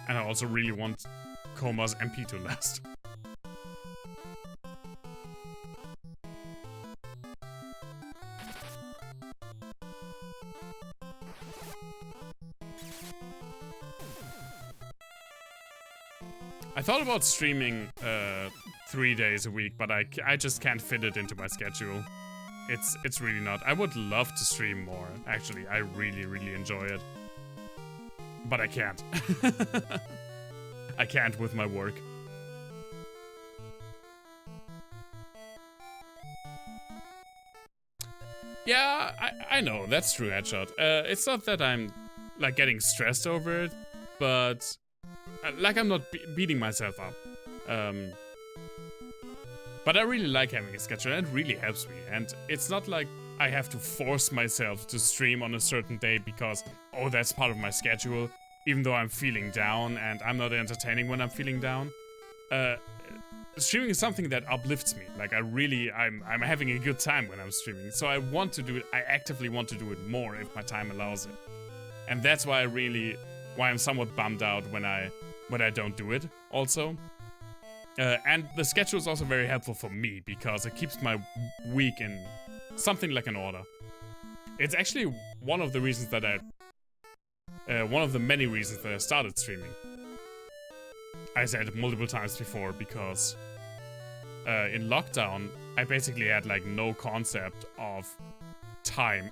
And I also really want Coma's MP to last. I thought about streaming 3 days a week, but I just can't fit it into my schedule. It's really not. I would love to stream more, actually. I really enjoy it. But I can't. I can't with my work. Yeah, I know, that's true, Headshot. It's not that I'm, like, getting stressed over it, but, like, I'm not beating myself up. But I really like having a schedule, and it really helps me. And it's not like I have to force myself to stream on a certain day because, oh, that's part of my schedule, even though I'm feeling down and I'm not entertaining when I'm feeling down. Streaming is something that uplifts me. Like, I'm having a good time when I'm streaming. So I want to do it, I actively want to do it more if my time allows it. And that's why I really why I'm somewhat bummed out when I don't do it also. And the schedule is also very helpful for me because it keeps my week in something like an order. It's actually one of the reasons that one of the many reasons that I started streaming. I said it multiple times before because in lockdown, I basically had like no concept of time.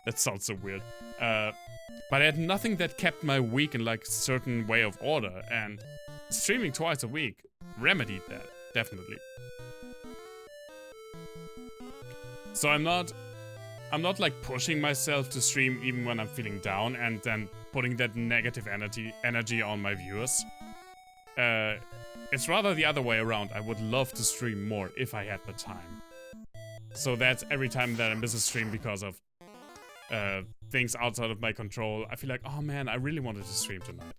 That sounds so weird. But I had nothing that kept my week in like a certain way of order, and streaming twice a week remedied that, definitely. So I'm not like pushing myself to stream even when I'm feeling down and then putting that negative energy on my viewers. It's rather the other way around. I would love to stream more if I had the time. So that's every time that I miss a stream because of things outside of my control, I feel like, oh man, I really wanted to stream tonight.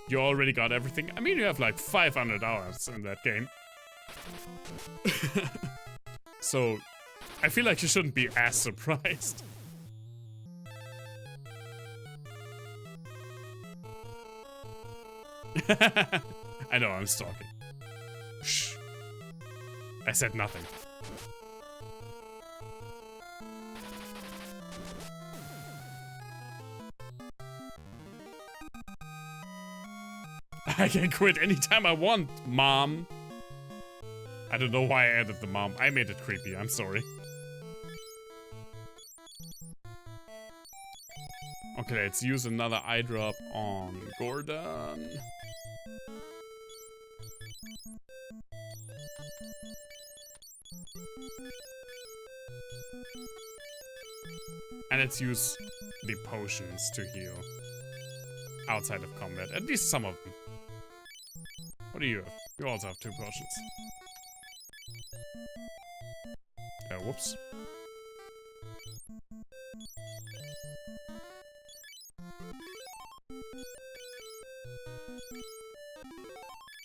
You already got everything? I mean, you have like 500 hours in that game. So, I feel like you shouldn't be as surprised. I know, I'm stalking. Shh. I said nothing. I can quit anytime I want, Mom. I don't know why I added the mom. I made it creepy, I'm sorry. Okay, let's use another eye drop on Gordon. And let's use the potions to heal. Outside of combat, at least some of them. What do you have? You also have 2 potions. Whoops.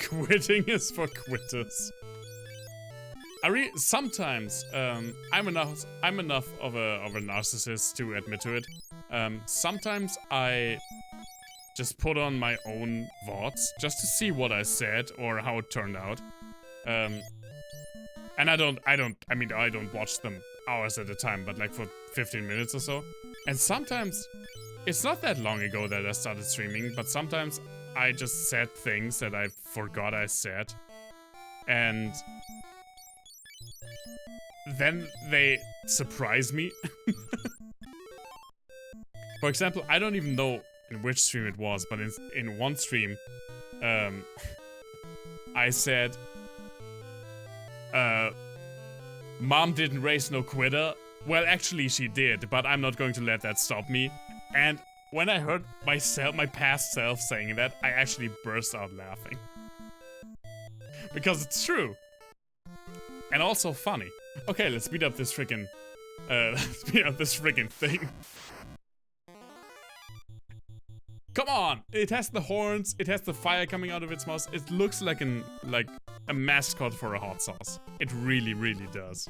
Quitting is for quitters. Sometimes I'm enough of a narcissist to admit to it. Sometimes I just put on my own VODs just to see what I said or how it turned out. And I don't watch them hours at a time, but like for 15 minutes or so. And sometimes, it's not that long ago that I started streaming, but sometimes I just said things that I forgot I said. And then they surprise me. For example, I don't even know in which stream it was, but in one stream, I said, Mom didn't raise no quitter. Well, actually she did, but I'm not going to let that stop me. And when I heard my past self saying that, I actually burst out laughing. Because it's true. And also funny. Okay, let's speed up this freaking thing. Come on! It has the horns, it has the fire coming out of its mouth. It looks like a mascot for a hot sauce. It really, really does.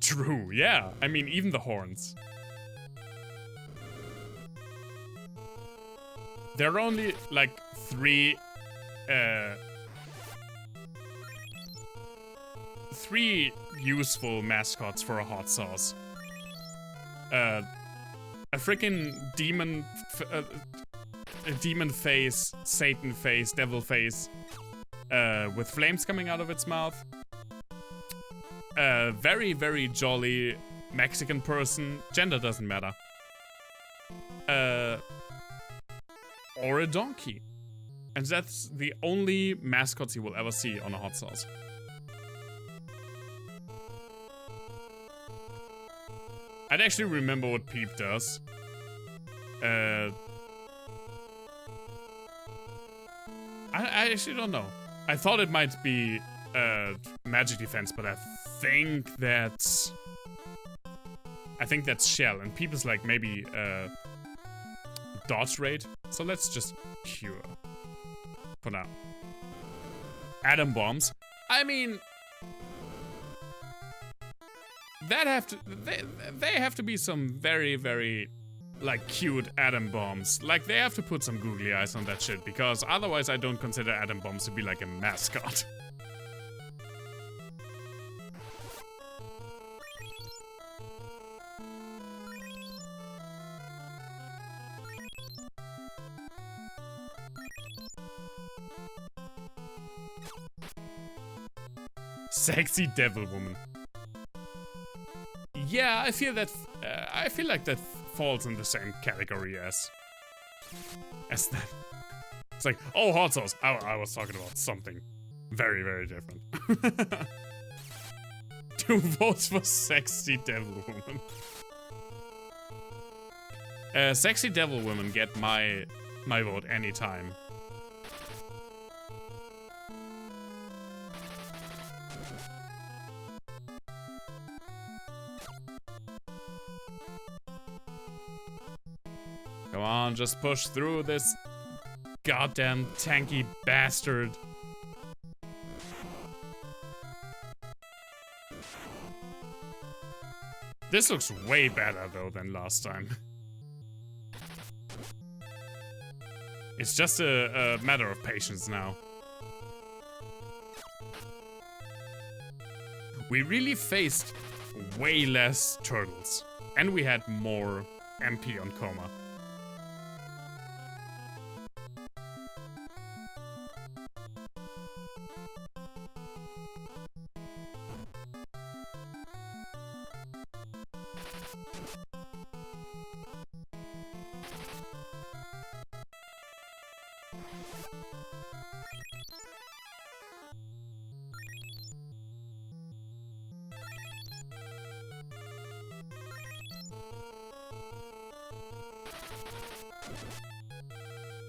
True, yeah. I mean, even the horns. There are only, like, 3 useful mascots for a hot sauce. A freaking demon face, Satan face, devil face, with flames coming out of its mouth. A very, very jolly Mexican person. Gender doesn't matter. Or a donkey. And that's the only mascots you will ever see on a hot sauce. I'd actually remember what Peep does. I actually don't know. I thought it might be magic defense, but I think that's shell, and people's like maybe dodge rate. So let's just cure for now. Atom bombs. I mean, they have to be some very, very like cute atom bombs. Like they have to put some googly eyes on that shit, because otherwise I don't consider atom bombs to be like a mascot. Sexy devil woman. Yeah, I feel that. I feel like that falls in the same category as that. It's like, oh, hot sauce. I was talking about something very, very different. 2 votes for sexy devil woman. Sexy devil woman get my vote anytime. Come on, just push through this goddamn tanky bastard. This looks way better though than last time. It's just a matter of patience now. We really faced way less turtles, and we had more MP on Coma.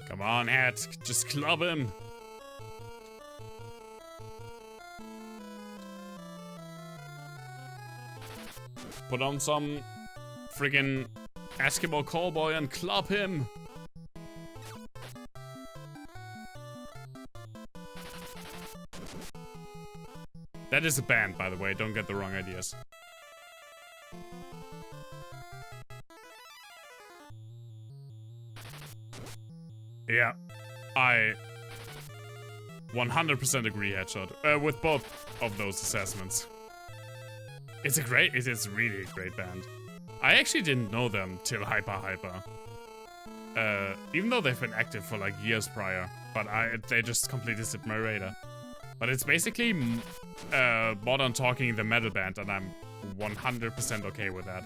Come on, Hat, just club him. Put on some friggin' Eskimo cowboy and club him. That is a band, by the way, don't get the wrong ideas. Yeah, I 100% agree, Headshot, with both of those assessments. It is really a great band. I actually didn't know them till Hyper. Even though they've been active for like years prior, but they just completely slipped my radar. But it's basically Modern Talking the metal band, and I'm 100% okay with that.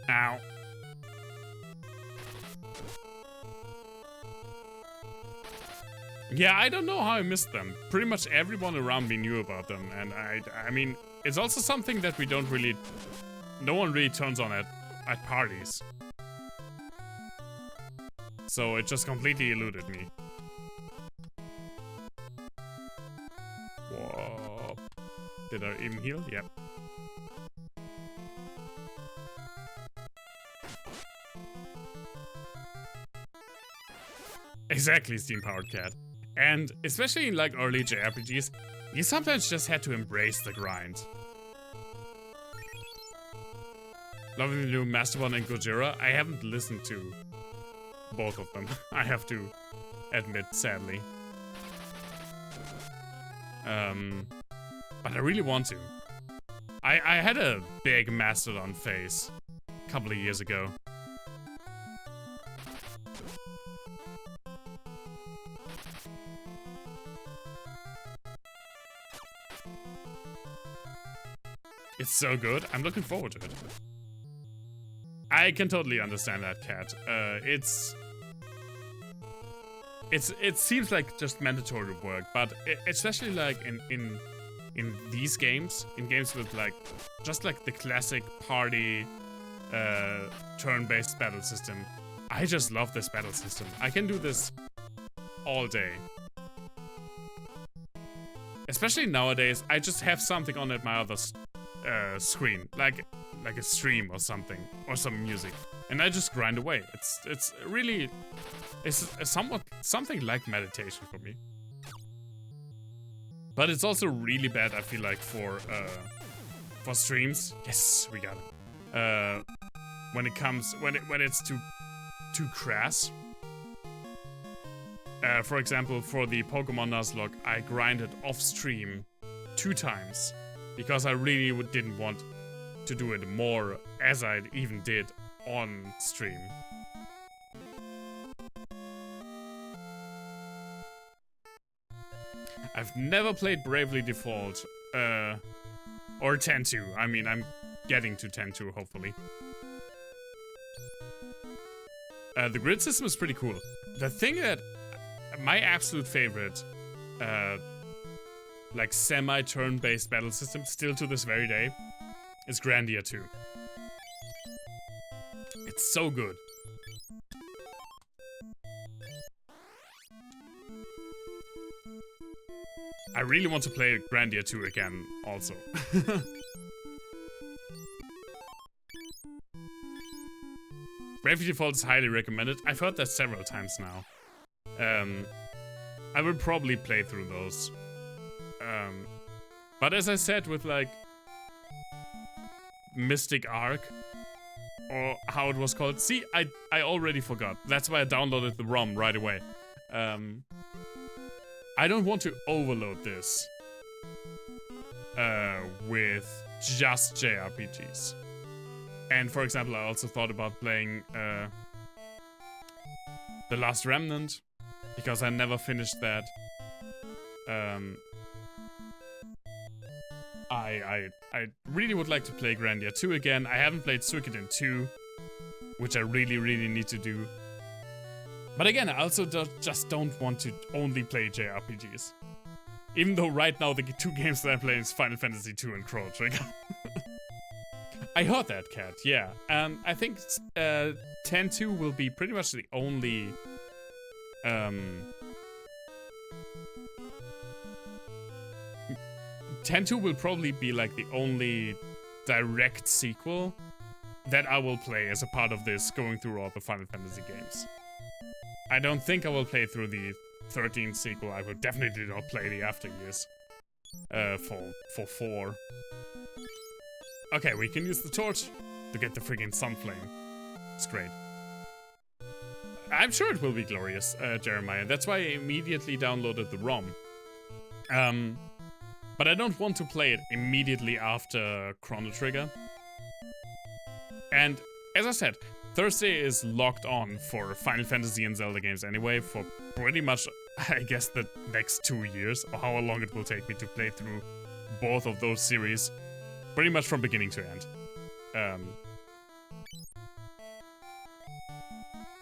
Ow. Yeah, I don't know how I missed them. Pretty much everyone around me knew about them, and I mean, it's also something that no one really turns on at parties. So it just completely eluded me. Whoa. Did I even heal? Yep. Exactly, steam-powered cat. And especially in like early JRPGs, you sometimes just had to embrace the grind. Loving the new Mastodon and Gojira, I haven't listened to both of them, I have to admit, sadly. But I really want to. I had a big Mastodon phase a couple of years ago. It's so good. I'm looking forward to it. I can totally understand that, Cat. It seems like just mandatory work, but especially like in in these games, in games with like, just like the classic party turn-based battle system. I just love this battle system. I can do this all day. Especially nowadays, I just have something on at my other screen, like a stream or something, or some music, and I just grind away. It's really, it's somewhat something like meditation for me. But it's also really bad, I feel like, for streams. Yes, we got it. When it's too crass. For example, for the Pokemon Nuzlocke, I grinded off stream 2 times because I really didn't want to do it more as I even did on stream. I've never played Bravely Default or 10-2. I mean, I'm getting to 10-2 hopefully. The grid system is pretty cool. The thing that my absolute favorite, like semi-turn-based battle system, still to this very day, is Grandia 2. It's so good. I really want to play Grandia 2 again, also. Bravely Default is highly recommended. I've heard that several times now. I will probably play through those. But as I said with like Mystic Arc, or how it was called. See, I already forgot. That's why I downloaded the ROM right away. I don't want to overload this with just JRPGs. And for example, I also thought about playing The Last Remnant, because I never finished that. I really would like to play Grandia 2 again. I haven't played Suikoden 2, which I really need to do. But again, I also just don't want to only play JRPGs. Even though right now the 2 games that I'm playing is Final Fantasy 2 and Chrono Trigger. I heard that, Cat, yeah. I think 10-2 will be pretty much the only... 10-2 will probably be like the only direct sequel that I will play as a part of this, going through all the Final Fantasy games. I don't think I will play through the 13 sequel. I will definitely not play the after years for 4. Okay, we can use the torch to get the friggin' Sunflame. It's great. I'm sure it will be glorious, Jeremiah. That's why I immediately downloaded the ROM. But I don't want to play it immediately after Chrono Trigger. And as I said, Thursday is locked on for Final Fantasy and Zelda games anyway, for pretty much, I guess, the next 2 years, or how long it will take me to play through both of those series, pretty much from beginning to end.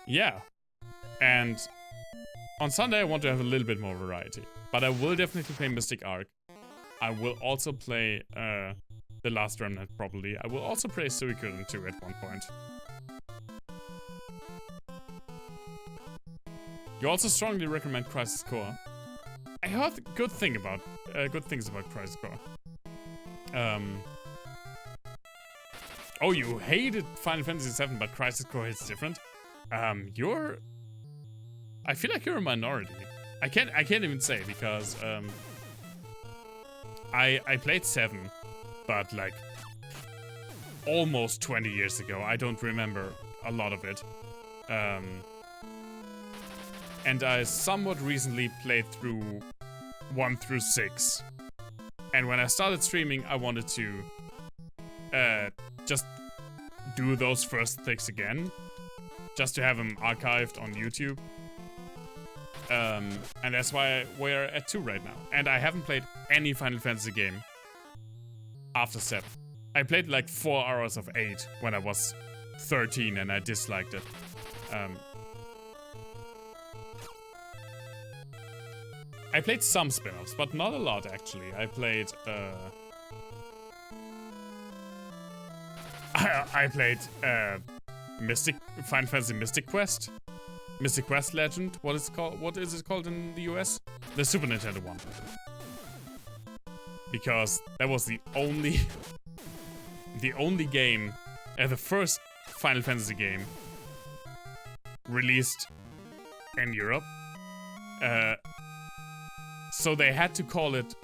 Yeah. And on Sunday I want to have a little bit more variety, but I will definitely play Mystic Arc. I will also play The Last Remnant, probably. I will also play Suikoden 2 at one point. You also strongly recommend Crisis Core. I heard good things about Crisis Core. Oh, you hated Final Fantasy VII, but Crisis Core is different. I feel like you're a minority. I can't even say, because I played 7, but like almost 20 years ago. I don't remember a lot of it. And I somewhat recently played through 1 through 6. And when I started streaming, I wanted to just do those first 6 again, just to have them archived on YouTube. And that's why we're at 2 right now. And I haven't played any Final Fantasy game after 7. I played like 4 hours of 8 when I was 13 and I disliked it. I played some spin-offs, but not a lot actually. I played I played Final Fantasy Mystic Quest. Mystic Quest Legend, what is it called in the US? The Super Nintendo one. Because that was the only game, the first Final Fantasy game released in Europe. So they had to call it,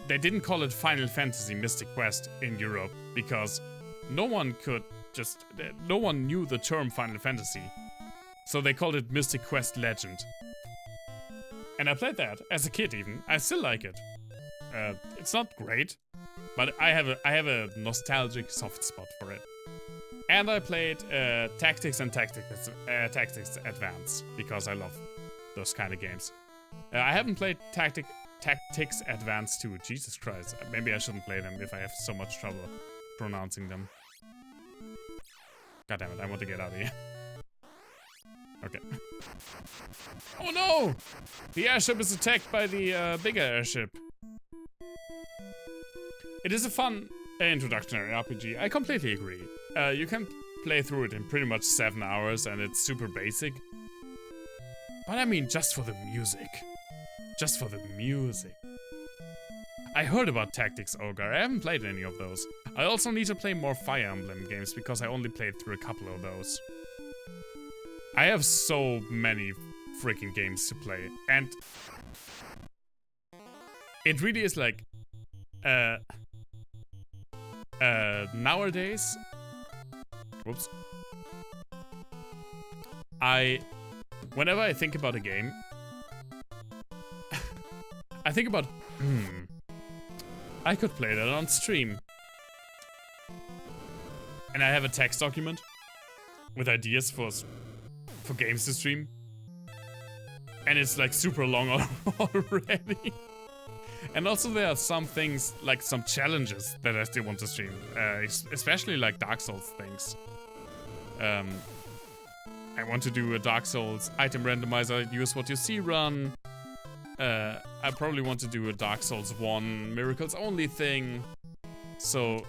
they didn't call it Final Fantasy Mystic Quest in Europe because no one knew the term Final Fantasy. So they called it Mystic Quest Legend. And I played that as a kid even. I still like it. It's not great, but I have a nostalgic soft spot for it. And I played Tactics and Tactics Advance because I love those kind of games. I haven't played Tactics Advance 2. Jesus Christ. Maybe I shouldn't play them if I have so much trouble pronouncing them. God damn it, I want to get out of here. Okay. Oh no! The airship is attacked by the bigger airship. It is a fun introductory RPG. I completely agree. You can play through it in pretty much 7 hours and it's super basic. But I mean, just for the music. Just for the music. I heard about Tactics Ogre. I haven't played any of those. I also need to play more Fire Emblem games because I only played through a couple of those. I have so many freaking games to play. And it really is like nowadays, whoops, whenever I think about a game, I think about, I could play that on stream. And I have a text document with ideas for games to stream. And it's like super long already. And also there are some things, like some challenges that I still want to stream. Especially like Dark Souls things. I want to do a Dark Souls item randomizer, use what you see run. I probably want to do a Dark Souls 1 Miracles Only thing. So,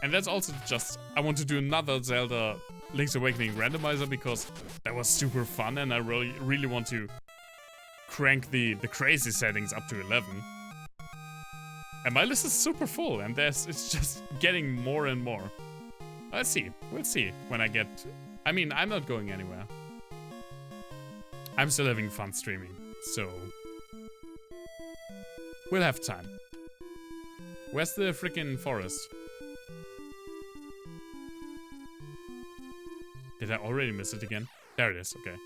and that's also just, I want to do another Zelda Link's Awakening randomizer because that was super fun and I really want to crank the crazy settings up to 11. And my list is super full and it's just getting more and more. Let's see, we'll see when I get, I mean, I'm not going anywhere. I'm still having fun streaming, so we'll have time. Where's the freaking forest? Did I already miss it again? There it is, okay.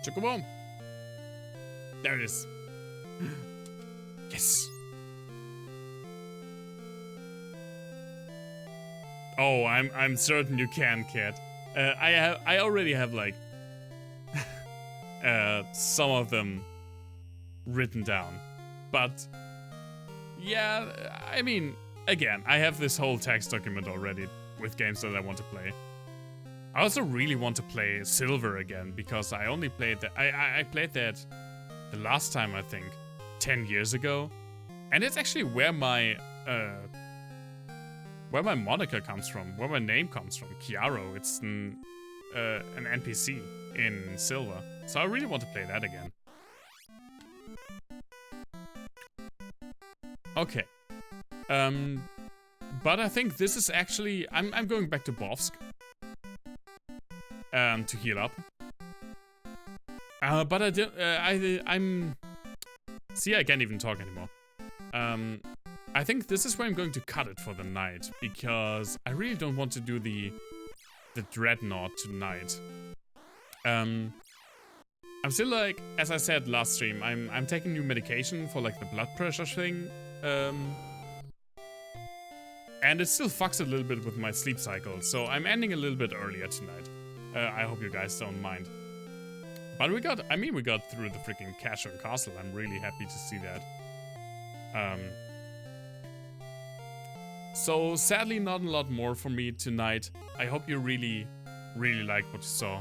Chocobo! There it is. Yes! Oh, I'm certain you can, Cat. I already have like some of them written down, but yeah, I mean, again, I have this whole text document already with games that I want to play. I also really want to play Silver again because I only played that. I played that the last time, I think 10 years ago, and it's actually where my moniker comes from, where my name comes from. Chiaro. It's an NPC in Silver, so I really want to play that again. Okay. But I think this is actually, I'm going back to Bovsk. To heal up. But I'm... See, I can't even talk anymore. I think this is where I'm going to cut it for the night, because I really don't want to do the Dreadnought tonight. I'm still like, as I said last stream, I'm taking new medication for like the blood pressure thing. And it still fucks a little bit with my sleep cycle, so I'm ending a little bit earlier tonight. I hope you guys don't mind. But we got through the freaking Castle and Castle. I'm really happy to see that. So sadly not a lot more for me tonight. I hope you really really liked what you saw.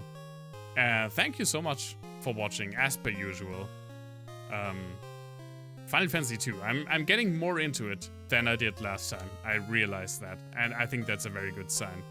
Thank you so much for watching, as per usual. Final Fantasy 2. I'm getting more into it than I did last time. I realized that, and I think that's a very good sign.